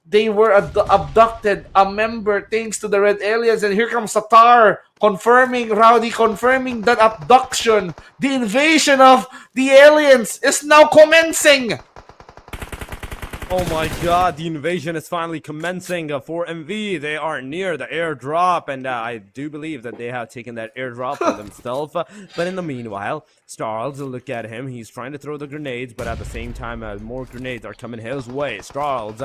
E: they were abducted, a member thanks to the Red Aliens, and here comes Satar confirming, Rowdy confirming that abduction. The invasion of the aliens is now commencing.
D: Oh my god, the invasion is finally commencing for MV. They are near the airdrop, and I do believe that they have taken that airdrop for themselves. But in the meanwhile, Starls, look at him. He's trying to throw the grenades, but at the same time, more grenades are coming his way. Starls,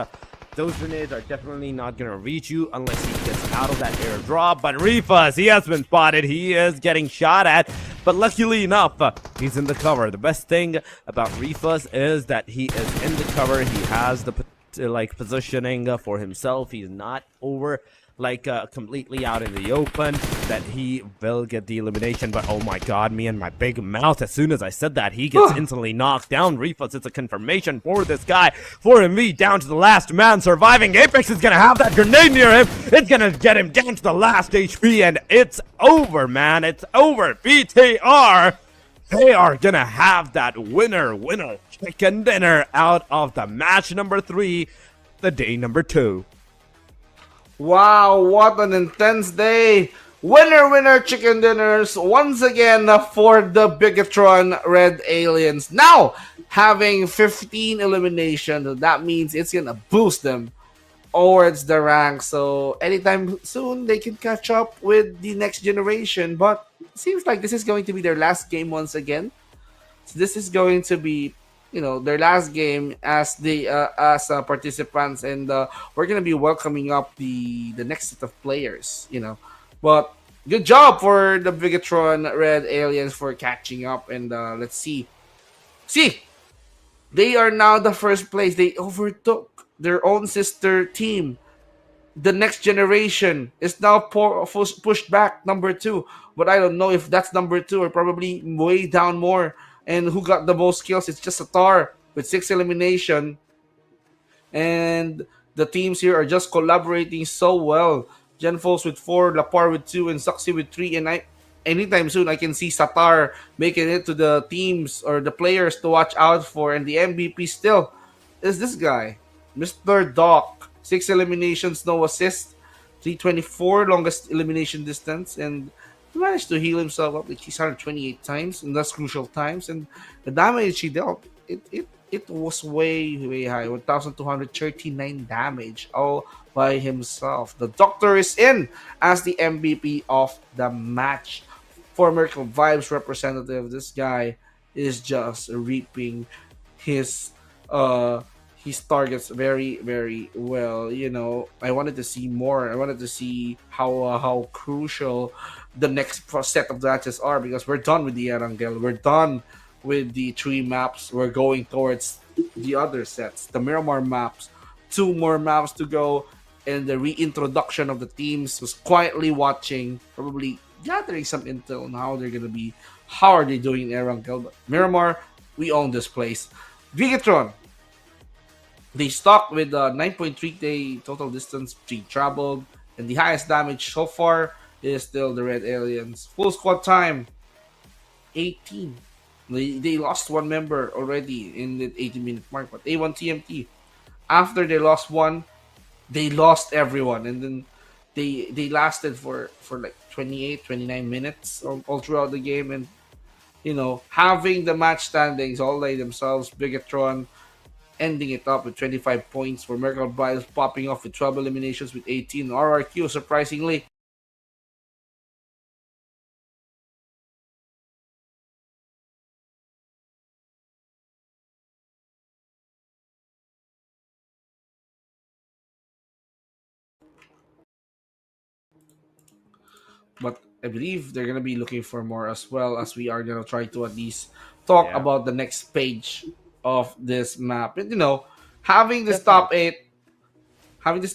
D: those grenades are definitely not going to reach you unless he gets out of that airdrop. But Rifus, he has been spotted. He is getting shot at. But luckily enough, he's in the cover. The best thing about Rifus is that he is in the cover. He has the positioning for himself. He's not over completely out in the open, that he will get the elimination. But oh my god, me and my big mouth, as soon as I said that, he gets instantly knocked down. Rifus, it's a confirmation for this guy. For MV, down to the last man surviving. Apex is gonna have that grenade near him. It's gonna get him down to the last HP, and it's over, man. It's over. BTR, they are gonna have that winner chicken dinner out of the match number 3, the day number 2.
E: Wow, what an intense day. Winner, chicken dinners once again for the Bigetron Red Aliens. Now, having 15 eliminations, that means it's going to boost them towards the rank. So, anytime soon, they can catch up with the next generation. But it seems like this is going to be their last game once again. So, this is going to be, you know, their last game as participants, and we're gonna be welcoming up the next set of players, you know. But good job for the Bigetron Red Aliens for catching up. And let's see. See, they are now the first place. They overtook their own sister team. The next generation is now pushed back number 2. But I don't know if that's number 2 or probably way down more. And who got the most kills? It's just Satar with 6 elimination. And the teams here are just collaborating so well. Genfos with 4, Lapar with 2, and Saxi with 3. And anytime soon, I can see Satar making it to the teams or the players to watch out for. And the MVP still is this guy, Mr. Doc. 6 eliminations, no assist. 324, longest elimination distance. And he managed to heal himself up like 628 times in those crucial times. And the damage he dealt, it was way high. 1,239 damage all by himself. The Doctor is in as the MVP of the match. For Miracle Vibes representative, this guy is just reaping his targets very well. You know, I wanted to see more. I wanted to see how crucial the next set of matches are, because we're done with the Erangel. We're done with the 3 maps. We're going towards the other sets, the Miramar maps. 2 more maps to go, and the reintroduction of the teams was quietly watching, probably gathering some intel on how they're gonna be, how are they doing in Erangel. But Miramar, we own this place. Bigetron, they stuck with 9.3k total distance, 3 traveled, and the highest damage so far is still the Red Aliens. Full squad time, 18. They lost 1 member already in the 80-minute mark, but A1 TMT, after they lost 1, they lost everyone, and then they lasted for like 28-29 minutes all throughout the game. And you know, having the match standings all by themselves, Bigetron ending it up with 25 points, for Miracle Vibes popping off with 12 eliminations with 18. RRQ surprisingly but I believe they're gonna be looking for more, as well as we are gonna try to at least talk
F: Yeah.
E: about the next page of this map. And you know, having this top 8, probably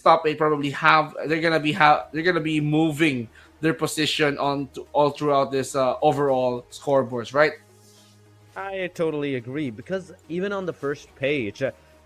E: they're gonna be moving their position on to, all throughout this overall scoreboards, right?
F: I totally agree, because even on the first page,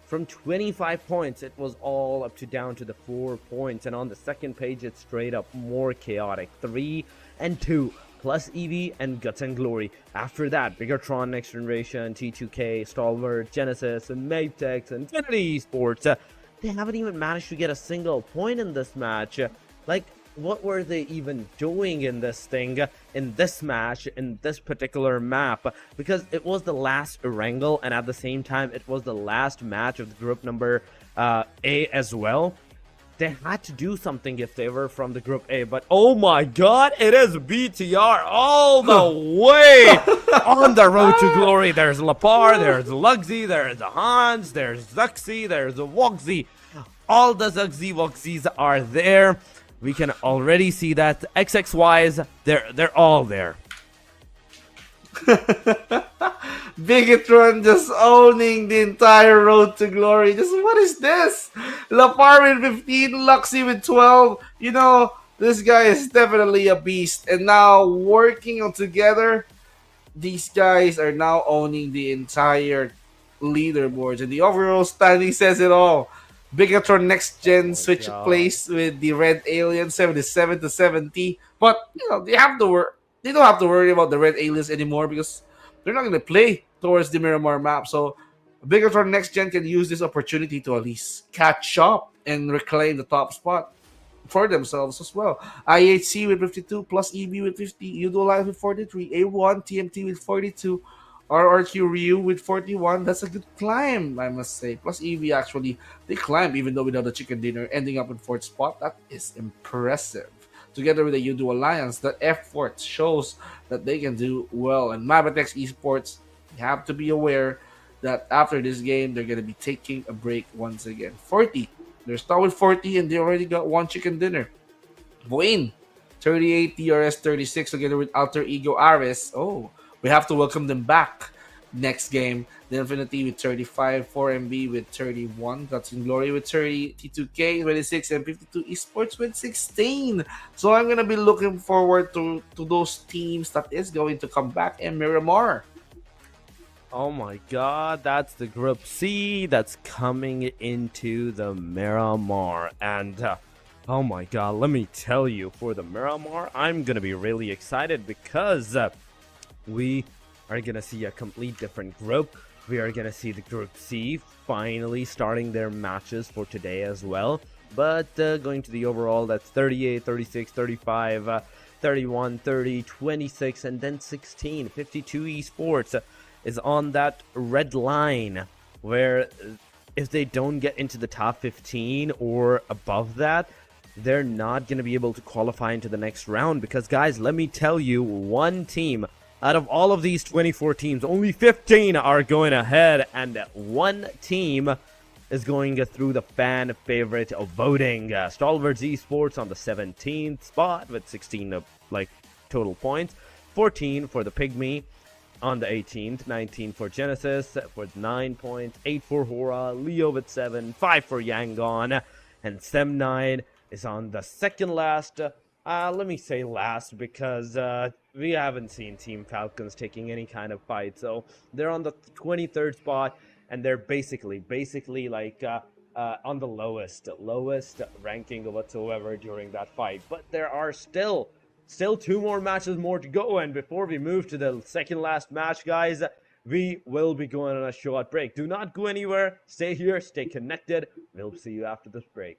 F: from 25 points, it was all up to down to the 4 points, and on the second page, it's straight up more chaotic. 3 and 2, plus EV and Guts and Glory. After that, Bigetron, Next Generation, T2K, Stalwart, Genesis, and MABETEX, and Infinity Esports. They haven't even managed to get a single point in this match. Like, what were they even doing in this thing, in this match, in this particular map? Because it was the last Erangel, and at the same time, it was the last match of the group number A as well. They had to do something if they were from the group A, but oh my god, it is BTR all the way on the road to glory. There's Lapar, there's Luxy, there's Hans, there's Zuxi, there's Woxy. All the Zuxi Woxies are there. We can already see that XXYs, they're all there.
E: Bigetron just owning the entire road to glory. Just what is this? Lapar with 15, Luxy with 12. You know, this guy is definitely a beast. And now working on together, these guys are now owning the entire leaderboards. And the overall standing says it all. Bigetron Next Gen switch place with the Red Alien 77 to 70. But you know, they don't have to worry about the Red Aliens anymore, because they're not going to play towards the Miramar map. So Bigetron Next Gen can use this opportunity to at least catch up and reclaim the top spot for themselves as well. IHC with 52, plus EB with 50, YOODO Live with 43, A1 TMT with 42, RRQ Ryu with 41. That's a good climb, I must say. Plus EV, actually, they climb even though without the chicken dinner, ending up in 4th spot. That is impressive. Together with the YOODO Alliance, that effort shows that they can do well. And MABETEX Esports, you have to be aware that after this game, they're going to be taking a break once again. 40. They're still with 40, and they already got 1 chicken dinner. VOIN, 38, TRS 36 together with Alter Ego Ares. Oh, we have to welcome them back next game. The Infinity with 35, 4MB with 31, Guts and Glory with 30, T2K 26, and 52 Esports with 16. So I'm gonna be looking forward to those teams that is going to come back in Miramar.
D: Oh my god, that's the Group C that's coming into the Miramar. And oh my god, let me tell you, for the Miramar, I'm gonna be really excited because we are gonna see a complete different group. We are gonna see the Group C finally starting their matches for today as well. But going to the overall, that's 38, 36, 35, 31, 30, 26, and then 16. 52 Esports is on that red line where if they don't get into the top 15 or above that, they're not going to be able to qualify into the next round. Because guys, let me tell you, one team out of all of these 24 teams, only 15 are going ahead, and one team is going through the fan favorite of voting. Stalwart Esports on the 17th spot with 16 total points, 14 for the PIGMY on the 18th, 19 for Genesis with 9 points, 8 for HORAA, Leo with 7, 5 for YANGON, and Sem9 is on the second last. Let me say last because we haven't seen Team Falcons taking any kind of fight. So they're on the 23rd spot, and they're basically like on the lowest ranking whatsoever during that fight. But there are still 2 more matches more to go. And before we move to the second last match, guys, we will be going on a short break. Do not go anywhere. Stay here. Stay connected. We'll see you after this break.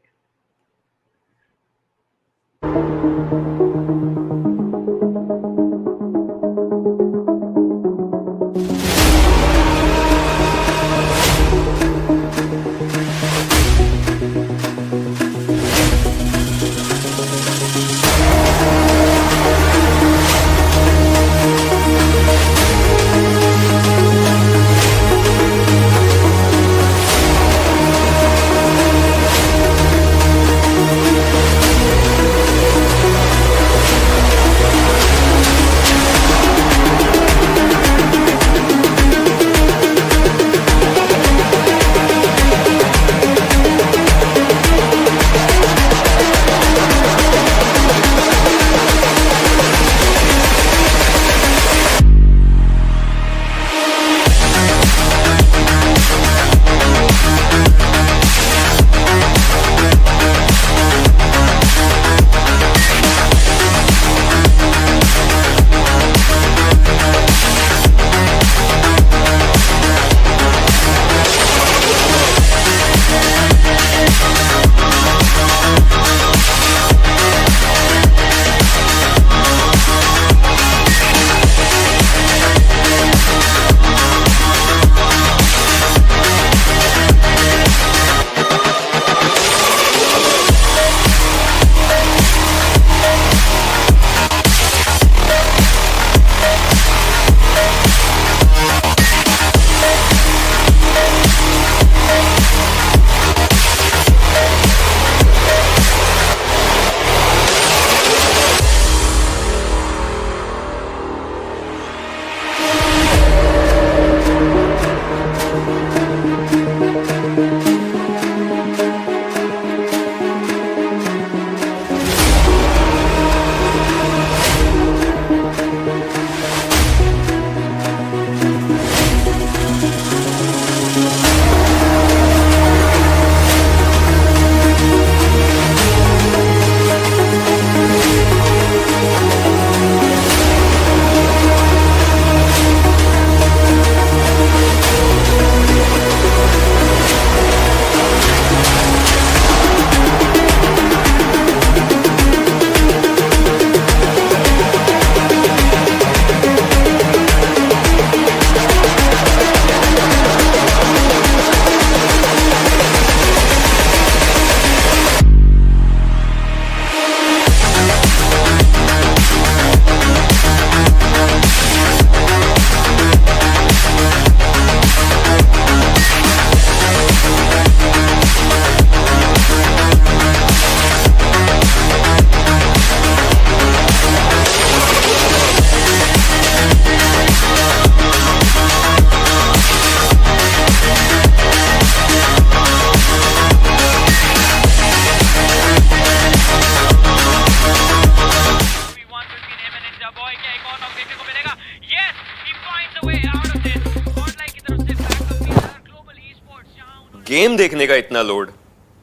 A: Game देखने का इतना load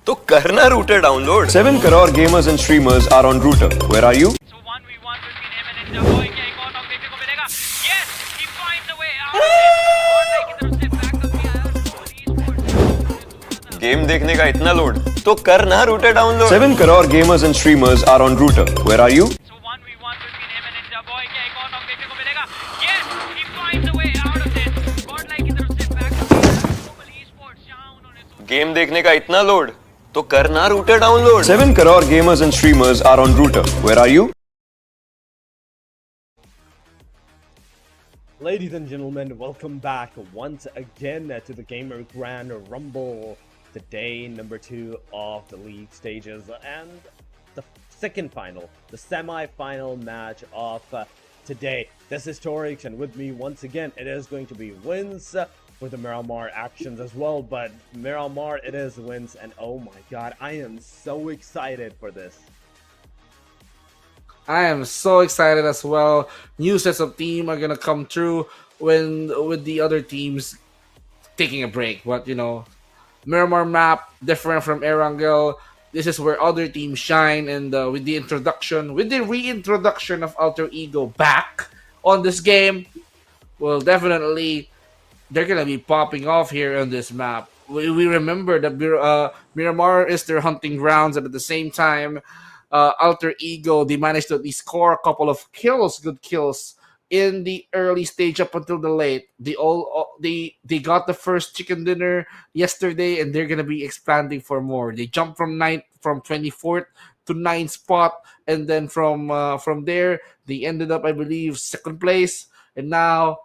A: तो करना router download
B: 7 crore gamers and streamers are on router. Where are you?
C: So 1v1 between him and Ninja Boy. क्या एक और knock देखने को मिलेगा? Yes, he finds a way out of it. और लाइक की तरफ से बैकअप भी आया और esports
A: गेम देखने का इतना लोड तो करना router download
B: 7 crore gamers and streamers are on router. Where are you?
C: So 1v1 between him and Ninja Boy. क्या एक और नॉक देखने को मिलेगा? Yes, he finds a way out of it. और लाइक की तरफ से बैकअप भी आया और esports जहां उन्होंने
A: गेम देखने का इतना लोड तो करना router download
B: 7 crore gamers and streamers are on router. Where are you?
F: Ladies and gentlemen, welcome back once again to the Gamer Grand Rumble, the day number 2 of the league stages and the second final, the semi-final match of today. This is Torix, and with me once again, it is going to be wins for the Miramar actions as well, but Miramar, it is wins, and oh my god, I am so excited for this.
E: I am so excited as well. New sets of team are gonna come through when with the other teams taking a break. But you know, Miramar map different from Erangel. This is where other teams shine, and with the reintroduction of Alter Ego back on this game, well, definitely they're gonna be popping off here on this map. We remember that Miramar is their hunting grounds, and at the same time, Alter Ego, they managed to at least score a couple of good kills in the early stage up until the late. They got the first chicken dinner yesterday, and they're gonna be expanding for more. They jumped from 24th to 9th spot, and then from there they ended up, I believe, 2nd place. And now,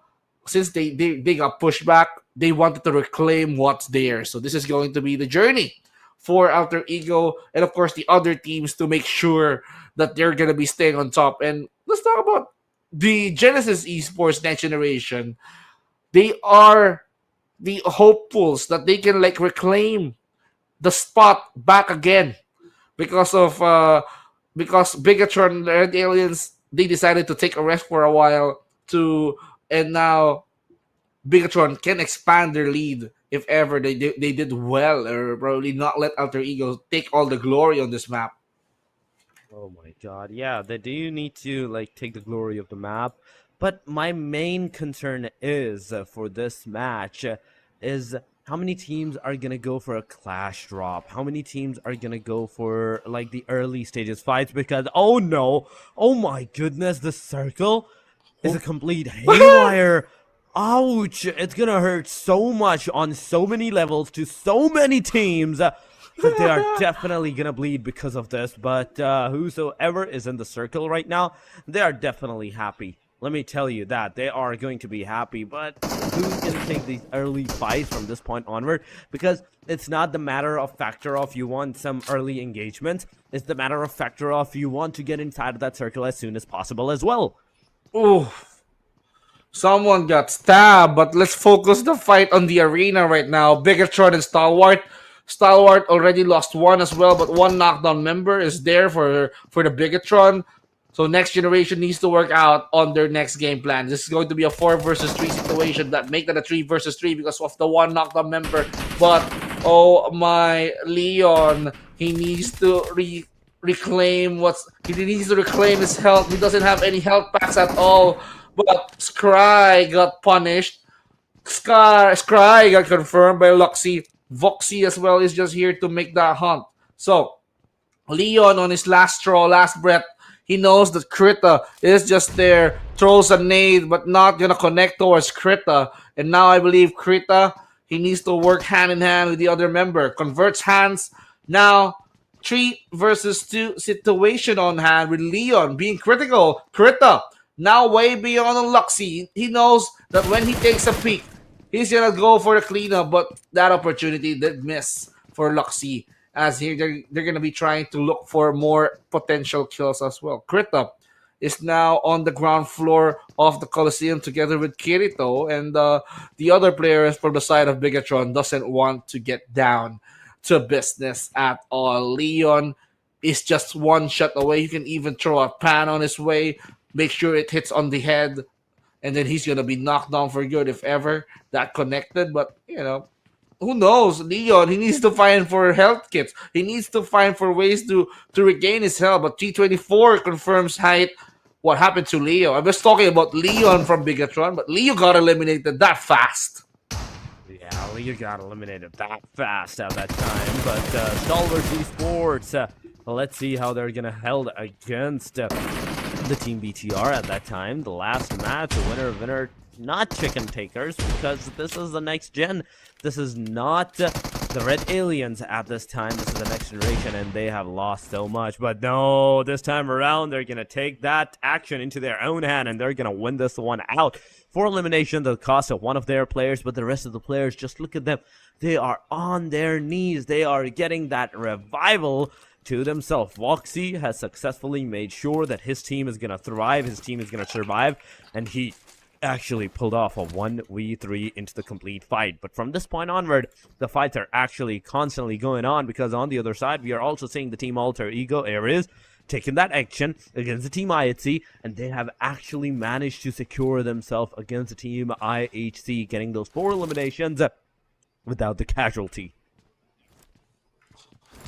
E: since they got pushed back, they wanted to reclaim what's there. So this is going to be the journey for Alter Ego and of course the other teams to make sure that they're gonna be staying on top. And let's talk about the Genesis Esports next generation. They are the hopefuls that they can like reclaim the spot back again because Bigetron and Red Aliens, they decided to take a rest for a while and now Bigetron can expand their lead if ever they did well, or probably not let Alter Ego take all the glory on this map.
F: Oh my god, yeah, they do need to like take the glory of the map, but my main concern is for this match is how many teams are gonna go for a clash drop, how many teams are gonna go for like the early stages fights, because oh no, oh my goodness, the circle is a complete haywire. Ouch, it's gonna hurt so much on so many levels to so many teams that they are definitely gonna bleed because of this. But whosoever is in the circle right now, they are definitely happy. Let me tell you that they are going to be happy. But who's gonna take these early fights from this point onward? Because it's not the matter of factor of you want some early engagement, it's the matter of factor of you want to get inside of that circle as soon as possible as well.
E: Ooh, someone got stabbed, but let's focus the fight on the arena right now. Bigetron and Stalwart. Stalwart already lost one as well, but one knockdown member is there for the Bigetron. So next generation needs to work out on their next game plan. This is going to be a 4 versus 3 situation that make that a 3 versus 3 because of the one knockdown member. But oh my, Leon, he needs to reclaim his health. He doesn't have any health packs at all. But Scry got punished. Scry got confirmed by Luxy. Voxy as well is just here to make that hunt. So, Leon on his last straw, last breath, he knows that Krita is just there, throws a nade, but not gonna connect towards Krita. And now I believe Krita, he needs to work hand in hand with the other member. Converts hands. Now, 3 versus 2 situation on hand with Leon being critical. Krita now way beyond on Luxy. He knows that when he takes a peek, he's gonna go for the cleanup, but that opportunity did miss for Luxy, as here they're gonna be trying to look for more potential kills as well. Krita is now on the ground floor of the Coliseum together with Kirito, and the other players from the side of Bigetron doesn't want to get down to business at all. Leon is just one shot away. You can even throw a pan on his way, make sure it hits on the head, and then he's gonna be knocked down for good if ever that connected. But you know, who knows? Leon, he needs to find for health kits. He needs to find for ways to regain his health. But T24 confirms height. What happened to Leo? I was talking about Leon from Bigetron, but Leo got eliminated that fast.
D: Yeah, Leo got eliminated that fast at that time, but STALWART Esports, let's see how they're gonna held against the Team BTR at that time. The last match, the winner, not Chicken Takers, because this is the next gen. This is not the Red Aliens at this time. This is the next generation, and they have lost so much. But no, this time around, they're gonna take that action into their own hand, and they're gonna win this one out. For elimination, the cost of one of their players, but the rest of the players, just look at them. They are on their knees. They are getting that revival to themselves. Voxy has successfully made sure that his team is going to thrive, his team is going to survive, and he actually pulled off a 1v3 into the complete fight. But from this point onward, the fights are actually constantly going on, because on the other side, we are also seeing the Team Alter Ego Ares taking that action against the Team IHC, and they have actually managed to secure themselves against the Team IHC, getting those 4 eliminations without the casualty.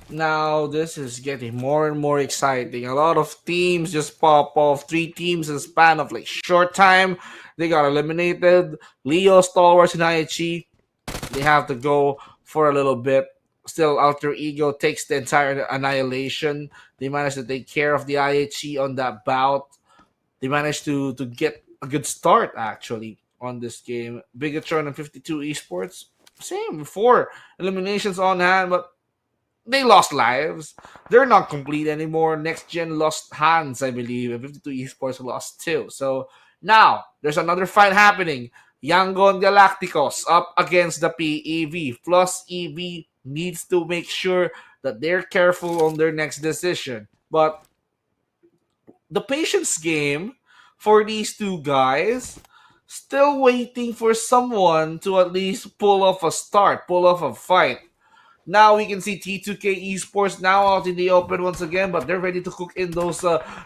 E: Now, this is getting more and more exciting. A lot of teams just pop off. 3 teams in a span of like short time. They got eliminated. Leo, STALWART, and IHC. They have to go for a little bit. Still, Alter Ego takes the entire annihilation. They managed to take care of the IHC on that bout. They managed to get a good start, actually, on this game. Bigetron and 52 Esports, same, 4 eliminations on hand, but they lost lives. They're not complete anymore. Next Gen lost hands, I believe. And 52 Esports lost 2. So now, there's another fight happening. YANGON Galacticos up against the PEV. PLUSEV needs to make sure that they're careful on their next decision. But the patience game for these 2 guys, still waiting for someone to at least pull off a start, pull off a fight. Now we can see T2K Esports now out in the open once again, but they're ready to cook in those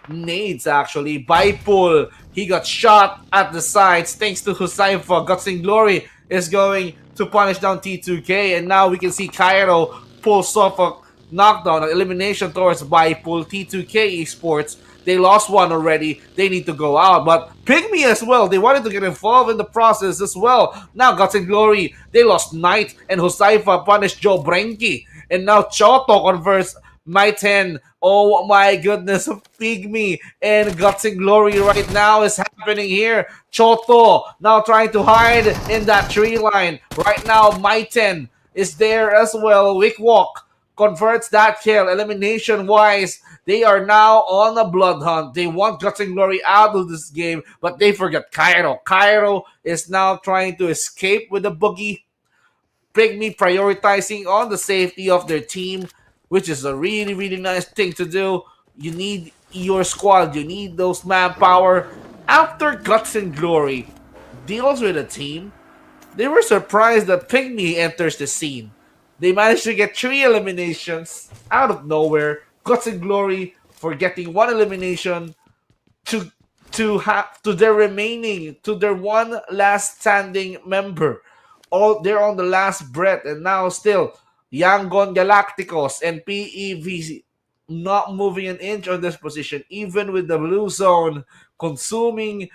E: nades, actually. Bipul, he got shot at the sides thanks to Husaifa. Guts and Glory is going to punish down T2K, and now we can see Cairo pulls off a knockdown, an elimination towards Bipul. T2K Esports, they lost one already. They need to go out. But PIGMY as well, they wanted to get involved in the process as well. Now Guts and Glory, they lost Knight, and Husaifa punished Joe Brenke. And now Choto converts Maiten. Oh my goodness, PIGMY and Guts and Glory right now is happening here. Choto now trying to hide in that tree line. Right now, Maiten is there as well. Wickwalk converts that kill. Elimination-wise, they are now on a blood hunt. They want Guts and Glory out of this game, but they forgot Cairo. Cairo is now trying to escape with the boogie. PIGMY prioritizing on the safety of their team, which is a really, really nice thing to do. You need your squad. You need those manpower. After Guts and Glory deals with a team, they were surprised that PIGMY enters the scene. They managed to get 3 eliminations out of nowhere. Guts and Glory for getting 1 elimination to their one last standing member. They're on the last breath, and now still Yangon Galacticos and PEV not moving an inch on this position, even with the blue zone consuming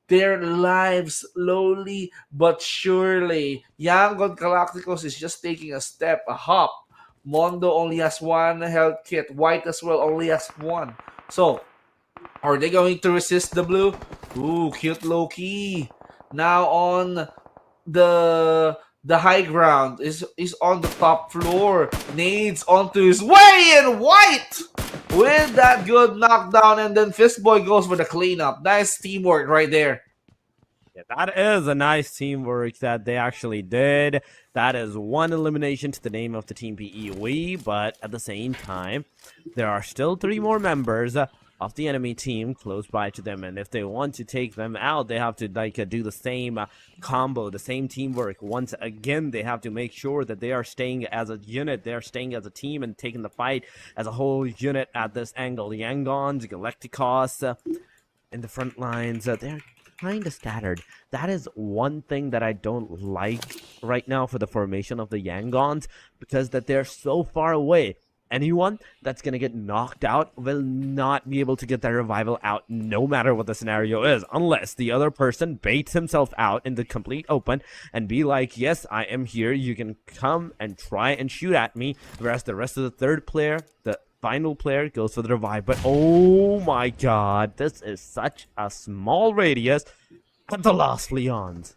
E: their lives slowly but surely. Yangon Galacticos is just taking a step, a hop. Mondo only has 1 health kit. White as well only has 1. So, are they going to resist the blue? Ooh, cute low-key. Now on the high ground is on the top floor. Nades onto his way, and White with that good knockdown, and then Fistboy goes for the cleanup. Nice teamwork right there.
D: Yeah, that is a nice teamwork that they actually did. That is 1 elimination to the name of the Team PEV, but at the same time, there are still 3 more members of the enemy team close by to them, and if they want to take them out, they have to do the same combo, the same teamwork. Once again, they have to make sure that they are staying as a unit, they are staying as a team and taking the fight as a whole unit at this angle. The Yangons, Galacticos in the front lines, they're
F: kind of scattered. That is one thing that I don't like right now for the formation of the Yangons, because that they're so far away. Anyone that's going to get knocked out will not be able to get their revival out no matter what the scenario is, unless the other person baits himself out in the complete open and be like, yes, I am here, you can come and try and shoot at me, whereas the rest of the third player, the final player, goes for the revive. But oh my god, this is such a small radius at the Lost Leons.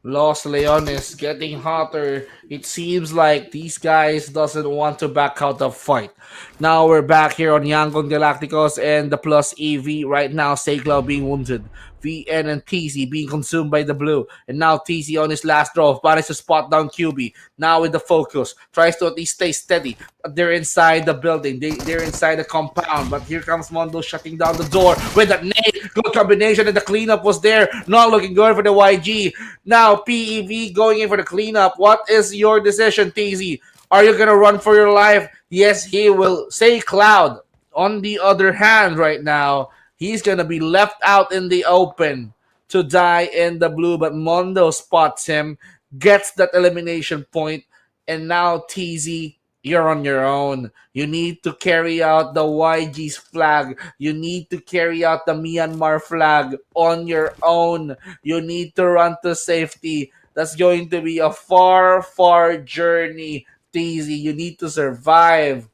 E: Los Leon is getting hotter. It seems like these guys doesn't want to back out the fight. Now we're back here on Yangon Galacticos and the PLUSEV. Right now, Sayglaw being wounded. VN and TZ being consumed by the blue. And now TZ on his last draw managed to spot down QB. Now with the focus. Tries to at least stay steady. But they're inside the building. They're inside the compound. But here comes Mondo shutting down the door with that nade. Good combination and the cleanup was there. Not looking good for the YG. Now PEV going in for the cleanup. What is your decision, TZ? Are you going to run for your life? Yes, he will. Say Cloud. On the other hand, right now, he's going to be left out in the open to die in the blue. But Mondo spots him, gets that elimination point, and now TZ, you're on your own. You need to carry out the YG's flag. You need to carry out the Myanmar flag on your own. You need to run to safety. That's going to be a far, far journey, TZ. You need to survive.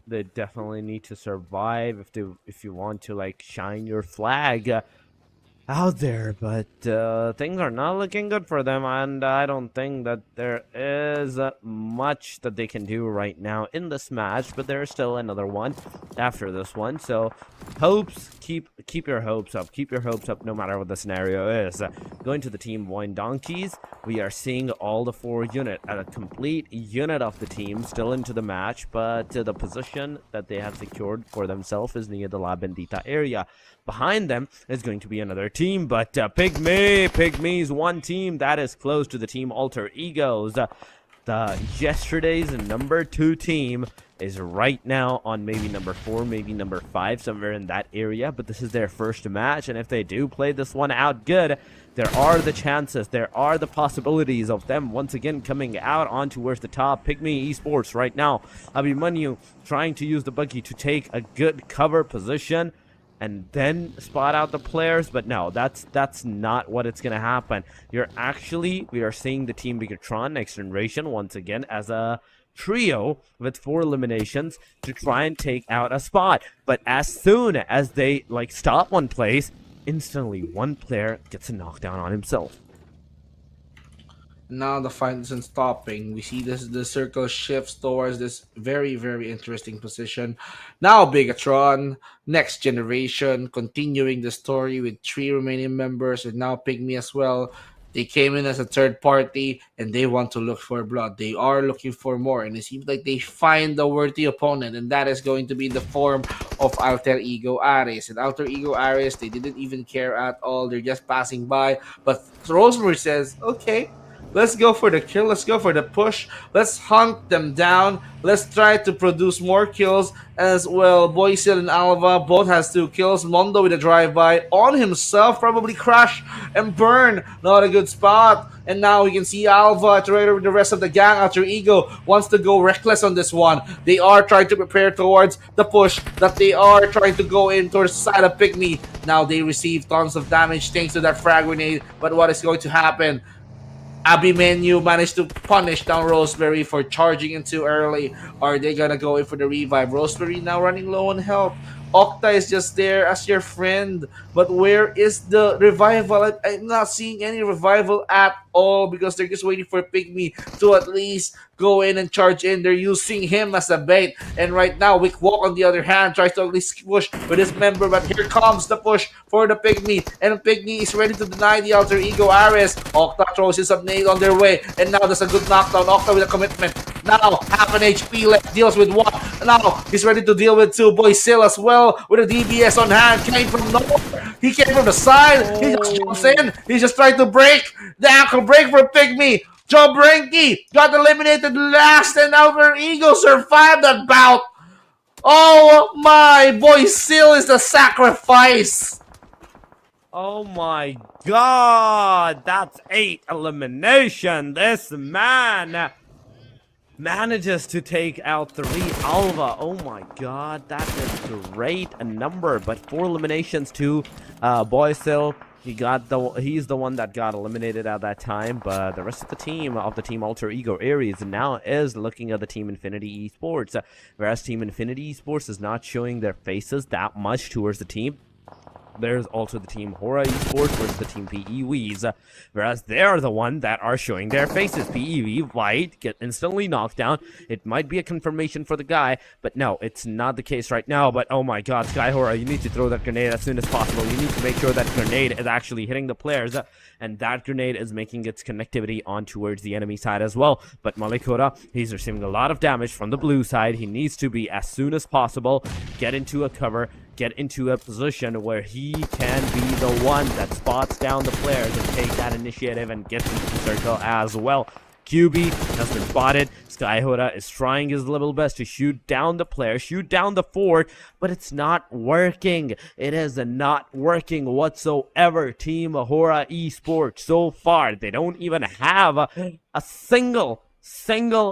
F: They definitely need to survive if you want to like shine your flag out there, but things are not looking good for them, and I don't think that there is much that they can do right now in this match. But there's still another one after this one, so hopes, keep your hopes up, no matter what the scenario is. Going to the team VOIN Donkeys, we are seeing all the 4 unit, a complete unit of the team still into the match, but the position that they have secured for themselves is near the La Bendita area. Behind them is going to be another team, but Pygmy's one team that is close to the team Alter Egos. The yesterday's number 2 team is right now on maybe number 4, maybe number 5, somewhere in that area, but this is their first match, and if they do play this one out good, there are the chances, there are the possibilities of them once again coming out on towards the top. PIGMY Esports right now, Abhimanyu trying to use the buggy to take a good cover position and then spot out the players, but no, that's not what it's gonna happen. We are seeing the team BIGETRON Next Generation once again as a trio with 4 eliminations to try and take out a spot. But as soon as they like stop one place, instantly one player gets a knockdown on himself.
E: Now the fight isn't stopping. We see the circle shifts towards this very, very interesting position. Now BIGETRON, Next Generation, continuing the story with 3 remaining members, and now PIGMY as well. They came in as a third party, and they want to look for blood. They are looking for more, and it seems like they find the worthy opponent, and that is going to be in the form of Alter Ego Ares. And Alter Ego Ares, they didn't even care at all. They're just passing by. But Rosemary says, okay, let's go for the kill. Let's go for the push. Let's hunt them down. Let's try to produce more kills as well. Boysil and Alva both has 2 kills. Mondo with a drive-by on himself. Probably crash and burn. Not a good spot. And now we can see Alva together with the rest of the gang. Alter Ego wants to go reckless on this one. They are trying to prepare towards the push that they are trying to go in towards the side of PIGMY. Now they receive tons of damage thanks to that frag grenade. But what is going to happen? Abhimanyu managed to punish down Rosemary for charging in too early. Are they gonna go in for the revive? Rosemary now running low on health. Octa is just there as your friend, but where is the revival? I'm not seeing any revival at all because they're just waiting for PIGMY to at least go in and charge in. They're using him as a bait, and right now Wick Walk on the other hand tries to at least push with his member, but here comes the push for the PIGMY, and PIGMY is ready to deny the Alter Ego Ares. Octa throws his nade on their way, and now there's a good knockdown. Octa with a commitment. Now half an HP left, deals with 1. Now he's ready to deal with 2. Boysil as well with a DBS on hand. Came from nowhere. He came from the side. He just jumps in. He's just trying to break the ankle break for PIGMY. Joe Brenke got eliminated last, and Alter Ego survived that bout. Oh my boy, Seal is the sacrifice.
D: Oh my god, that's 8 elimination. This man manages to take out 3 Alva. Oh my god, that is great a number. But 4 eliminations to Boysil. He's the one that got eliminated at that time, but the rest of the team Alter Ego Aries now is looking at the Team Infinity Esports, whereas Team Infinity Esports is not showing their faces that much towards the team. There's also the Team HORAA Esports versus the Team PEWs, whereas they're the one that are showing their faces. PEW might get instantly knocked down. It might be a confirmation for the guy, but no, it's not the case right now. But oh my god, Sky HORAA, you need to throw that grenade as soon as possible. You need to make sure that grenade is actually hitting the players, and that grenade is making its connectivity on towards the enemy side as well. But Malikura, he's receiving a lot of damage from the blue side. He needs to be, as soon as possible, get into a cover, get into a position where he can be the one that spots down the players and take that initiative and gets into the circle as well. QB has been spotted. Sky HORAA is trying his level best to shoot down the player, shoot down the fort, but it's not working. It is not working whatsoever. Team HORAA Esports, so far, they don't even have a single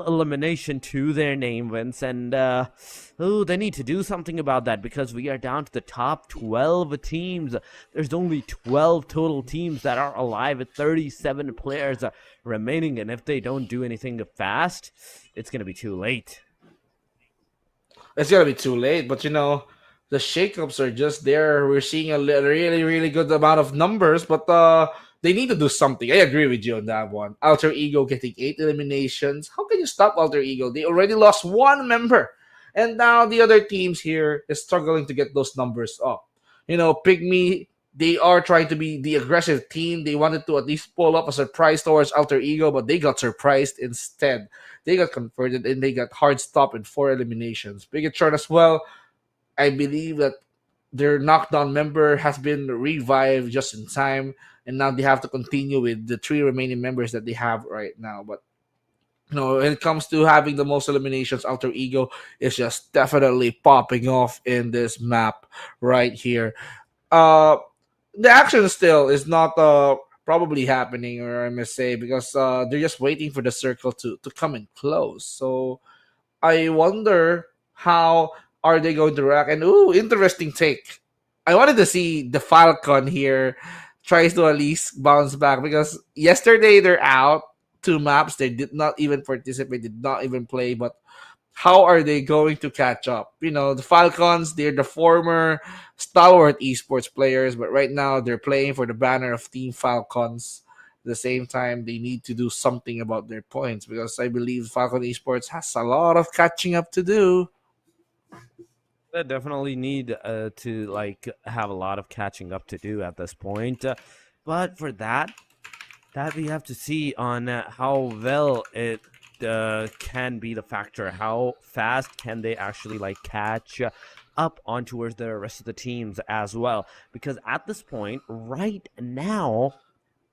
D: elimination to their name, Vince, and they need to do something about that, because we are down to the top 12 teams. There's only 12 total teams that are alive with 37 players remaining, and if they don't do anything fast, it's gonna be too late.
E: It's gonna be too late, but you know, the shakeups are just there. We're seeing a really good amount of numbers, but they need to do something. I agree with you on that one. Alter Ego getting 8 eliminations. How can you stop Alter Ego? They already lost 1 member, and now the other teams here is struggling to get those numbers up. You know, PIGMY, they are trying to be the aggressive team. They wanted to at least pull up a surprise towards Alter Ego, but they got surprised instead. They got converted and they got hard stopped in 4 eliminations. BIGETRON as well. I believe that their knockdown member has been revived just in time, and now they have to continue with the 3 remaining members that they have right now. But you know, when it comes to having the most eliminations, Alter Ego is just definitely popping off in this map right here. The action still is not probably happening, or I must say, because they're just waiting for the circle to come in close. So I wonder how are they going to react. And interesting take. I wanted to see the Falcon here tries to at least bounce back, because yesterday they're out 2 maps. They did not even participate, did not even play. But how are they going to catch up? You know, the Falcons, they're the former STALWART esports players, but right now they're playing for the banner of Team Falcons. At the same time, they need to do something about their points, because I believe Falcon Esports has a lot of catching up to do.
D: They definitely need to have a lot of catching up to do at this point, but for that we have to see on how well it can be the factor. How fast can they actually catch up on towards the rest of the teams as well, because at this point right now,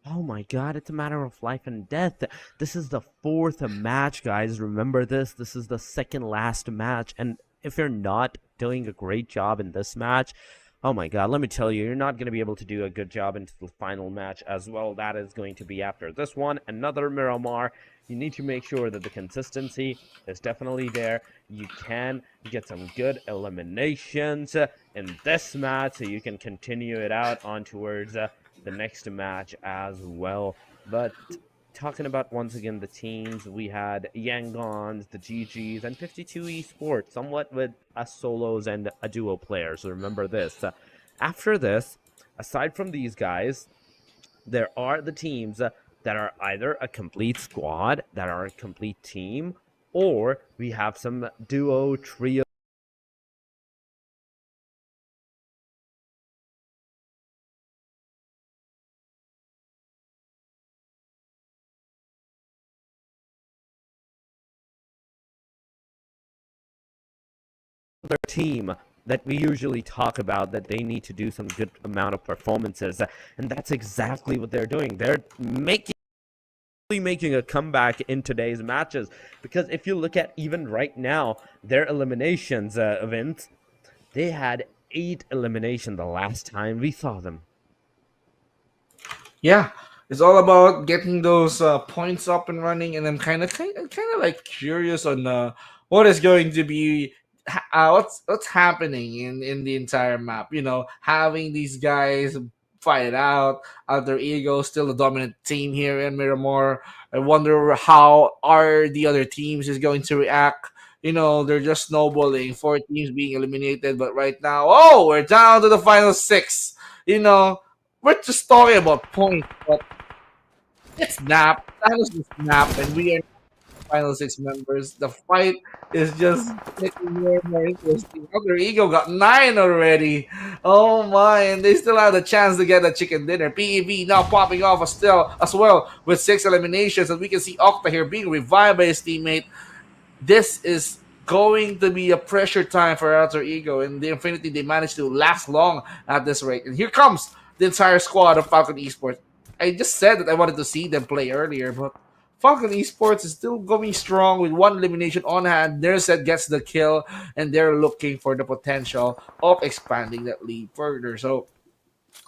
D: oh my god, it's a matter of life and death. This is the 4th match, guys. Remember this. This is the 2nd last match, and if you're not doing a great job in this match, oh my god, let me tell you, you're not going to be able to do a good job into the final match as well. That is going to be after this one, another Miramar. You need to make sure that the consistency is definitely there. You can get some good eliminations in this match, so you can continue it out on towards the next match as well. But talking about, once again, the teams, we had YANGONs, the GGs, and 52 Esports, somewhat with a solos and a duo player. So remember this. After this, aside from these guys, there are the teams that are either a complete squad, that are a complete team, or we have some duo, trio, their team that we usually talk about, that they need to do some good amount of performances, and that's exactly what they're doing. They're making
F: making a comeback in today's matches, because if you look at even right now their eliminations events, they had 8 elimination the last time we saw them.
E: Yeah, it's all about getting those points up and running, and I'm kind of like curious on what is going to be what's happening in the entire map. You know, having these guys fight it out, Alter Ego still the dominant team here in Miramar. I wonder how are the other teams is going to react. You know, they're just snowballing. 4 teams being eliminated, but right now, oh, we're down to the final 6. You know, we're just talking about points, but it's snap. That was the snap, and we are final 6 members. The fight is just getting more and more interesting. Other Ego got 9 already. Oh my, and they still have the chance to get a chicken dinner. PEV now popping off as well with 6 eliminations, and we can see Octa here being revived by his teammate. This is going to be a pressure time for Alter Ego, and the Infinity, they managed to last long at this rate. And here comes the entire squad of Falcon Esports. I just said that I wanted to see them play earlier, but Falcon Esports is still going strong with 1 elimination on hand. Nerset gets the kill, and they're looking for the potential of expanding that lead further. So,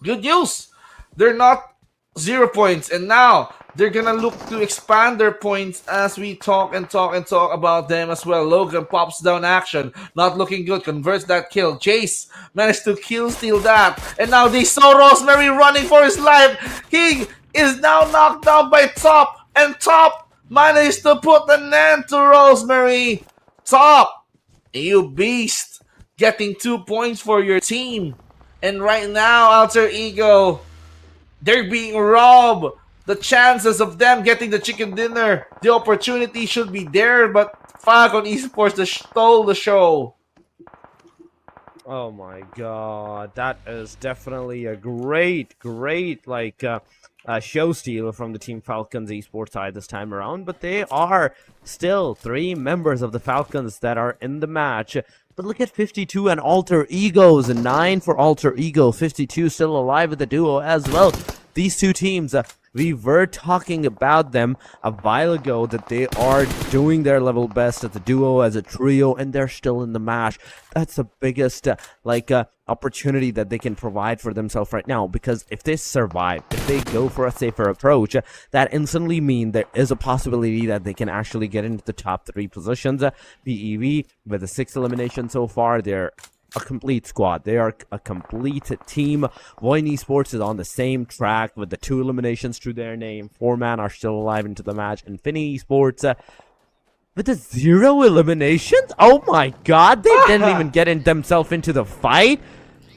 E: good news! They're not 0 points, and now they're gonna look to expand their points as we talk about them as well. Logan pops down action, not looking good, converts that kill. Chase managed to kill steal that, and now they saw Rosemary running for his life. He is now knocked down by Top, and Top managed to put an end to Rosemary. Top, you beast, getting 2 points for your team, and right now Alter Ego, they're being robbed. The chances of them getting the chicken dinner, the opportunity should be there, but Falcon Esports stole the show.
F: Oh my god, that is definitely a great show steal from the Team Falcons Esports side this time around, but they are still 3 members of the Falcons that are in the match. But look at 52 and Alter Egos, 9 for Alter Ego, 52 still alive with the duo as well. These 2 teams, we were talking about them a while ago that they are doing their level best as a duo, as a trio, and they're still in the match. That's the biggest opportunity that they can provide for themselves right now, because if they survive, if they go for a safer approach, that instantly means there is a possibility that they can actually get into the top 3 positions. PEV with the 6 eliminations so far, they're a complete squad. They are a complete team. VOIN Esports is on the same track with the 2 eliminations to their name. 4 man are still alive into the match. Infinity Esports with the 0 eliminations? Oh my god, they didn't even get themselves into the fight.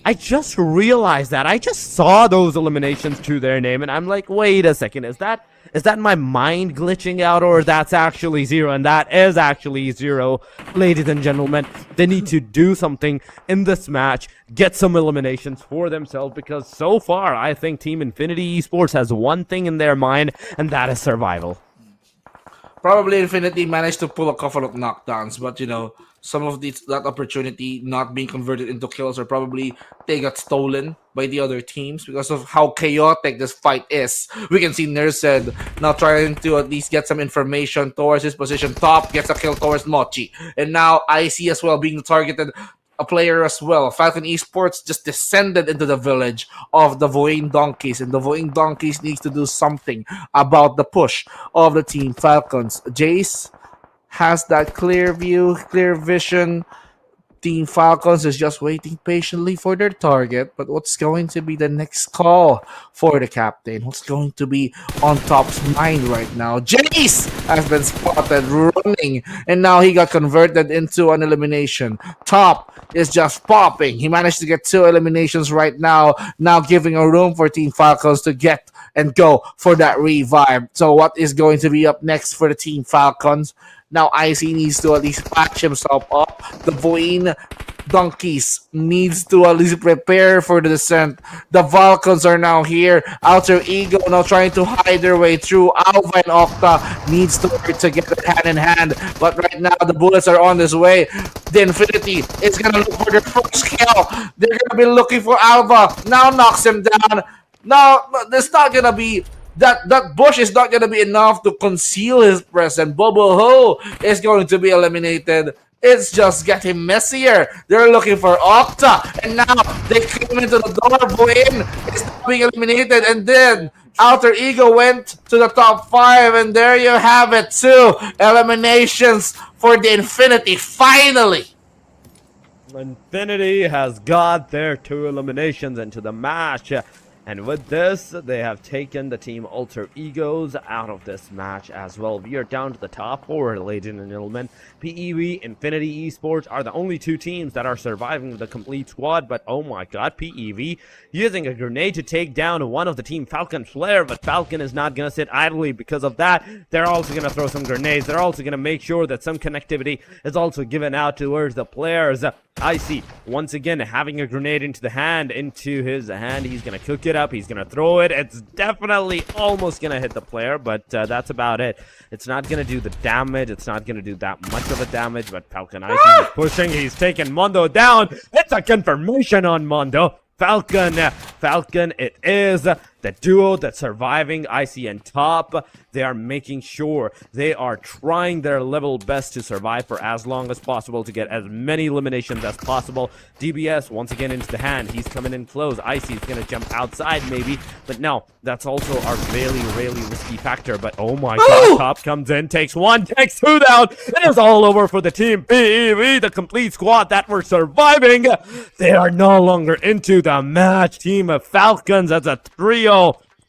F: I just realized that. I just saw those eliminations to their name, and I'm like, wait a second, is that my mind glitching out, or that's actually 0? And that is actually 0. Ladies and gentlemen, they need to do something in this match, get some eliminations for themselves, because so far, I think Team Infinity Esports has one thing in their mind, and that is survival.
E: Probably Infinity managed to pull a couple of knockdowns, but you know, some of that opportunity not being converted into kills, or probably they got stolen by the other teams because of how chaotic this fight is. We can see Nerset now trying to at least get some information towards his position. Top gets a kill towards Mochi, and now IC as well being targeted, a player as well. Falcon Esports just descended into the village of the VOIN Donkeys, and the VOIN Donkeys needs to do something about the push of the Team Falcons. Jace has that clear view, clear vision. Team Falcons is just waiting patiently for their target. But what's going to be the next call for the captain? What's going to be on Top's mind right now? Jace has been spotted running, and now he got converted into an elimination. Top is just popping. He managed to get 2 eliminations right now giving a room for Team Falcons to get and go for that revive. So what is going to be up next for the Team Falcons? Now IC needs to at least patch himself up. The VOIN Donkeys needs to at least prepare for the descent. The Falcons are now here. Alter Ego now trying to hide their way through. Alva and Octa needs to work together hand in hand. But right now the bullets are on this way. The Infinity is going to look for their first kill. They're going to be looking for Alva. Now knocks him down. No, it's not going to be that bush is not gonna be enough to conceal his presence. Bobo Ho is going to be eliminated. It's just getting messier. They're looking for Octa, and now they came into the door. VOIN is being eliminated, and then Alter Ego went to the top 5, and there you have it. 2 eliminations for the Infinity, finally.
D: Infinity has got their 2 eliminations into the match. And with this, they have taken the team Alter Egos out of this match as well. We are down to the top 4, ladies and gentlemen. PEV, Infinity Esports are the only 2 teams that are surviving with a complete squad. But oh my god, PEV using a grenade to take down one of the team Falcon player. But Falcon is not going to sit idly because of that. They're also going to throw some grenades. They're also going to make sure that some connectivity is also given out towards the players. Icy once again having a grenade into his hand. He's gonna cook it up, he's gonna throw it. It's definitely almost gonna hit the player, but that's about it. It's not gonna do the damage, it's not gonna do that much of a damage. But Falcon Icy is pushing, he's taking Mondo down. It's a confirmation on Mondo. Falcon, it is the duo that's surviving. Icy and Top, they are making sure they are trying their level best to survive for as long as possible to get as many eliminations as possible. DBS once again into the hand, he's coming in close. Icy is gonna jump outside maybe, but no, that's also a really risky factor. But oh my god, Top comes in, takes 1, takes 2 down. It is all over for the team PEV, the complete squad that were surviving. They are no longer into the match. Team of Falcons as a trio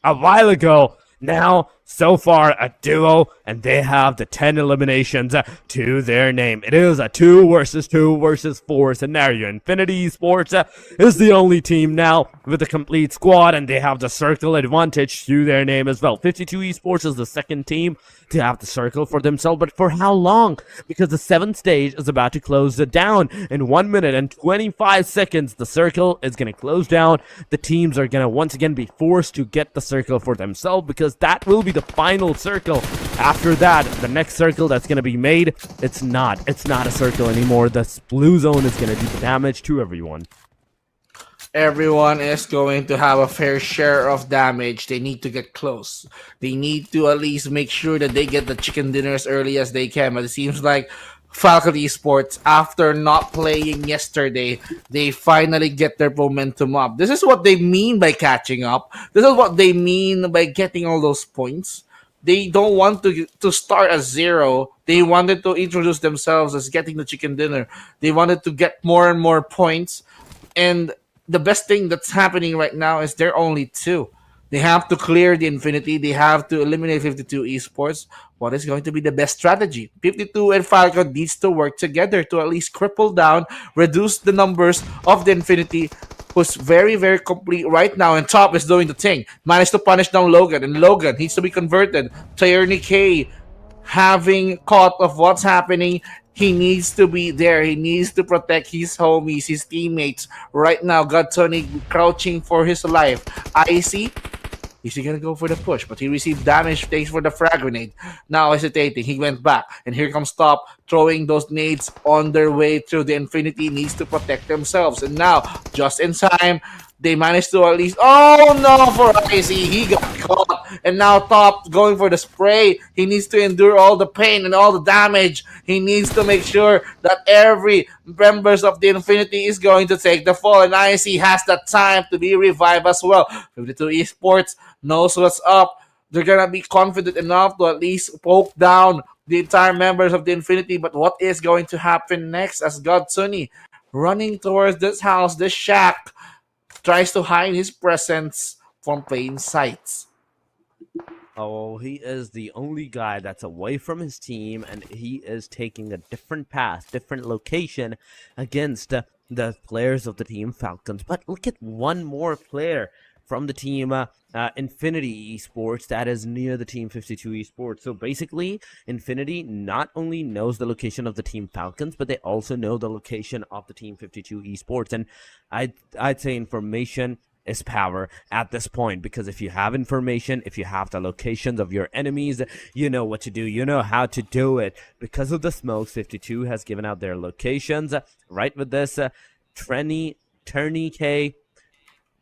D: a while ago, now so far a duo, and they have the 10 eliminations to their name. It is a 2 versus 2 versus 4 scenario. Infinity Esports is the only team now with a complete squad, and they have the circle advantage to their name as well. 52 Esports is the second team to have the circle for themselves, but for how long? Because the 7th stage is about to close it down. In 1 minute and 25 seconds, the circle is going to close down. The teams are going to once again be forced to get the circle for themselves, because that will be the final circle. After that, the next circle that's going to be made, it's not a circle anymore. The blue zone is going to do the damage to everyone.
E: Everyone is going to have a fair share of damage. They need to get close. They need to at least make sure that they get the chicken dinner as early as they can. But it seems like Falcon Esports, after not playing yesterday, they finally get their momentum up. This is what they mean by catching up. This is what they mean by getting all those points. They don't want to start at 0. They wanted to introduce themselves as getting the chicken dinner. They wanted to get more and more points. And the best thing that's happening right now is they're only 2. They have to clear the Infinity. They have to eliminate 52 Esports. What is going to be the best strategy? 52 and Falcon needs to work together to at least cripple down, reduce the numbers of the Infinity, who's very complete right now, and Top is doing the thing. Managed to punish down Logan, and Logan needs to be converted. Tyranny K, having caught of what's happening, he needs to be there. He needs to protect his homies, his teammates. Right now, Godtony crouching for his life. Icy, is he gonna go for the push? But he received damage thanks for the frag grenade. Now hesitating, he went back. And here comes Top, throwing those nades on their way through. The Infinity needs to protect themselves. And now, just in time, they managed to at least... Oh no, for Icy, he got caught. And now Top going for the spray. He needs to endure all the pain and all the damage. He needs to make sure that every members of the Infinity is going to take the fall. And Icy has that time to be revived as well. 52 Esports knows what's up. They're gonna be confident enough to at least poke down the entire members of the Infinity. But what is going to happen next as Godtony running towards this house, this shack, tries to hide his presence from plain sight?
F: Oh, he is the only guy that's away from his team, and he is taking a different path, different location against the players of the team Falcons. But look at one more player from the team Infinity Esports that is near the team 52 Esports. So basically, Infinity not only knows the location of the team Falcons, but they also know the location of the team 52 Esports. And I'd say information is power at this point, because if you have information, if you have the locations of your enemies, you know what to do, you know how to do it. Because of the smokes, 52 has given out their locations. Right with this, Tyranny K,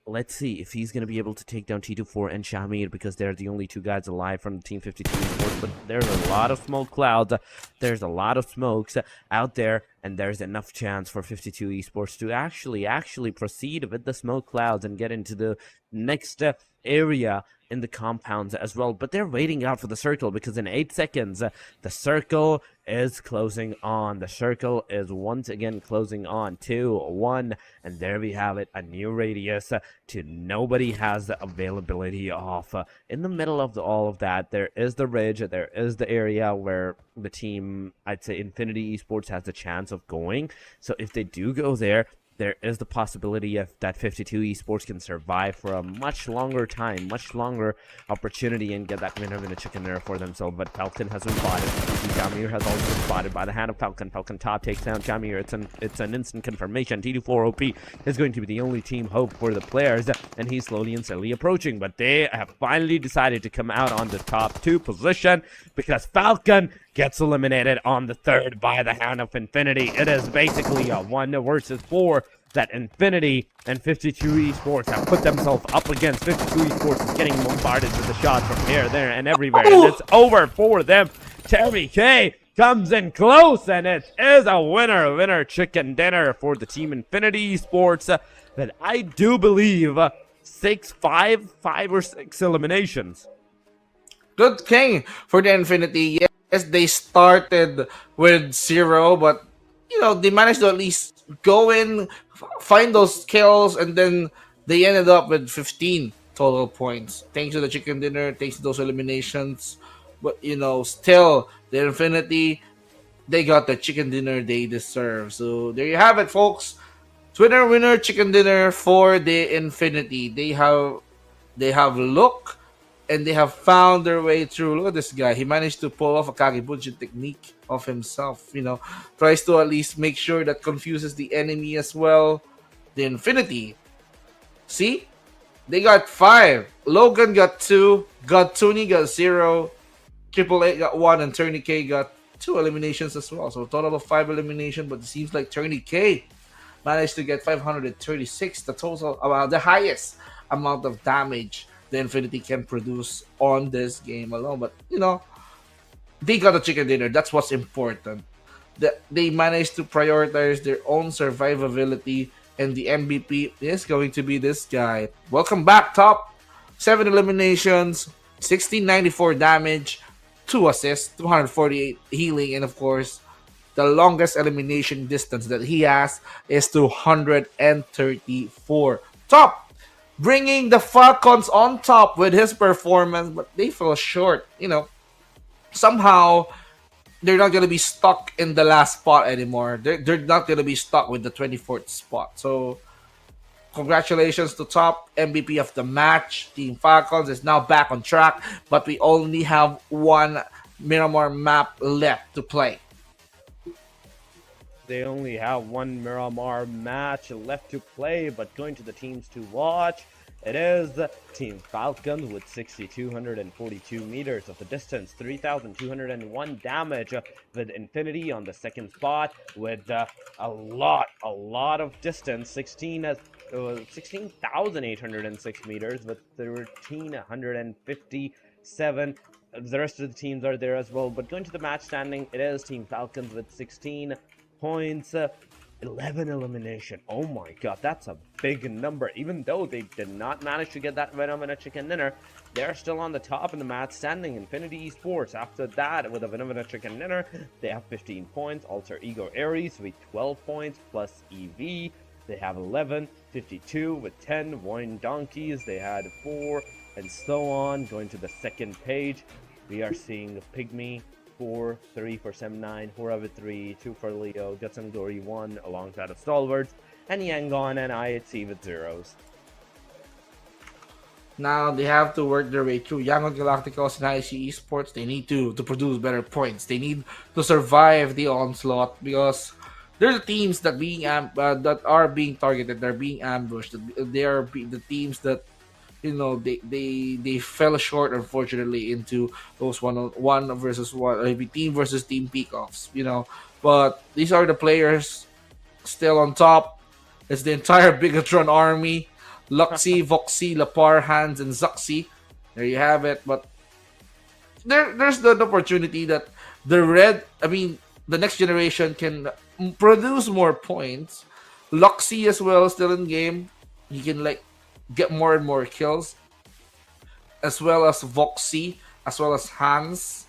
F: let's see if he's going to be able to take down T24 and Shamir, because they're the only two guys alive from Team 52 Esports. But there's a lot of smoke clouds. There's a lot of smokes out there, and there's enough chance for 52 Esports to actually proceed with the smoke clouds and get into the next area in the compounds as well. But they're waiting out for the circle, because in 8 seconds the circle is closing on. The circle is once again closing on. 2, 1, and there we have it, a new radius to nobody has the availability of. In the middle of all of that, there is the ridge, there is the area where the team, I'd say Infinity Esports, has the chance of going. So if they do go there, there is the possibility of that 52 Esports can survive for a much longer time, much longer opportunity, and get that winner in a chicken dinner for themselves. But Falcon has been spotted. Jamir has also been spotted by the hand of Falcon. Falcon top takes down Jamir. It's an instant confirmation. T24 OP is going to be the only team hope for the players, and he's slowly and steadily approaching. But they have finally decided to come out on the top 2 position, because Falcon gets eliminated on the 3rd by the hand of Infinity. It is basically a 1 versus 4 that Infinity and 52 Esports have put themselves up against. 52 Esports is getting bombarded with the shots from here, there, and everywhere, and it's over for them. Terry K comes in close, and it is a winner chicken dinner for the Team Infinity Esports. That I do believe 5 or 6 eliminations.
E: Good king for the Infinity. Yes, they started with 0, but they managed to at least go in, find those kills, and then they ended up with 15 total points. Thanks to the chicken dinner, thanks to those eliminations. But still, the Infinity, they got the chicken dinner they deserve. So there you have it, folks. Winner chicken dinner for the Infinity. They have look, and they have found their way through. Look at this guy. He managed to pull off a Kagebunshi technique of himself. Tries to at least make sure that confuses the enemy as well. The Infinity, see? They got 5. Logan got 2. Tuni got 0. Triple A got 1. And Turney K got 2 eliminations as well. So a total of 5 eliminations. But it seems like Turney K managed to get 536. The total, the highest amount of damage the Infinity can produce on this game alone. But they got a chicken dinner. That's what's important. They managed to prioritize their own survivability, and the MVP is going to be this guy. Welcome back, top. 7 eliminations, 1694 damage, 2 assists, 248 healing, and of course, the longest elimination distance that he has is 234. Top, bringing the Falcons on top with his performance, but they fell short. Somehow they're not going to be stuck in the last spot anymore. They're not going to be stuck with the 24th spot. So congratulations to top, MVP of the match. Team Falcons is now back on track, but we only have 1 Miramar map left to play.
F: They only have 1 Miramar match left to play, but going to the teams to watch, it is Team Falcons with 6,242 meters of the distance, 3,201 damage, with Infinity on the 2nd spot with a lot of distance, 16,806 meters with 1,357. The rest of the teams are there as well, but going to the match standing, it is Team Falcons with 16 points, 11 elimination. Oh my god, that's a big number. Even though they did not manage to get that Venom and a chicken dinner, they're still on the top in the match standing. Infinity Esports, after that, with a Venom and a chicken dinner, they have 15 points. Alter Ego Aries with 12 points, plus EV. They have 11, 52 with 10. VOIN Donkeys, they had 4, and so on. Going to the second page, we are seeing PIGMY 4, 3 for Sem9, HORAA with 3, 2 for Leo, Guts and Glory 1 alongside of Stalwarts, and YANGON and IHC with 0s.
E: Now they have to work their way through. YANGON, Galacticos, and IHC Esports, they need to produce better points. They need to survive the onslaught, because they're the teams that that are being targeted. They're being ambushed. They are the teams that they fell short, unfortunately, into those one versus one, team versus team peak-offs. But these are the players still on top. It's the entire BIGETRON army Luxy, Voxy, Lapar, Hans, and Zuxy. There you have it. But there's the opportunity that the next generation can produce more points. Luxy as well still in game. He can like get more and more kills, as well as Voxy, as well as Hans.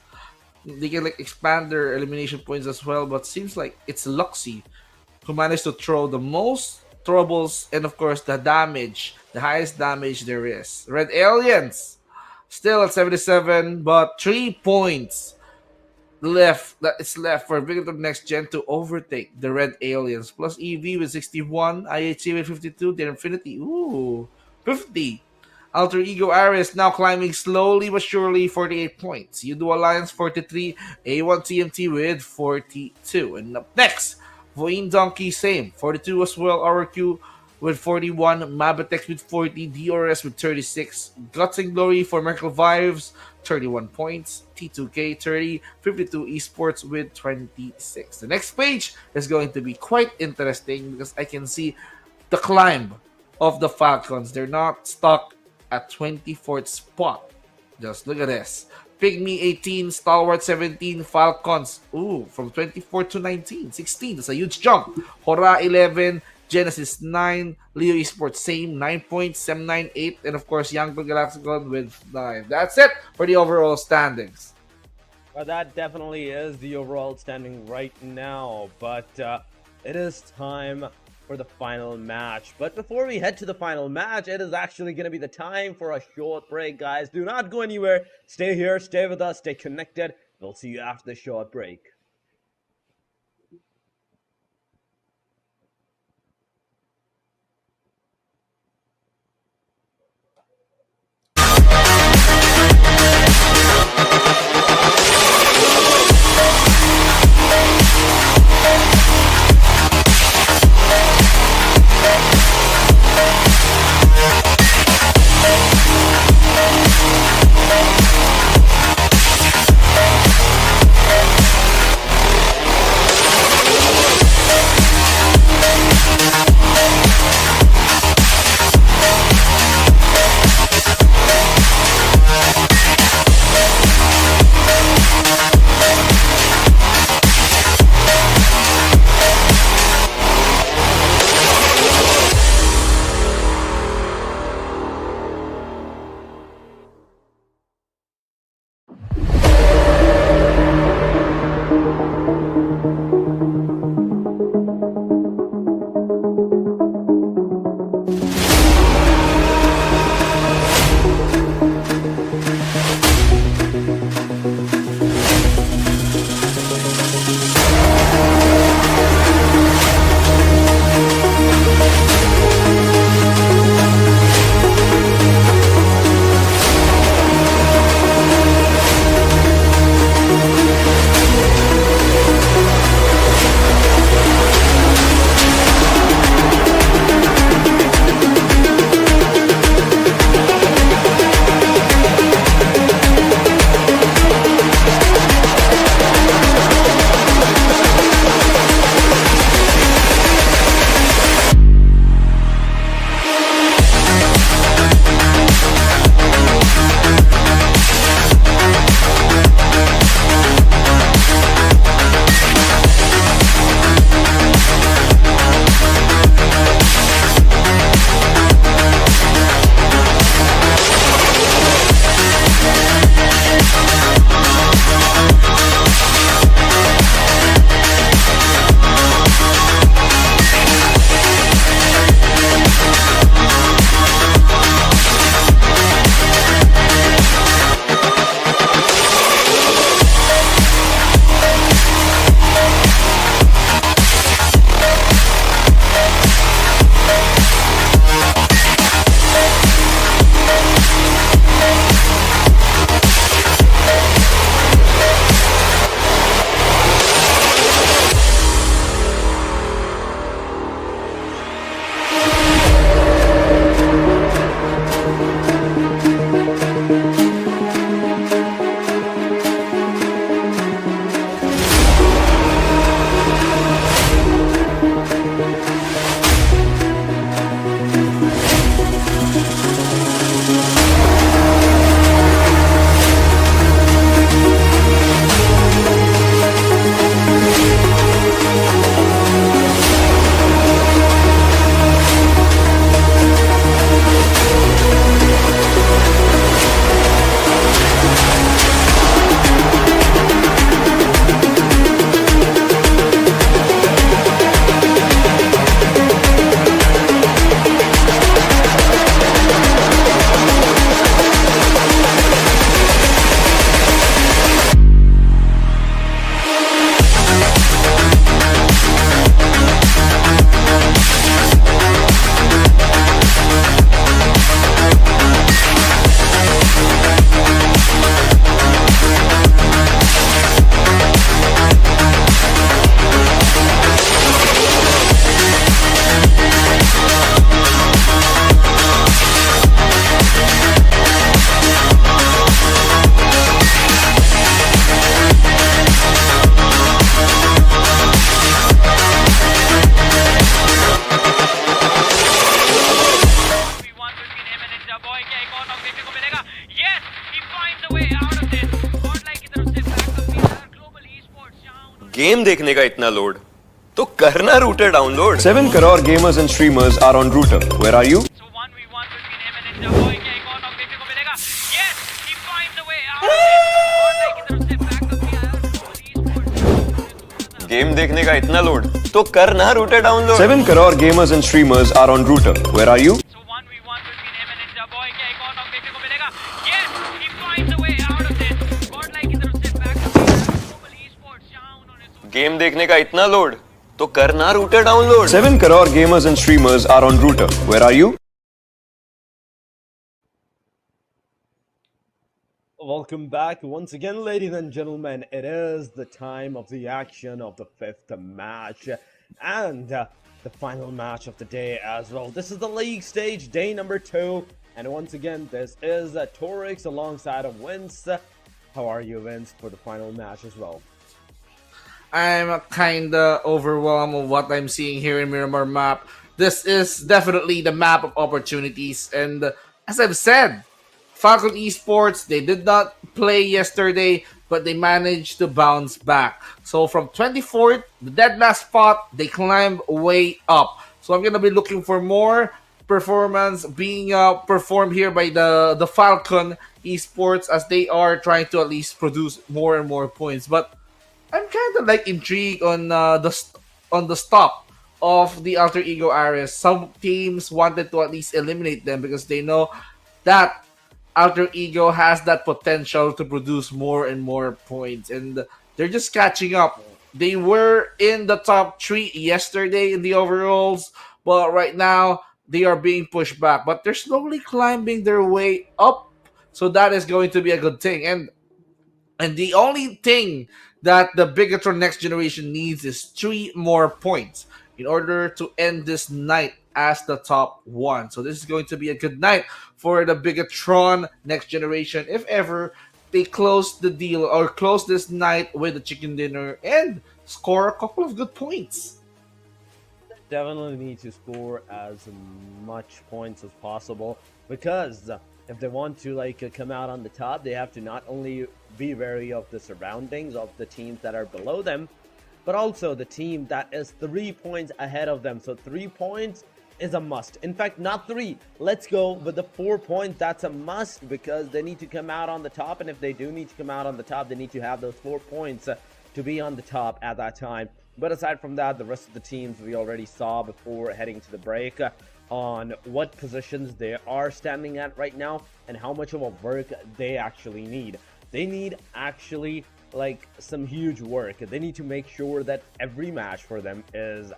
E: They can like expand their elimination points as well, but seems like it's Luxy who managed to throw the most throwables and of course the damage, the highest damage there is. Red Aliens still at 77, but 3 points left that is left for Bigetron Next Gen to overtake the Red Aliens. Plus EV with 61, IHC with 52, their Infinity, 50. Alter Ego Ares now climbing slowly but surely, 48 points. YOODO Alliance 43, A1 TMT with 42. And up next, VOIN Donkey same, 42 as well. RQ with 41, MABETEX with 40, DRS with 36, Guts and Glory for Merkel Vibes, 31 points, T2K 30, 52 Esports with 26. The next page is going to be quite interesting because I can see the climb of the Falcons. They're not stuck at 24th spot. Just look at this. PIGMY 18, Stalwart 17, Falcons, from 24 to 19, 16. That's a huge jump. HORAA 11, Genesis 9, Leo Esports same, 9 points, Sem9 8, and of course YANGON Galacticos with 9. That's it for the overall standings.
F: Well, that definitely is the overall standing right now, but it is time for the final match. But before we head to the final match, it is actually going to be the time for a short break, guys. Do not go anywhere. Stay here, stay with us, stay connected. We'll see you after the short break.
A: Game देखने का इतना load तो करना router download
B: 7 crore gamers and streamers are on Router. Where are you?
C: So 1v1 between him and Ninja Boy. क्या एक और knock देखने को मिलेगा? Yes, he finds a way out of it. और लाइक की तरफ से बैकअप भी आया और esports
A: गेम देखने का इतना लोड तो करना router download
B: 7 crore gamers and streamers are on Router. Where are you?
C: So 1v1 between him and Ninja Boy. क्या एक और नॉक देखने को मिलेगा? Yes, he finds a way out of it. और लाइक की तरफ से बैकअप भी आया global esports जहां उन्होंने
A: गेम देखने का इतना लोड तो करना router download
B: 7 crore gamers and streamers are on Router. Where are you?
F: Welcome back once again, ladies and gentlemen. It is the time of the action of the fifth match and the final match of the day as well. This is the league stage, day number 2, and once again, this is Torix alongside of Vince. How are you, Vince, for the final match as well?
E: I'm kinda overwhelmed with what I'm seeing here in Miramar map. This is definitely the map of opportunities, and as I've said, Falcon Esports, they did not play yesterday, but they managed to bounce back. So from 24th, the dead last spot, they climbed way up. So I'm gonna be looking for more performance being performed here by the Falcon Esports, as they are trying to at least produce more and more points. But I'm kind of like intrigued on the stop of the alter ego areas. Some teams wanted to at least eliminate them because they know that alter ego has that potential to produce more and more points, and they're just catching up. They were in the top 3 yesterday in the overalls, but right now they are being pushed back. But they're slowly climbing their way up, so that is going to be a good thing. And the only thing that the Bigetron next generation needs is 3 more points in order to end this night as the top 1. So this is going to be a good night for the Bigetron next generation if ever they close the deal or close this night with a chicken dinner and score a couple of good points.
F: Definitely need to score as much points as possible, because if they want to come out on the top, they have to not only be wary of the surroundings of the teams that are below them, but also the team that is 3 points ahead of them. So 3 points is a must. In fact, not 3. Let's go with the 4 points. That's a must, because they need to come out on the top, and if they do need to come out on the top, they need to have those 4 points to be on the top at that time. But aside from that, the rest of the teams we already saw before heading to the break on what positions they are standing at right now and how much of a work they actually need. They need actually some huge work. They need to make sure that every match for them is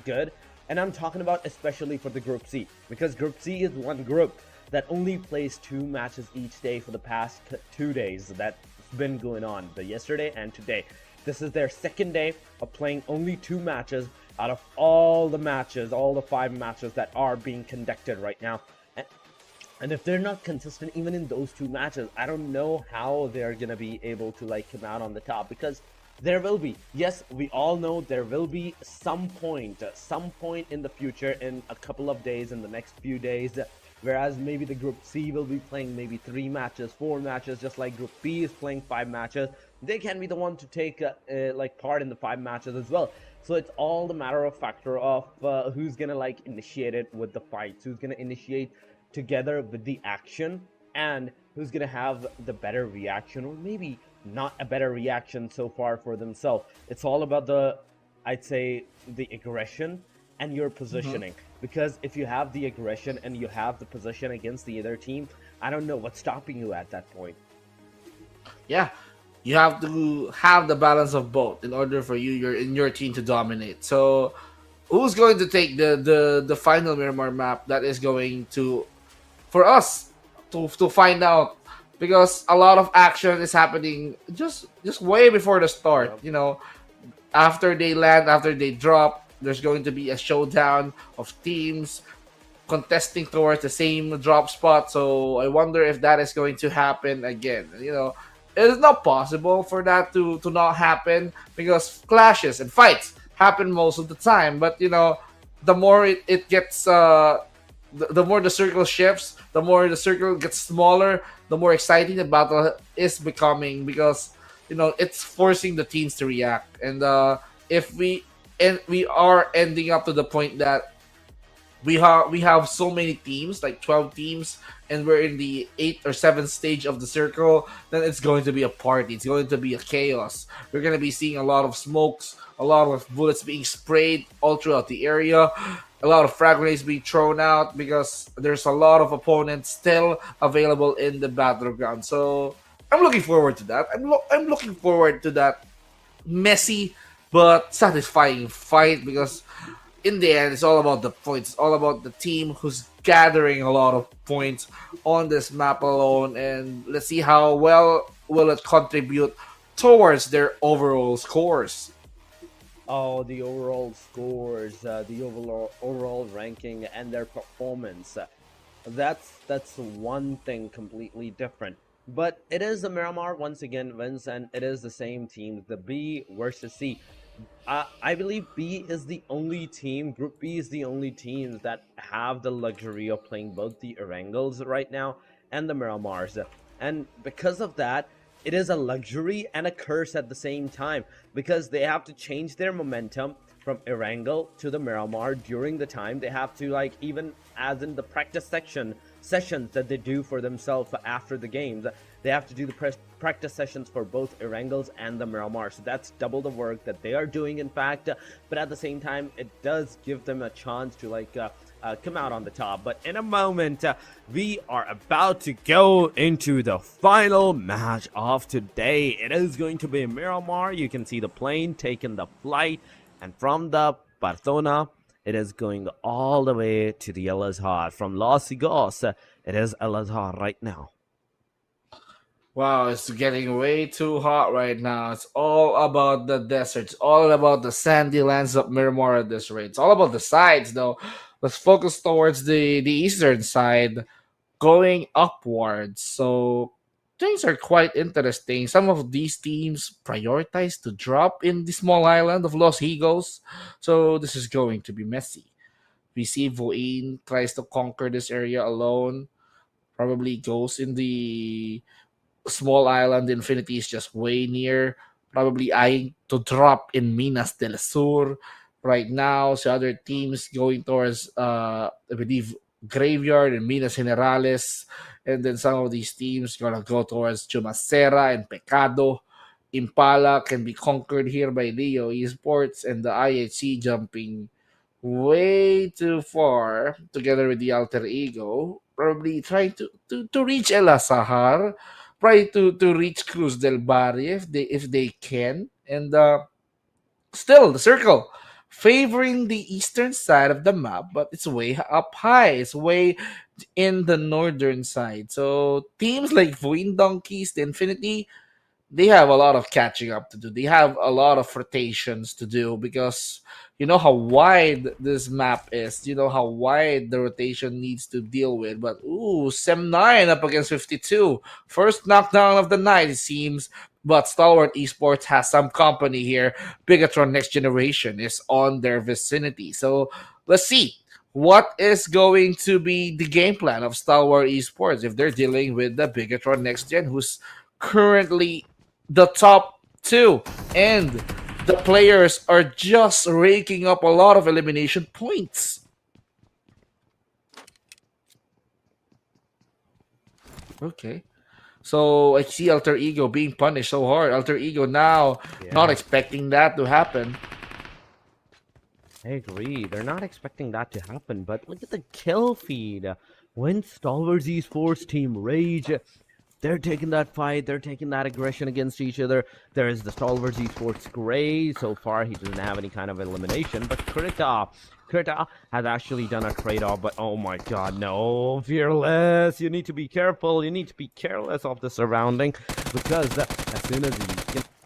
F: good. And I'm talking about especially for the Group C, because Group C is one group that only plays 2 matches each day for the past 2 days that's been going on, the yesterday and today. This is their 2nd day of playing only 2 matches out of all the matches, all the 5 matches that are being conducted right now. And if they're not consistent even in those 2 matches, I don't know how they're gonna be able to come out on the top, because there will be, yes, we all know there will be some point in the future, in a couple of days, in the next few days, whereas maybe the Group C will be playing maybe 3 matches, 4 matches, just like Group B is playing 5 matches. They can be the one to take part in the 5 matches as well. So it's all the matter of factor of who's gonna initiate it with the fights, who's gonna initiate together with the action, and who's gonna have the better reaction, or maybe not a better reaction so far for themselves. It's all about I'd say the aggression and your positioning, because if you have the aggression and you have the position against the other team, I don't know what's stopping you at that point.
E: Yeah, you have to have the balance of both in order for your team to dominate. So who's going to take the final Miramar map? That is going to, for us to find out, because a lot of action is happening just way before the start. You know, after they land, after they drop, there's going to be a showdown of teams contesting towards the same drop spot. So I wonder if that is going to happen again. You know, it's not possible for that to not happen, because clashes and fights happen most of the time. But you know, the more it gets the more the circle shifts, the more the circle gets smaller, the more exciting the battle is becoming, because it's forcing the teams to react. And if we are ending up to the point that we have so many teams, like 12 teams, and we're in the 8th or 7th stage of the circle, then it's going to be a party. It's going to be a chaos. We're going to be seeing a lot of smokes, a lot of bullets being sprayed all throughout the area, a lot of frag grenades being thrown out because there's a lot of opponents still available in the battleground. So I'm looking forward to that. I'm looking forward to that messy but satisfying fight, because in the end, it's all about the points. It's all about the team who's gathering a lot of points on this map alone, and let's see how well will it contribute towards their overall scores.
F: Oh, the overall scores, the overall ranking, and their performance. That's one thing completely different. But it is the Miramar once again, Vince, and it is the same team, the B versus C. I believe B is the only team, Group B is the only team that have the luxury of playing both the Erangels right now and the Miramars. And because of that, it is a luxury and a curse at the same time, because they have to change their momentum from Erangel to the Miramar during the time. They have to, like, even as in the practice sessions that they do for themselves after the games, they have to do the practice sessions for both Erangels and the Miramar. So that's double the work that they are doing, in fact. But at the same time, it does give them a chance to, like, come out on the top. But in a moment, we are about to go into the final match of today. It is going to be Miramar. You can see the plane taking the flight, and from the Barcelona, it is going all the way to the El Azhar. From Los Higos, it is El Azhar right now.
E: Wow, it's getting way too hot right now. It's all about the desert. It's all about the sandy lands of Miramar at this rate. It's all about the sides, though. Let's focus towards the eastern side, going upwards. So things are quite interesting. Some of these teams prioritize to drop in the small island of Los Higos. So this is going to be messy. We see VOIN tries to conquer this area alone. Probably goes in the small island. Infinity is just way near, probably eyeing to drop in Minas del Sur right now. So other teams going towards, I believe, Graveyard and Minas Generales, and then some of these teams gonna go towards Chumacera and Pecado. Impala can be conquered here by Leo Esports, and the IHC jumping way too far together with the Alter Ego, probably trying to reach El Azahar, try to reach Cruz del Barrio if they can, and still the circle favoring the eastern side of the map, but it's way up high. It's way in the northern side. So teams like Voin Donkeys, the Infinity, they have a lot of catching up to do. They have a lot of rotations to do, because you know how wide this map is. You know how wide the rotation needs to deal with. But ooh, Sem 9 up against 52. First knockdown of the night, it seems. But Stalwart Esports has some company here. Bigetron Next Generation is on their vicinity. So let's see what is going to be the game plan of Stalwart Esports if they're dealing with the Bigetron Next Gen, who's currently the top two, and the players are just raking up a lot of elimination points. Okay. So I see Alter Ego being punished so hard. Alter Ego now not expecting that to happen.
F: I agree. They're not expecting that to happen, but look at the kill feed. When Stalwart Esports team Rage, they're taking that fight, they're taking that aggression against each other. There is the Stalwart Esports Gray. So far, he doesn't have any kind of elimination, but Krita has actually done a trade-off, but oh my god, no. Fearless, you need to be careful. You need to be careless of the surrounding, because as soon as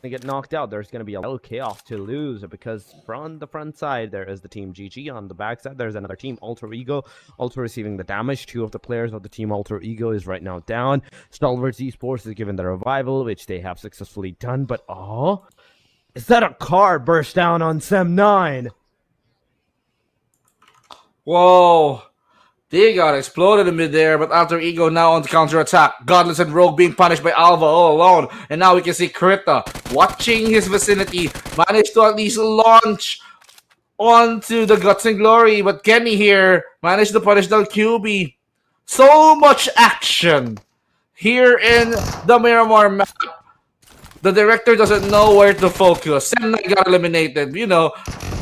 F: you get knocked out, there's going to be a little chaos to lose, because from the front side, there is the team GG. On the back side, there's another team, Alter Ego. Alter receiving the damage. Two of the players of the team Alter Ego is right now down. Stalwart Esports is given the revival, which they have successfully done, but oh, is that a car burst down on Sem 9?
E: Whoa. They got exploded in midair, but Alter Ego now on the counter attack. Godless and Rogue being punished by Alva all alone. And now we can see Krita watching his vicinity. Managed to at least launch onto the Guts and Glory. But Kenny here managed to punish the QB. So much action here in the Miramar map. The director doesn't know where to focus. Semnite got eliminated. You know,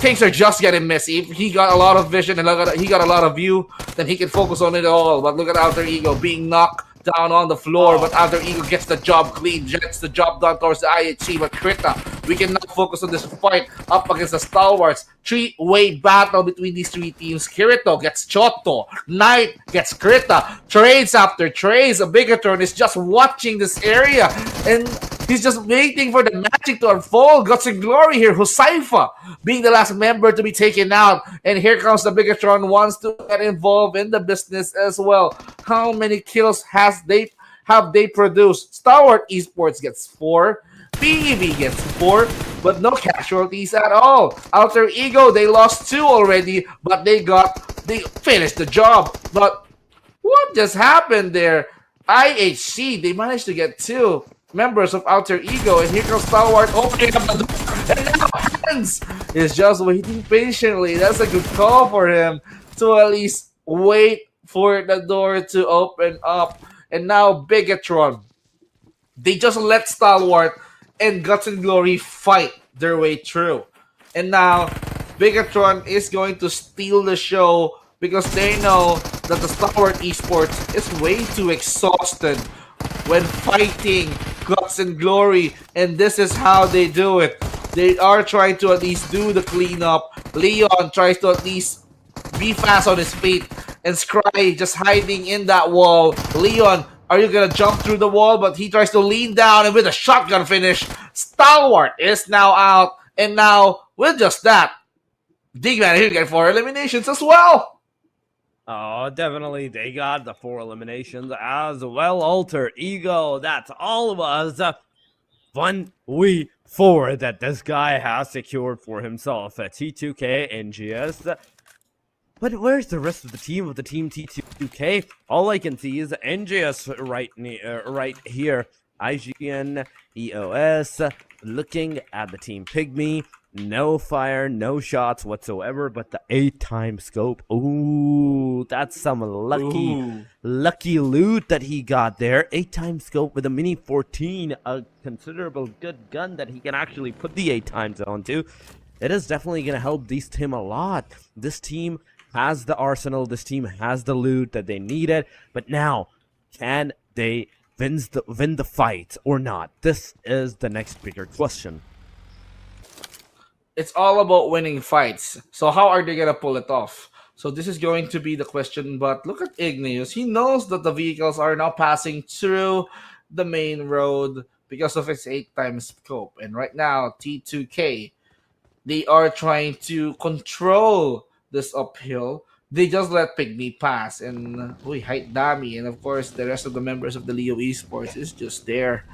E: things are just getting messy. If he got a lot of vision and he got a lot of view, then he can focus on it all. But look at Alter Ego being knocked down on the floor, but Alter Ego gets the job clean, gets the job done towards the IHC. But Krita, we can now focus on this fight up against the Stalwarts. Three-way battle between these three teams. Kirito gets Choto, Knight gets Krita, trades after trades. A Bigetron is just watching this area, and he's just waiting for the magic to unfold. Guts and Glory here, Husaifa being the last member to be taken out. And here comes the Bigetron, wants to get involved in the business as well. How many kills have they produced? STALWART Esports gets 4. PEV gets 4, but no casualties at all. Alter Ego, they lost 2 already, but they finished the job. But what just happened there? IHC, they managed to get 2 members of Alter Ego, and here comes Stalwart opening up the door, and now Hans is just waiting patiently. That's a good call for him to at least wait for the door to open up. And now Bigetron, they just let Stalwart and Guts and Glory fight their way through. And now Bigetron is going to steal the show because they know that the Stalwart Esports is way too exhausted when fighting Guts and Glory, and this is how they do it. They are trying to at least do the cleanup. Leon tries to at least be fast on his feet, and Scry just hiding in that wall. Leon, are you gonna jump through the wall? But he tries to lean down, and with a shotgun finish, Stalwart is now out. And now, with just that, Digman here get 4 eliminations as well.
D: Oh, definitely. They got the 4 eliminations as well. Alter Ego. That's all of us. 1v4 that this guy has secured for himself. T2K, NGS. But where's the rest of the team of the team T2K? All I can see is NGS right here. IGN, EOS, looking at the team PIGMY. No fire, no shots whatsoever, but the 8-time scope. Ooh, that's some lucky loot that he got there. 8-time scope with a Mini 14, a considerable good gun that he can actually put the 8 times onto. It is definitely going to help this team a lot. This team has the arsenal, this team has the loot that they needed, but now, can they win the fight or not? This is the next bigger question.
E: It's all about winning fights. So how are they gonna pull it off? So this is going to be the question. But look at Igneous. He knows that the vehicles are now passing through the main road because of its 8-time scope. And right now, T2K, they are trying to control this uphill. They just let Pygmy pass. And Height Dami. And of course, the rest of the members of the Leo Esports is just there.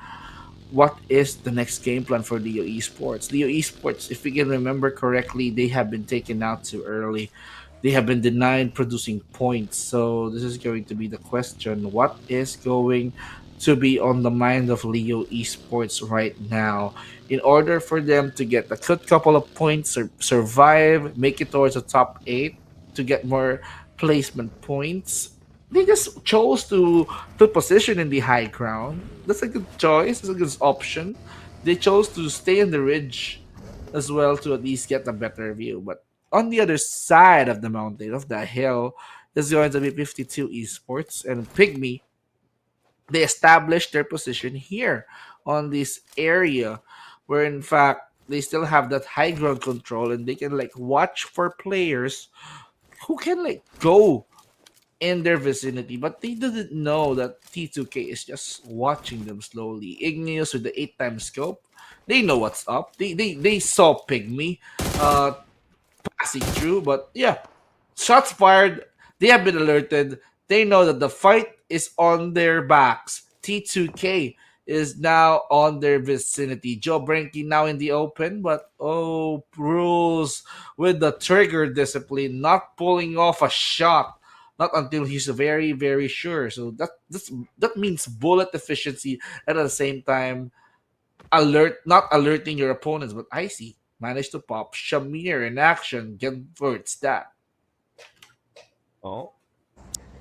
E: What is the next game plan for Leo Esports? Leo Esports, if we can remember correctly, they have been taken out too early. They have been denied producing points. So this is going to be the question. What is going to be on the mind of Leo Esports right now? In order for them to get a good couple of points, survive, make it towards the top 8, to get more placement points, they just chose to position in the high ground. That's a good choice. That's a good option. They chose to stay in the ridge as well to at least get a better view. But on the other side of the mountain, of the hill, is going to be 52 Esports and Pygmy. They established their position here on this area where in fact they still have that high ground control, and they can like watch for players who can like go in their vicinity, but they didn't know that T2K is just watching them slowly. Igneous with the 8-time scope, they know what's up. They saw Pygmy passing through, but yeah, shots fired. They have been alerted. They know that the fight is on their backs. T2K is now on their vicinity. Joe Brenke now in the open, but Rules with the trigger discipline, not pulling off a shot. not until he's very, very sure. So that means bullet efficiency, and at the same time, not alerting your opponents, but Icy managed to pop Shamir in action, converts that.
F: Oh,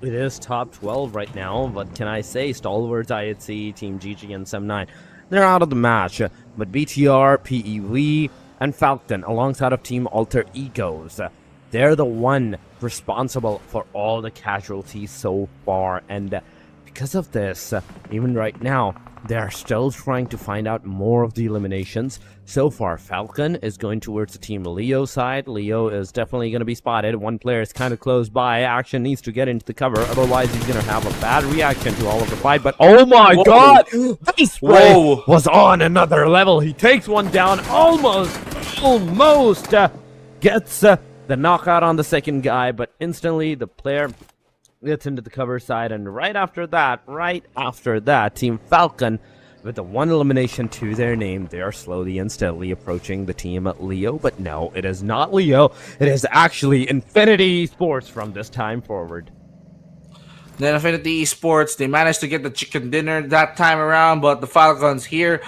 F: it is top 12 right now. What can I say? Stalwarts, IHC, Team GG, and Sem9. They're out of the match. But BTR, PEV, and Falcon, alongside of Team Alter Egos, they're the one responsible for all the casualties so far. And because of this, even right now, they are still trying to find out more of the eliminations. So far, Falcon is going towards the Team Leo side. Leo is definitely going to be spotted. One player is kind of close by. Action needs to get into the cover. Otherwise, he's going to have a bad reaction to all of the fight. But oh my god! This play was on another level. He takes one down. Almost gets the knockout on the second guy. But instantly, the player gets into the cover side, and right after that, Team Falcon, with the one elimination to their name, they are slowly and steadily approaching the Team Leo. But no, it is not Leo. It is actually Infinity Esports from this time forward.
E: Then Infinity Esports, they managed to get the chicken dinner that time around, but the Falcons here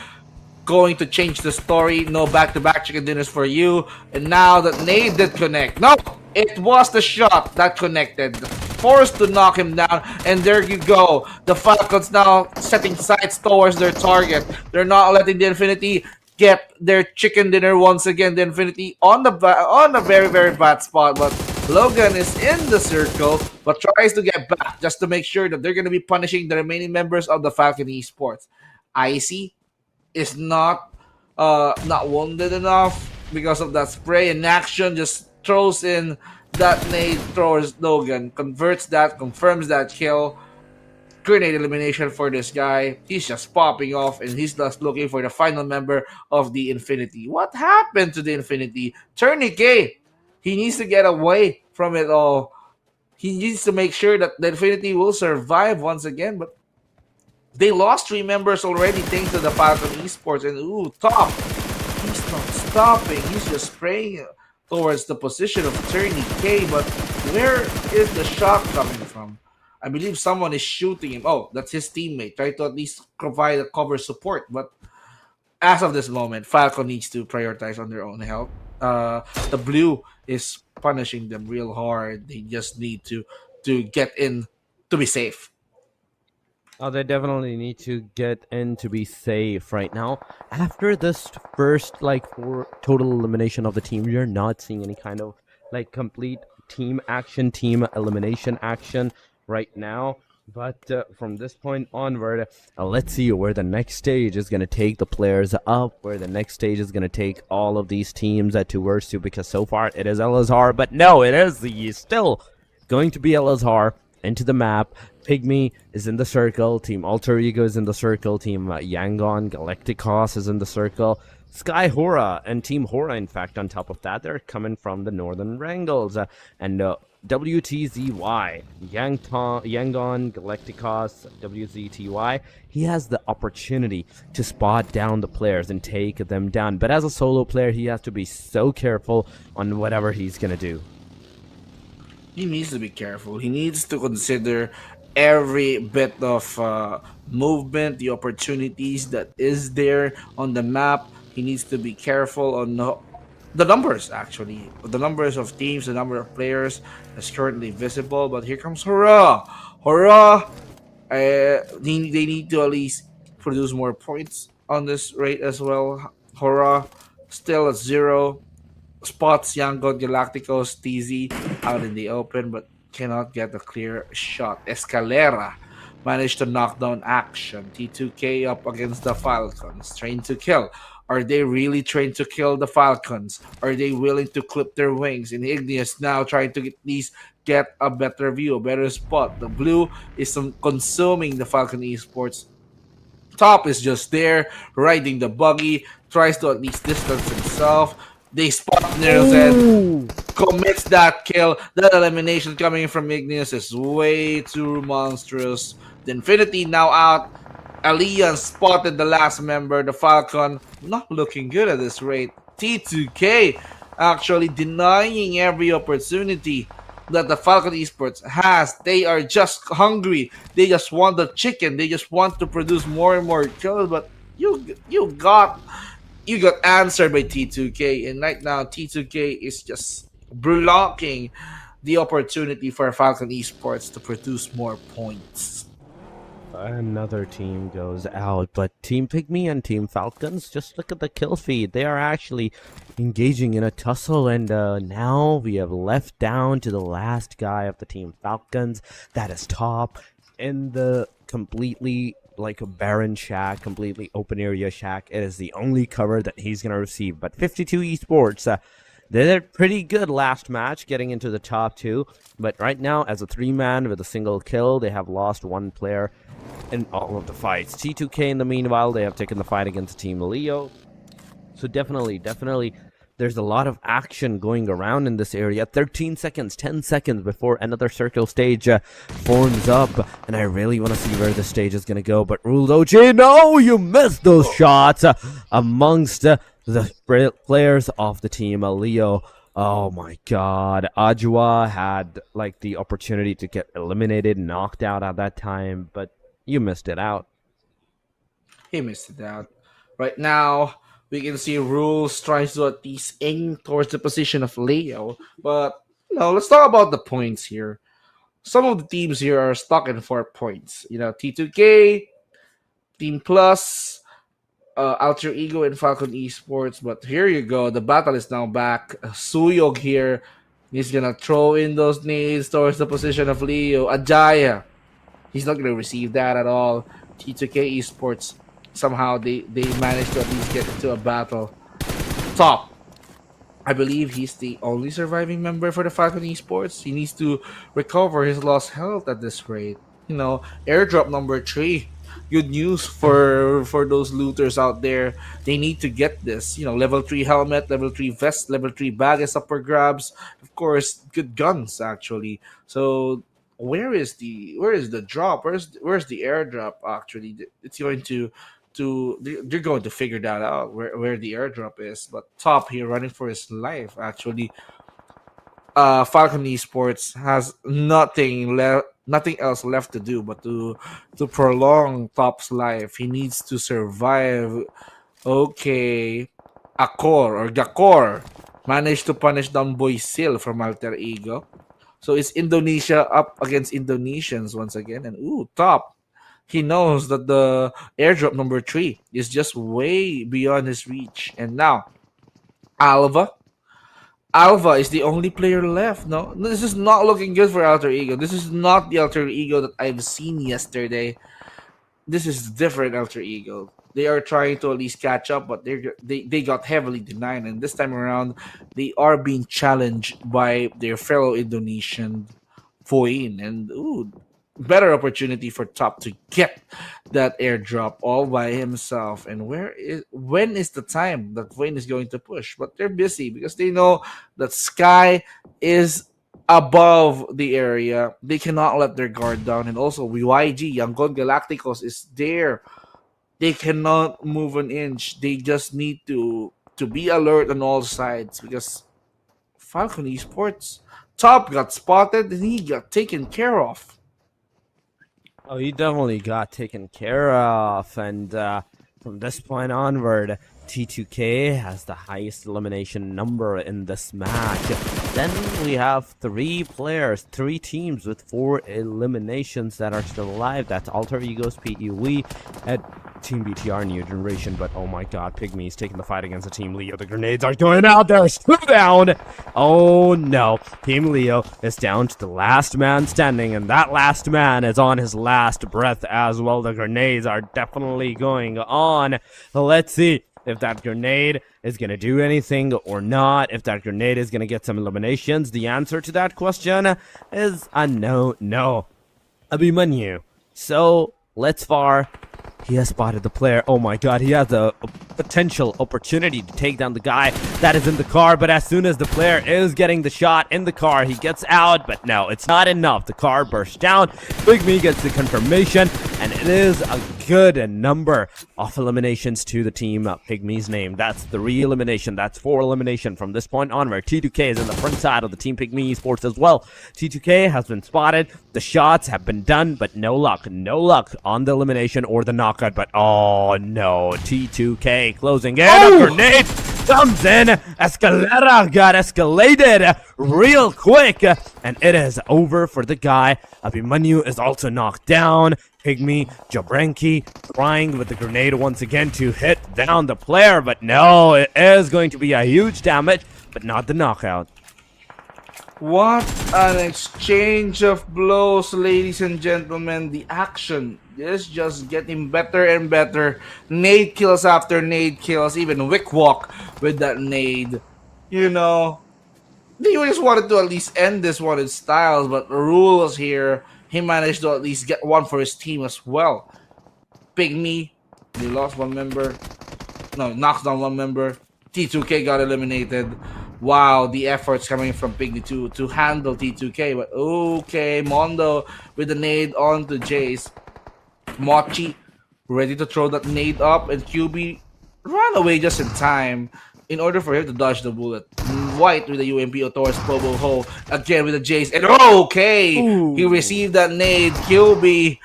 E: going to change the story. No back-to-back chicken dinners for you. And now that Nade did connect. No! It was the shot that connected. Forced to knock him down, and there you go. The Falcons now setting sights towards their target. They're not letting the Infinity get their chicken dinner once again. The Infinity on a very, very bad spot, but Logan is in the circle, but tries to get back just to make sure that they're going to be punishing the remaining members of the Falcon Esports. Icy is not wounded enough because of that spray in action. Just throws in that nade towards Logan, converts that, confirms that kill. Grenade elimination for this guy. He's just popping off, and he's just looking for the final member of the Infinity. What happened to the Infinity? Tourniquet, he needs to get away from it all. He needs to make sure that the Infinity will survive once again, but they lost 3 members already thanks to the Falcon Esports. And ooh, top, he's not stopping. He's just spraying towards the position of Tourniquet, but where is the shot coming from? I believe someone is shooting him. Oh, that's his teammate. Try to at least provide a cover support. But as of this moment, Falcon needs to prioritize on their own health. The blue is punishing them real hard. They just need to get in to be safe.
F: Oh, they definitely need to get in to be safe right now. After this first, 4 total elimination of the team, you're not seeing any kind of, complete team action, team elimination action right now. But from this point onward, let's see where the next stage is going to take the players up, where the next stage is going to take all of these teams towards to, because so far it is LSR, but no, it is still going to be LSR into the map. PIGMY is in the circle, Team Alter Ego is in the circle, Team YANGON, Galacticos is in the circle, Sky HORAA and Team HORAA, in fact, on top of that, they're coming from the northern Erangels, and WTZY, Yangon, Galacticos, WZTY, he has the opportunity to spot down the players and take them down, but as a solo player, he has to be so careful on whatever he's gonna do.
E: He needs to be careful. He needs to consider every bit of movement, the opportunities that is there on the map. He needs to be careful on the numbers, actually. The numbers of teams, the number of players is currently visible. But here comes HORAA. HORAA, they need to at least produce more points on this rate as well. HORAA still at 0. Spots Yangon, Galacticos, TZ out in the open, but cannot get a clear shot. Escalera managed to knock down action. T2K up against the Falcons. Trained to kill. Are they really trained to kill the Falcons? Are they willing to clip their wings? And Igneous now trying to at least get a better view, a better spot. The blue is consuming the Falcon Esports. Top is just there, riding the buggy, tries to at least distance himself. They spot Nerzen, commits that kill. That elimination coming from Igneous is way too monstrous. The Infinity now out. Aliyah spotted the last member, the Falcon. Not looking good at this rate. T2K actually denying every opportunity. that the Falcon Esports has. They are just hungry. They just want the chicken. They just want to produce more and more kills. But you got answered by T2K, and right now T2K is just blocking the opportunity for Falcon Esports to produce more points.
F: Another team goes out, but Team Pygmy and Team Falcons, just look at the kill feed. They are actually engaging in a tussle, and now we have left down to the last guy of the Team Falcons. That is Top in the completely like a barren shack, completely open area shack. It is the only cover that he's going to receive. But 52 Esports, they did pretty good last match, getting into the top 2. But right now, as a 3-man with a single kill, they have lost 1 player in all of the fights. T2K, in the meanwhile, they have taken the fight against Team Leo. So definitely, there's a lot of action going around in this area. 13 seconds, 10 seconds before another circle stage forms up. And I really want to see where the stage is going to go. But Ruled OG, no, you missed those shots amongst the players of the team Leo. Oh my god, Ajwa had like the opportunity to get eliminated, knocked out at that time, but you missed it out.
E: He missed it out. Right now, we can see Rules trying to at least aim towards the position of Leo. But, let's talk about the points here. Some of the teams here are stuck in 4 points. T2K, Team Plus, Alter Ego, and Falcon Esports. But here you go. The battle is now back. Suyog here. He's going to throw in those nades towards the position of Leo. Ajaya. He's not going to receive that at all. T2K Esports, somehow they managed to at least get into a battle. Top. I believe he's the only surviving member for the Falcon Esports. He needs to recover his lost health at this rate. Airdrop number 3. Good news for those looters out there. They need to get this. Level 3 helmet, level 3 vest, level 3 bag is up for grabs. Of course, good guns actually. So where is the drop? Where's the airdrop actually? It's going they're going to figure that out where the airdrop is. But Top here running for his life actually. Falcon Esports has nothing else left to do but to prolong Top's life. He needs to survive. Okay, Gakor managed to punish down Boy Sil from Alter Ego. So it's Indonesia up against Indonesians once again. And Top, he knows that the airdrop number 3 is just way beyond his reach. And now, Alva is the only player left. No, this is not looking good for Alter Ego. This is not the Alter Ego that I've seen yesterday. This is different Alter Ego. They are trying to at least catch up, but they got heavily denied. And this time around, they are being challenged by their fellow Indonesian VOIN. And better opportunity for Top to get that airdrop all by himself. And when is the time that VOIN is going to push? But they're busy because they know that Sky is above the area. They cannot let their guard down. And also YG, Yangon Galacticos is there. They cannot move an inch. They just need to be alert on all sides because Falcon Esports, Top got spotted and he got taken care of.
F: Oh, he definitely got taken care of, and from this point onward, T2K has the highest elimination number in this match. Then we have 3 teams with 4 eliminations that are still alive. That's Alter Egos, PUE, and Team BTR New Generation. But oh my god, Pygmy is taking the fight against the Team Leo. The grenades are going out. There's 2 down. Oh no, Team Leo is down to the last man standing, and that last man is on his last breath as well. The grenades are definitely going on. Let's see if that grenade is going to do anything or not, if that grenade is going to get some eliminations. The answer to that question is a no. Abhimanyu. So, let's far. He has spotted the player. Oh my god, he has a potential opportunity to take down the guy that is in the car, but as soon as the player is getting the shot in the car, he gets out, but no, it's not enough. The car bursts down. Pygmy gets the confirmation,
D: and it is a good number of eliminations to the team Pygmy's name. That's 3 elimination, that's 4 elimination from this point onward. T2K is in the front side of the Team Pygmy Esports as well. T2K has been spotted, the shots have been done, but no luck on the elimination or the knockout. But oh no, T2K closing in, a grenade comes in, Escalera got escalated real quick, and it is over for the guy. Abhimanyu is also knocked down. Pygmy Jabranki trying with the grenade once again to hit down the player, but no, it is going to be a huge damage, but not the knockout.
E: What an exchange of blows, ladies and gentlemen. The action is just getting better and better. Nade kills after nade kills, even Wick Walk with that nade. You know, they just wanted to at least end this one in styles, but Rules here, he managed to at least get one for his team as well. Pygmy, they lost one member. No, knocks down one member. T2K got eliminated. Wow, the efforts coming from Pygmy to handle T2K. But okay, Mondo with the nade on to Jace. Mochi ready to throw that nade up, and QB ran away just in time in order for him to dodge the bullet. White with the UMP Otor's Bobo Ho again with the Jace, and okay, he received that nade. QB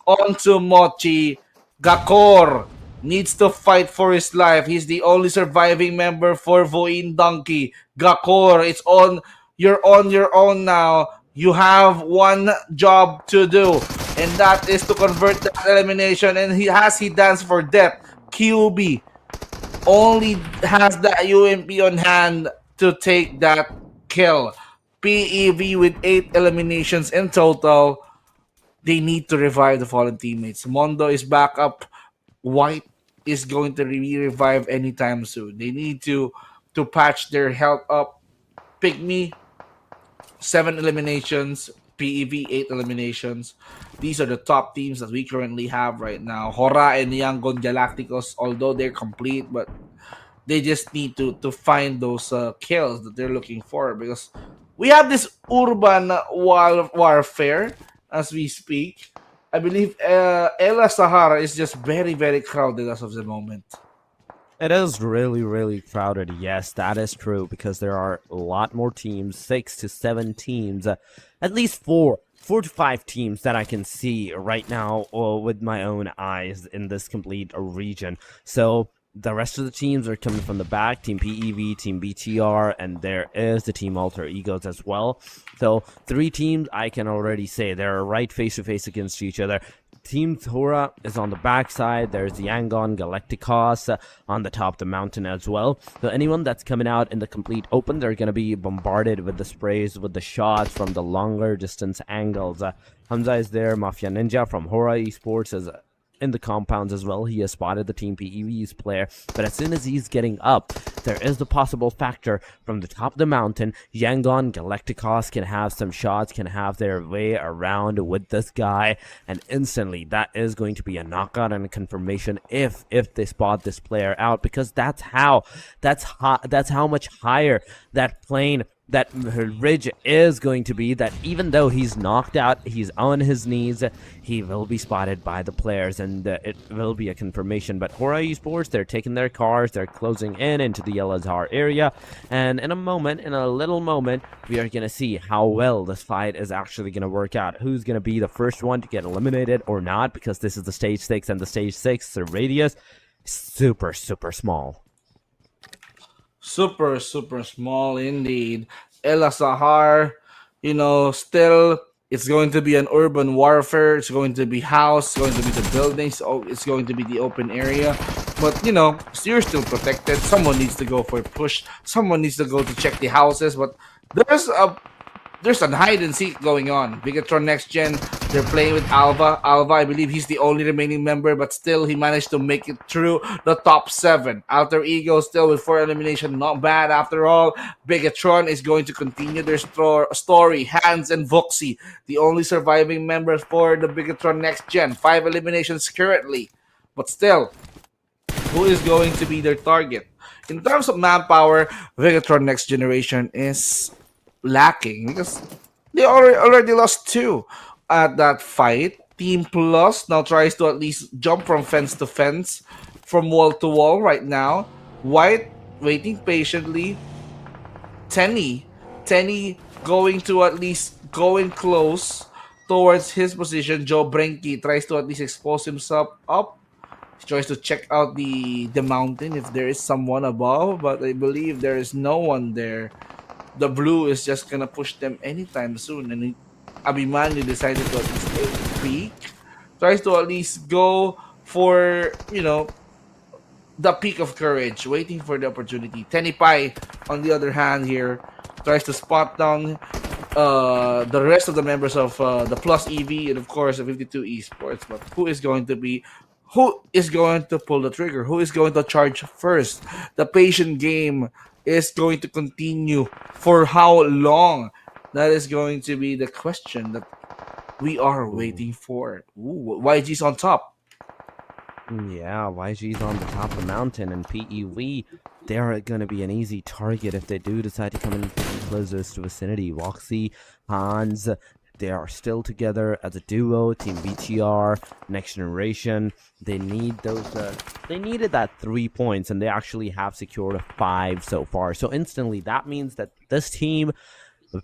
E: onto Mochi. Gakor needs to fight for his life. He's the only surviving member for VOIN Donkey. Gakor, it's on. You're on your own now. You have one job to do, and that is to convert that elimination. And he danced for death. QB only has that UMP on hand to take that kill. PEV with 8 eliminations in total. They need to revive the fallen teammates. Mondo is back up. White is going to revive anytime soon. They need to patch their health up. Pygmy, 7 eliminations. PEV, 8 eliminations. These are the top teams that we currently have right now. HORAA and YANGON Galacticos, although they're complete, but they just need to find those kills that they're looking for, because we have this urban warfare as we speak. I believe Ella Sahara is just very, very crowded as of the moment.
D: It is really, really crowded. Yes, that is true, because there are a lot more teams, 6 to 7 teams, at least 4 to 5 teams that I can see right now with my own eyes in this complete region. So the rest of the teams are coming from the back. Team PEV, Team BTR, and there is the Team Alter Egos as well. So 3 teams, I can already say they're right face-to-face against each other. Team HORAA is on the backside. There's the YANGON Galacticos on the top of the mountain as well. So anyone that's coming out in the complete open, they're going to be bombarded with the sprays, with the shots from the longer distance angles. Hamza is there. Mafia Ninja from HORAA Esports is in the compounds as well. He has spotted the Team PEV's player, but as soon as he's getting up, there is the possible factor from the top of the mountain. Yangon Galacticos can have some shots, can have their way around with this guy, and instantly that is going to be a knockout and a confirmation if they spot this player out, because that's how much higher that plane, that ridge is going to be, that even though he's knocked out, he's on his knees, he will be spotted by the players, and it will be a confirmation. But HORAA Esports, they're taking their cars, they're closing in into the El Azhar area, and in a little moment, we are going to see how well this fight is actually going to work out. Who's going to be the first one to get eliminated or not, because this is the stage 6, and the stage 6, the radius, super small.
E: Super small indeed. El Azhar, still it's going to be an urban warfare. It's going to be house, it's going to be the buildings, it's going to be the open area. But you're still protected. Someone needs to go for a push. Someone needs to go to check the houses. But there's a hide and seek going on. BIGETRON Next Gen, they're playing with Alva. Alva, I believe he's the only remaining member, but still he managed to make it through the top 7. Alter Ego still with 4 elimination, not bad after all. BIGETRON is going to continue their story. Hans and Voxy, the only surviving members for the BIGETRON Next Gen. 5 eliminations currently, but still, who is going to be their target? In terms of manpower, BIGETRON Next Generation is lacking, because they already lost 2 at that fight. Team Plus now tries to at least jump from fence to fence, from wall to wall right now. White waiting patiently. Tenny going to at least going close towards his position. Joe Brenke tries to at least expose himself up. He tries to check out the mountain if there is someone above, but I believe there is no one there. The blue is just gonna push them anytime soon, and Abhimanyu decided to at least take a peek. Tries to at least go for, the peak of courage, waiting for the opportunity. Tenny Pai, on the other hand, here tries to spot down the rest of the members of the PLUSEV and of course the 52 Esports. But who is going to pull the trigger? Who is going to charge first? The patient game is going to continue for how long? That is going to be the question that we are waiting for. Ooh, YG's on top.
F: Yeah, YG's on the top of the mountain, and PEV, they're going to be an easy target if they do decide to come in closest to vicinity. Voxy, Hans, they are still together as a duo. Team BTR, Next Generation, they need those. They needed that 3 points, and they actually have secured 5 so far. So instantly, that means that this team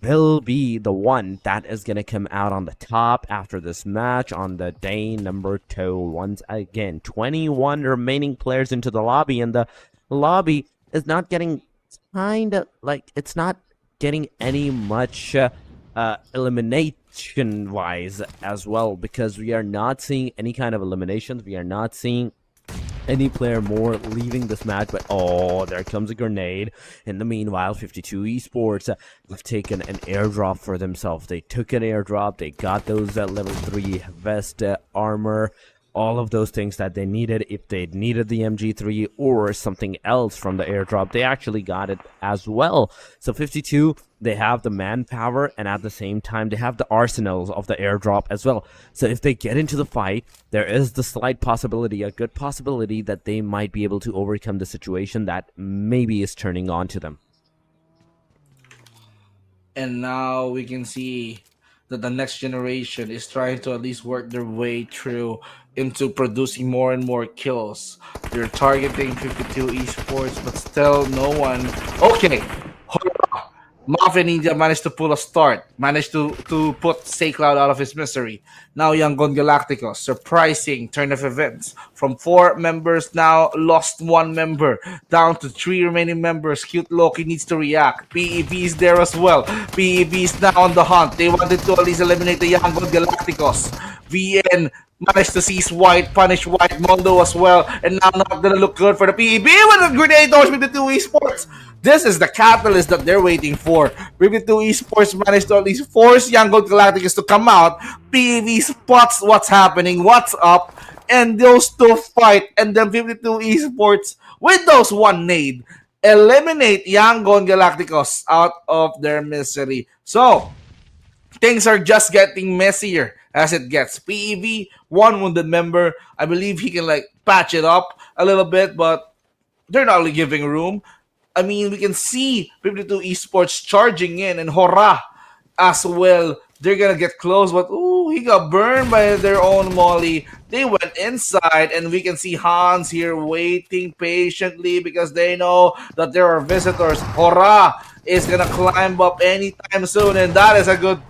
F: will be the one that is going to come out on the top after this match on the day number 2. Once again, 21 remaining players into the lobby, and the lobby is not getting it's not getting any much elimination wise as well, because we are not seeing any kind of eliminations. We are not seeing any player more leaving this match. But oh, there comes a grenade. In the meanwhile, 52 Esports have taken an airdrop for themselves. They took an airdrop. They got those level 3 vest, armor, all of those things that they needed. If they needed the MG3 or something else from the airdrop, they actually got it as well. So 52, they have the manpower, and at the same time they have the arsenals of the airdrop as well. So if they get into the fight, there is the slight possibility, a good possibility, that they might be able to overcome the situation that maybe is turning on to them.
E: And now we can see that the Next Generation is trying to at least work their way through into producing more and more kills. They're targeting 52 Esports, but still no one. Okay, Mafia Ninja managed to pull a start, managed to put SayCloud out of his misery. Now YANGON Galacticos, surprising turn of events. From 4 members now, lost 1 member, down to 3 remaining members. Cute Loki needs to react. PEV is there as well. PEV is now on the hunt. They wanted to at least eliminate the YANGON Galacticos. VN managed to seize White, punish White, Mondo as well, and now not gonna look good for the PEB with a grenade launch with the 2 Esports. This is the catalyst that they're waiting for. 52 Esports managed to at least force YANGON Galacticos to come out. PEB spots what's happening, what's up, and those 2 fight, and then 52 Esports with those 1 nade eliminate YANGON Galacticos out of their misery. So things are just getting messier as it gets. PEV, 1 wounded member. I believe he can patch it up a little bit, but they're not really giving room. I mean, we can see 52 Esports charging in, and HORAA as well. They're gonna get close, but ooh, he got burned by their own molly. They went inside, and we can see Hans here waiting patiently because they know that there are visitors. HORAA is gonna climb up anytime soon, and that is a good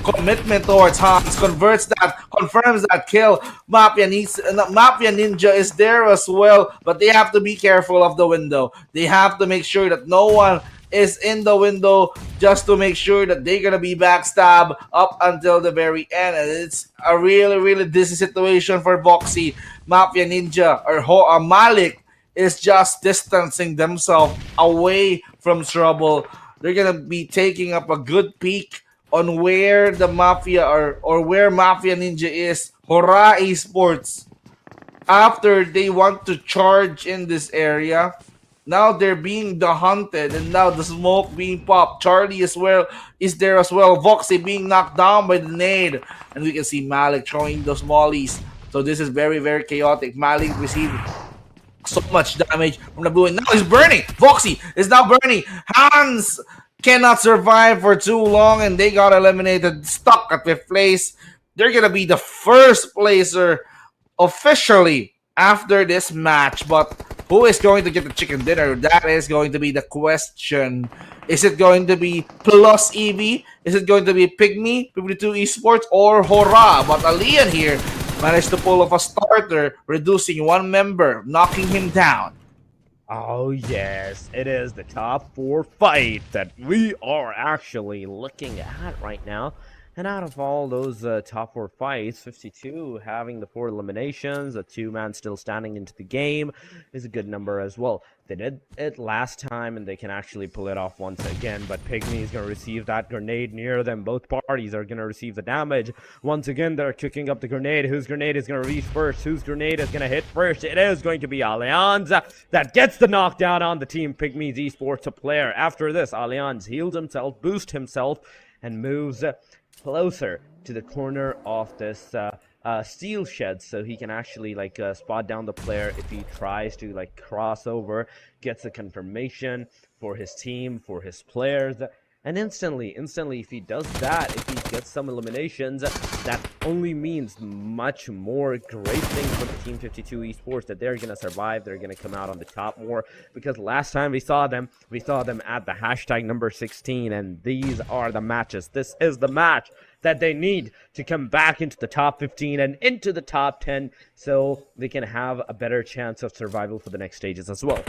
E: commitment towards Hans. Confirms that kill. Mafia Ninja is there as well, but they have to be careful of the window. They have to make sure that no one is in the window, just to make sure that they're gonna be backstab up until the very end. And it's a really dizzy situation for Voxy. Mafia Ninja or Malik is just distancing themselves away from trouble. They're gonna be taking up a good peek on where the Mafia or where Mafia Ninja is. HORAA Esports, after they want to charge in this area, now they're being hunted, and now the smoke being popped. Charlie as well is there as well. Voxy being knocked down by the nade, and we can see Malik throwing those mollies. So this is very chaotic. Malik received so much damage from the blue, and now he's burning. Voxy is now burning. Hans cannot survive for too long, and they got eliminated, stuck at 5th place. they're gonna be the first placer officially after this match. But who is going to get the chicken dinner? That is going to be the question. Is it going to be PLUSEV? Is it going to be PIGMY, 52 Esports, or HORAA? But Alian here managed to pull off a starter, reducing one member, knocking him down.
F: Oh yes, it is the top 4 fight that we are actually looking at right now. And out of all those top 4 fights, 52 having the 4 eliminations, a 2-man still standing into the game is a good number as well. They did it last time and they can actually pull it off once again, but Pygmy is going to receive that grenade near them. Both parties are going to receive the damage. Once again, they're cooking up the grenade. Whose grenade is going to reach first? Whose grenade is going to hit first? It is going to be Allianz that gets the knockdown on the Team Pygmy's Esports player. After this, Allianz heals himself, boosts himself, and moves closer to the corner of this steel shed, so he can actually like spot down the player if he tries to like cross over, gets a confirmation for his team, for his players, and instantly if he does that, if he gets some eliminations, that only means much more great things for the Team 52 Esports, that they're gonna survive, they're gonna come out on the top more, because last time we saw them at the hashtag number 16, and these are the matches. This is the match that they need to come back into the top 15 and into the top 10, so they can have a better chance of survival for the next stages as well.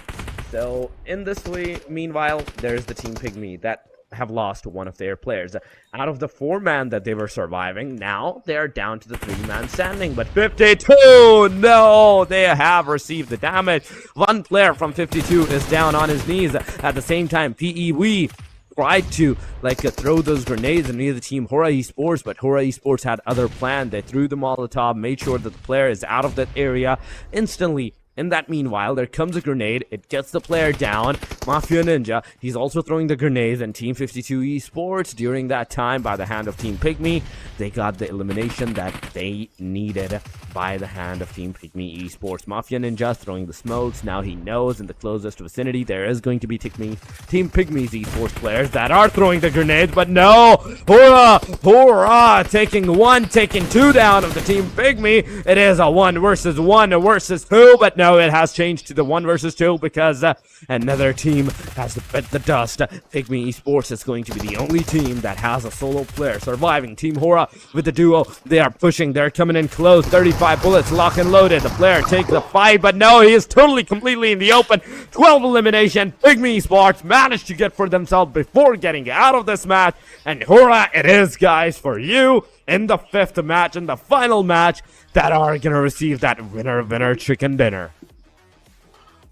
F: So in this way, meanwhile, there's the Team Pygmy that have lost one of their players. Out of the 4-man that they were surviving, now they're down to the 3-man standing. But 52, no, they have received the damage. One player from 52 is down on his knees. At the same time, PEW tried to throw those grenades near the Team HORAA Esports, but HORAA Esports had other plan. They threw the Molotov, made sure that the player is out of that area instantly. In that meanwhile, there comes a grenade, it gets the player down. Mafia Ninja, he's also throwing the grenades, and Team 52 Esports, during that time, by the hand of Team Pygmy, they got the elimination that they needed by the hand of Team Pygmy Esports. Mafia Ninja throwing the smokes, now he knows in the closest vicinity there is going to be Team Pygmy's Esports players that are throwing the grenades, but no! HORAA taking 1, taking 2 down of the Team Pygmy. It is a 1 versus 1 versus 2, but no, it has changed to the 1 versus 2 because another team has bit the dust. Pygmy Esports is going to be the only team that has a solo player surviving. Team HORAA with the duo, they are pushing, they're coming in close. 35 bullets, lock and loaded. The player takes the fight, but no, he is totally, completely in the open. 12 elimination. Pygmy Esports managed to get for themselves before getting out of this match. And HORAA it is, guys, for you in the 5th match, in the final match, that are gonna receive that winner chicken dinner.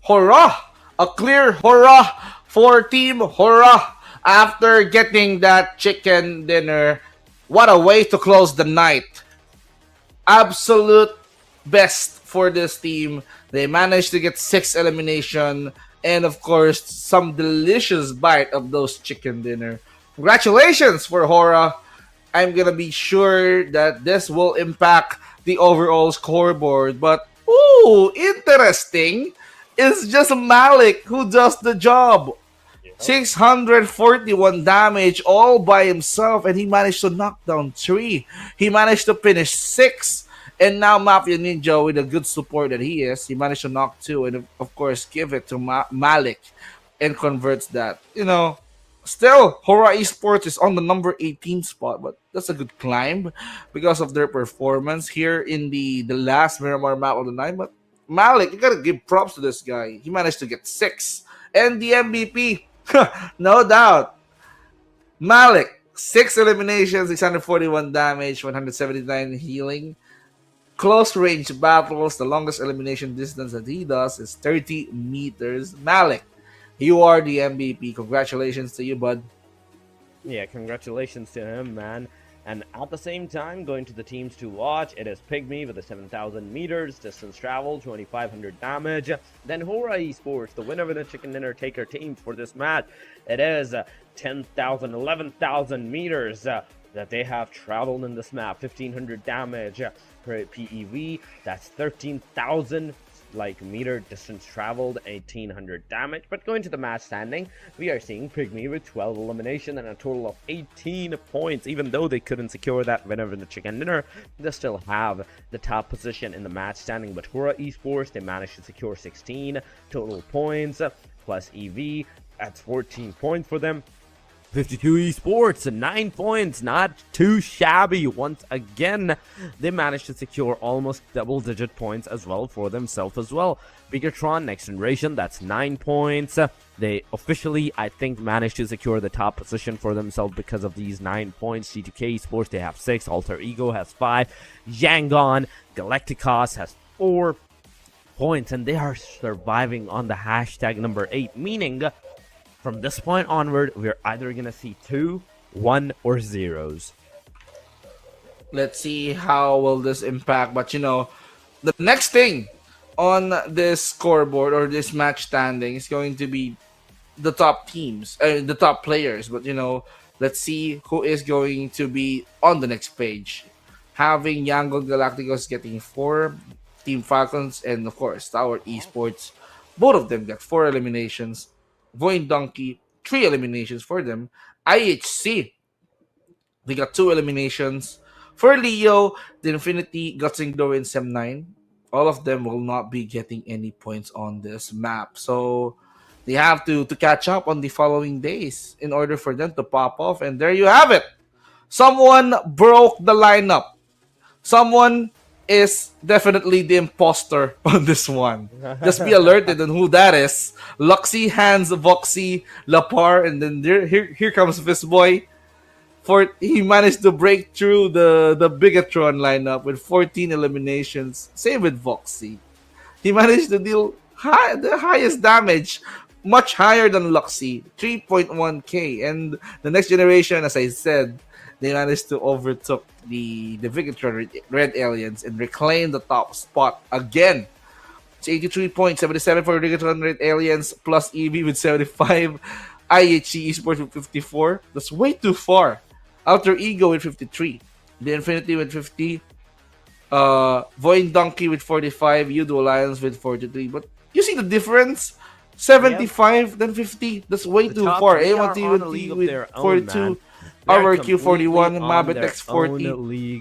E: HORAA! A clear hurrah for Team HORAA after getting that chicken dinner. What a way to close the night. Absolute best for this team. They managed to get 6 elimination and of course some delicious bite of those chicken dinner. Congratulations for HORAA. I'm gonna be sure that this will impact the overall scoreboard. But ooh, interesting. It's just Malik who does the job. 641 damage all by himself, and he managed to knock down 3. He managed to finish 6. And now Mafia Ninja, with the good support that he is, he managed to knock 2 and of course give it to Malik and converts that. You know, still HORAA Esports is on the number 18 spot, but that's a good climb because of their performance here in the last Miramar map of the night. But Malik, you gotta give props to this guy. He managed to get 6 and the MVP. No doubt. Malik, 6 eliminations, 641 damage, 179 healing. Close range battles, the longest elimination distance that he does is 30 meters. Malik, you are the MVP. Congratulations to you, bud.
F: Yeah, congratulations to him, man. And at the same time, going to the teams to watch, it is Pygmy with a 7,000 meters, distance travel, 2,500 damage. Then HORAA Esports, the winner of the chicken dinner taker teams for this match. It is 10,000, 11,000 meters that they have traveled in this map, 1,500 damage. Per PEV, that's 13,000 like meter distance traveled, 1800 damage. But going to the match standing, we are seeing PIGMY with 12 elimination and a total of 18 points. Even though they couldn't secure that winner in the chicken dinner, they still have the top position in the match standing. But HORAA Esports, they managed to secure 16 total points plus EV. That's 14 points for them. 52 Esports, 9 points, not too shabby. Once again, they managed to secure almost double-digit points as well for themselves as well. BIGETRON, Next Generation, that's 9 points. They officially, I think, managed to secure the top position for themselves because of these 9 points. G2K Esports, they have 6. Alter Ego has 5. YANGON, Galacticos has 4 points. And they are surviving on the hashtag number 8, meaning from this point onward, we're either going to see 2, 1, or 0s.
E: Let's see how will this impact. But, you know, the next thing on this scoreboard or this match standing is going to be the top teams, the top players. But, you know, let's see who is going to be on the next page. Having YANGON Galacticos getting 4, Team Falcons, and, of course, STALWART Esports. Both of them got 4 eliminations. VOIN Donkey, 3 eliminations for them. IHC, they got 2 eliminations. For Leo, the Infinity, Guts and Glory, and Sem9, all of them will not be getting any points on this map. So they have to catch up on the following days in order for them to pop off. And there you have it. Someone broke the lineup. Someone is definitely the imposter on this one. Just be alerted on who that is. Luxy, Hans, Voxy, Lapar, and then here comes Fistboy. He managed to break through the BIGETRON lineup with 14 eliminations. Same with Voxy. He managed to deal the highest damage, much higher than Luxy, 3.1k. And the Next Generation, as I said, they managed to overtook the BIGETRON Red Aliens and reclaim the top spot again. It's 83 points, 77 for BIGETRON Red Aliens, plus EV with 75, IHC Esports with 54. That's way too far. Alter Ego with 53, the Infinity with 50, VOIN Donkey with 45, YOODO Alliance with 43. But you see the difference? 75 then 50. That's way too far. A1T with 42. RQ 41, MABETEX 40,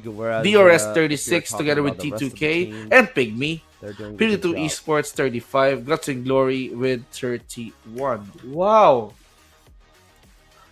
E: DRS 36 together with T2K and PIGMY. PUBG Esports 35, Guts and Glory with 31. Wow.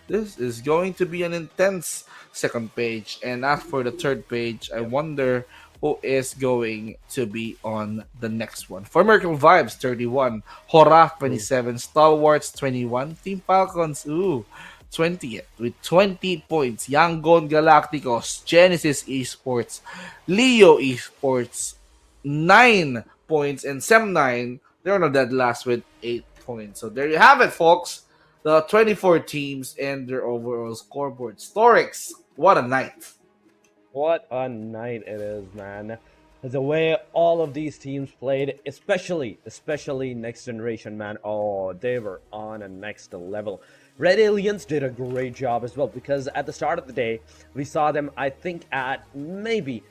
E: This is going to be an intense second page. And as for the third page, I wonder who is going to be on the next one. For MERICAL Vibes 31, HORAA 27, STALWARTS 21, Team Falcons 20th with 20 points. YANGON Galacticos, Genesis Esports, Leo Esports 9 points, and Sem9, they're on the dead last with 8 points. So there you have it, folks. The 24 teams and their overall scoreboard. Storix, what a night.
F: What a night it is, man. The way all of these teams played, especially Next Generation, man. Oh, they were on a next level. Red Aliens did a great job as well, because at the start of the day, we saw them, I think, at maybe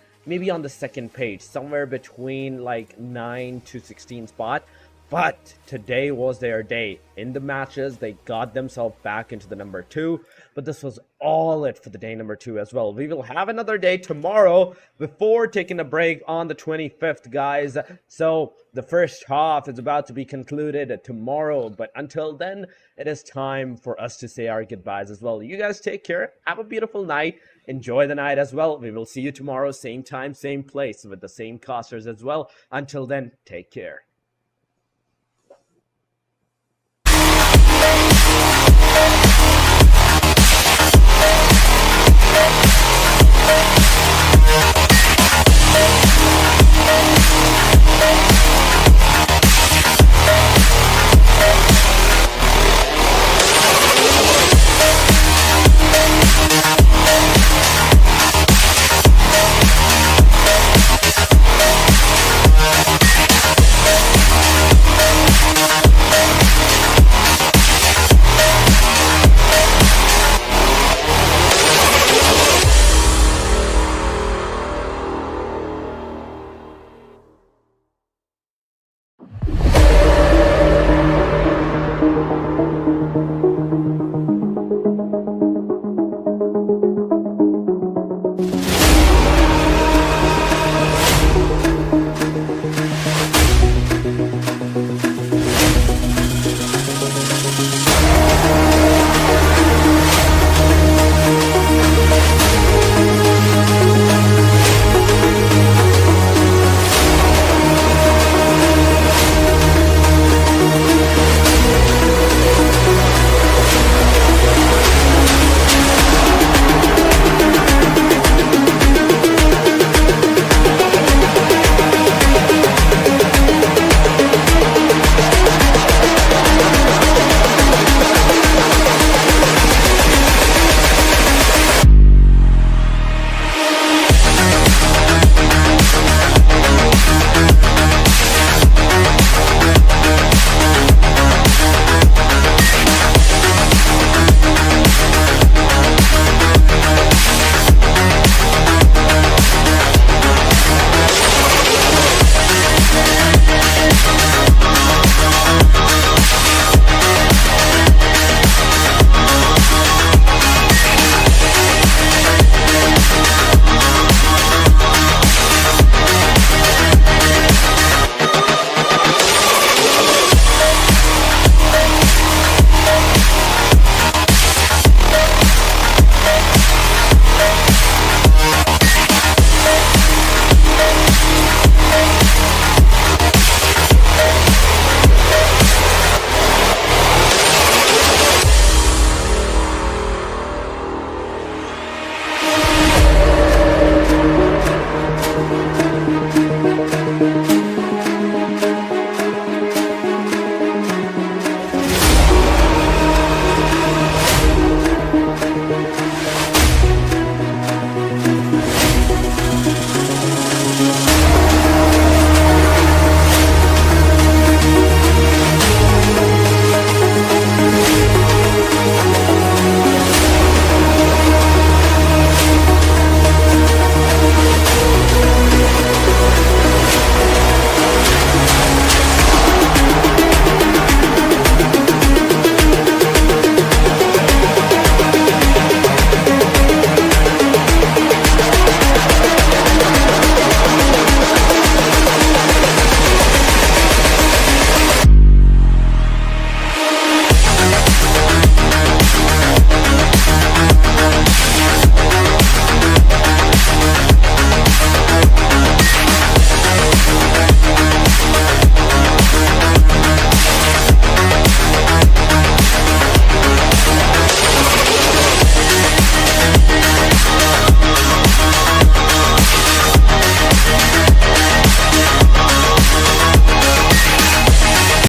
F: on the second page, somewhere between like 9 to 16 spot. But today was their day. In the matches, they got themselves back into the number 2. But this was all it for the day number 2 as well. We will have another day tomorrow before taking a break on the 25th, guys. So the first half is about to be concluded tomorrow. But until then, it is time for us to say our goodbyes as well. You guys take care. Have a beautiful night. Enjoy the night as well. We will see you tomorrow, same time, same place, with the same casters as well. Until then, take care.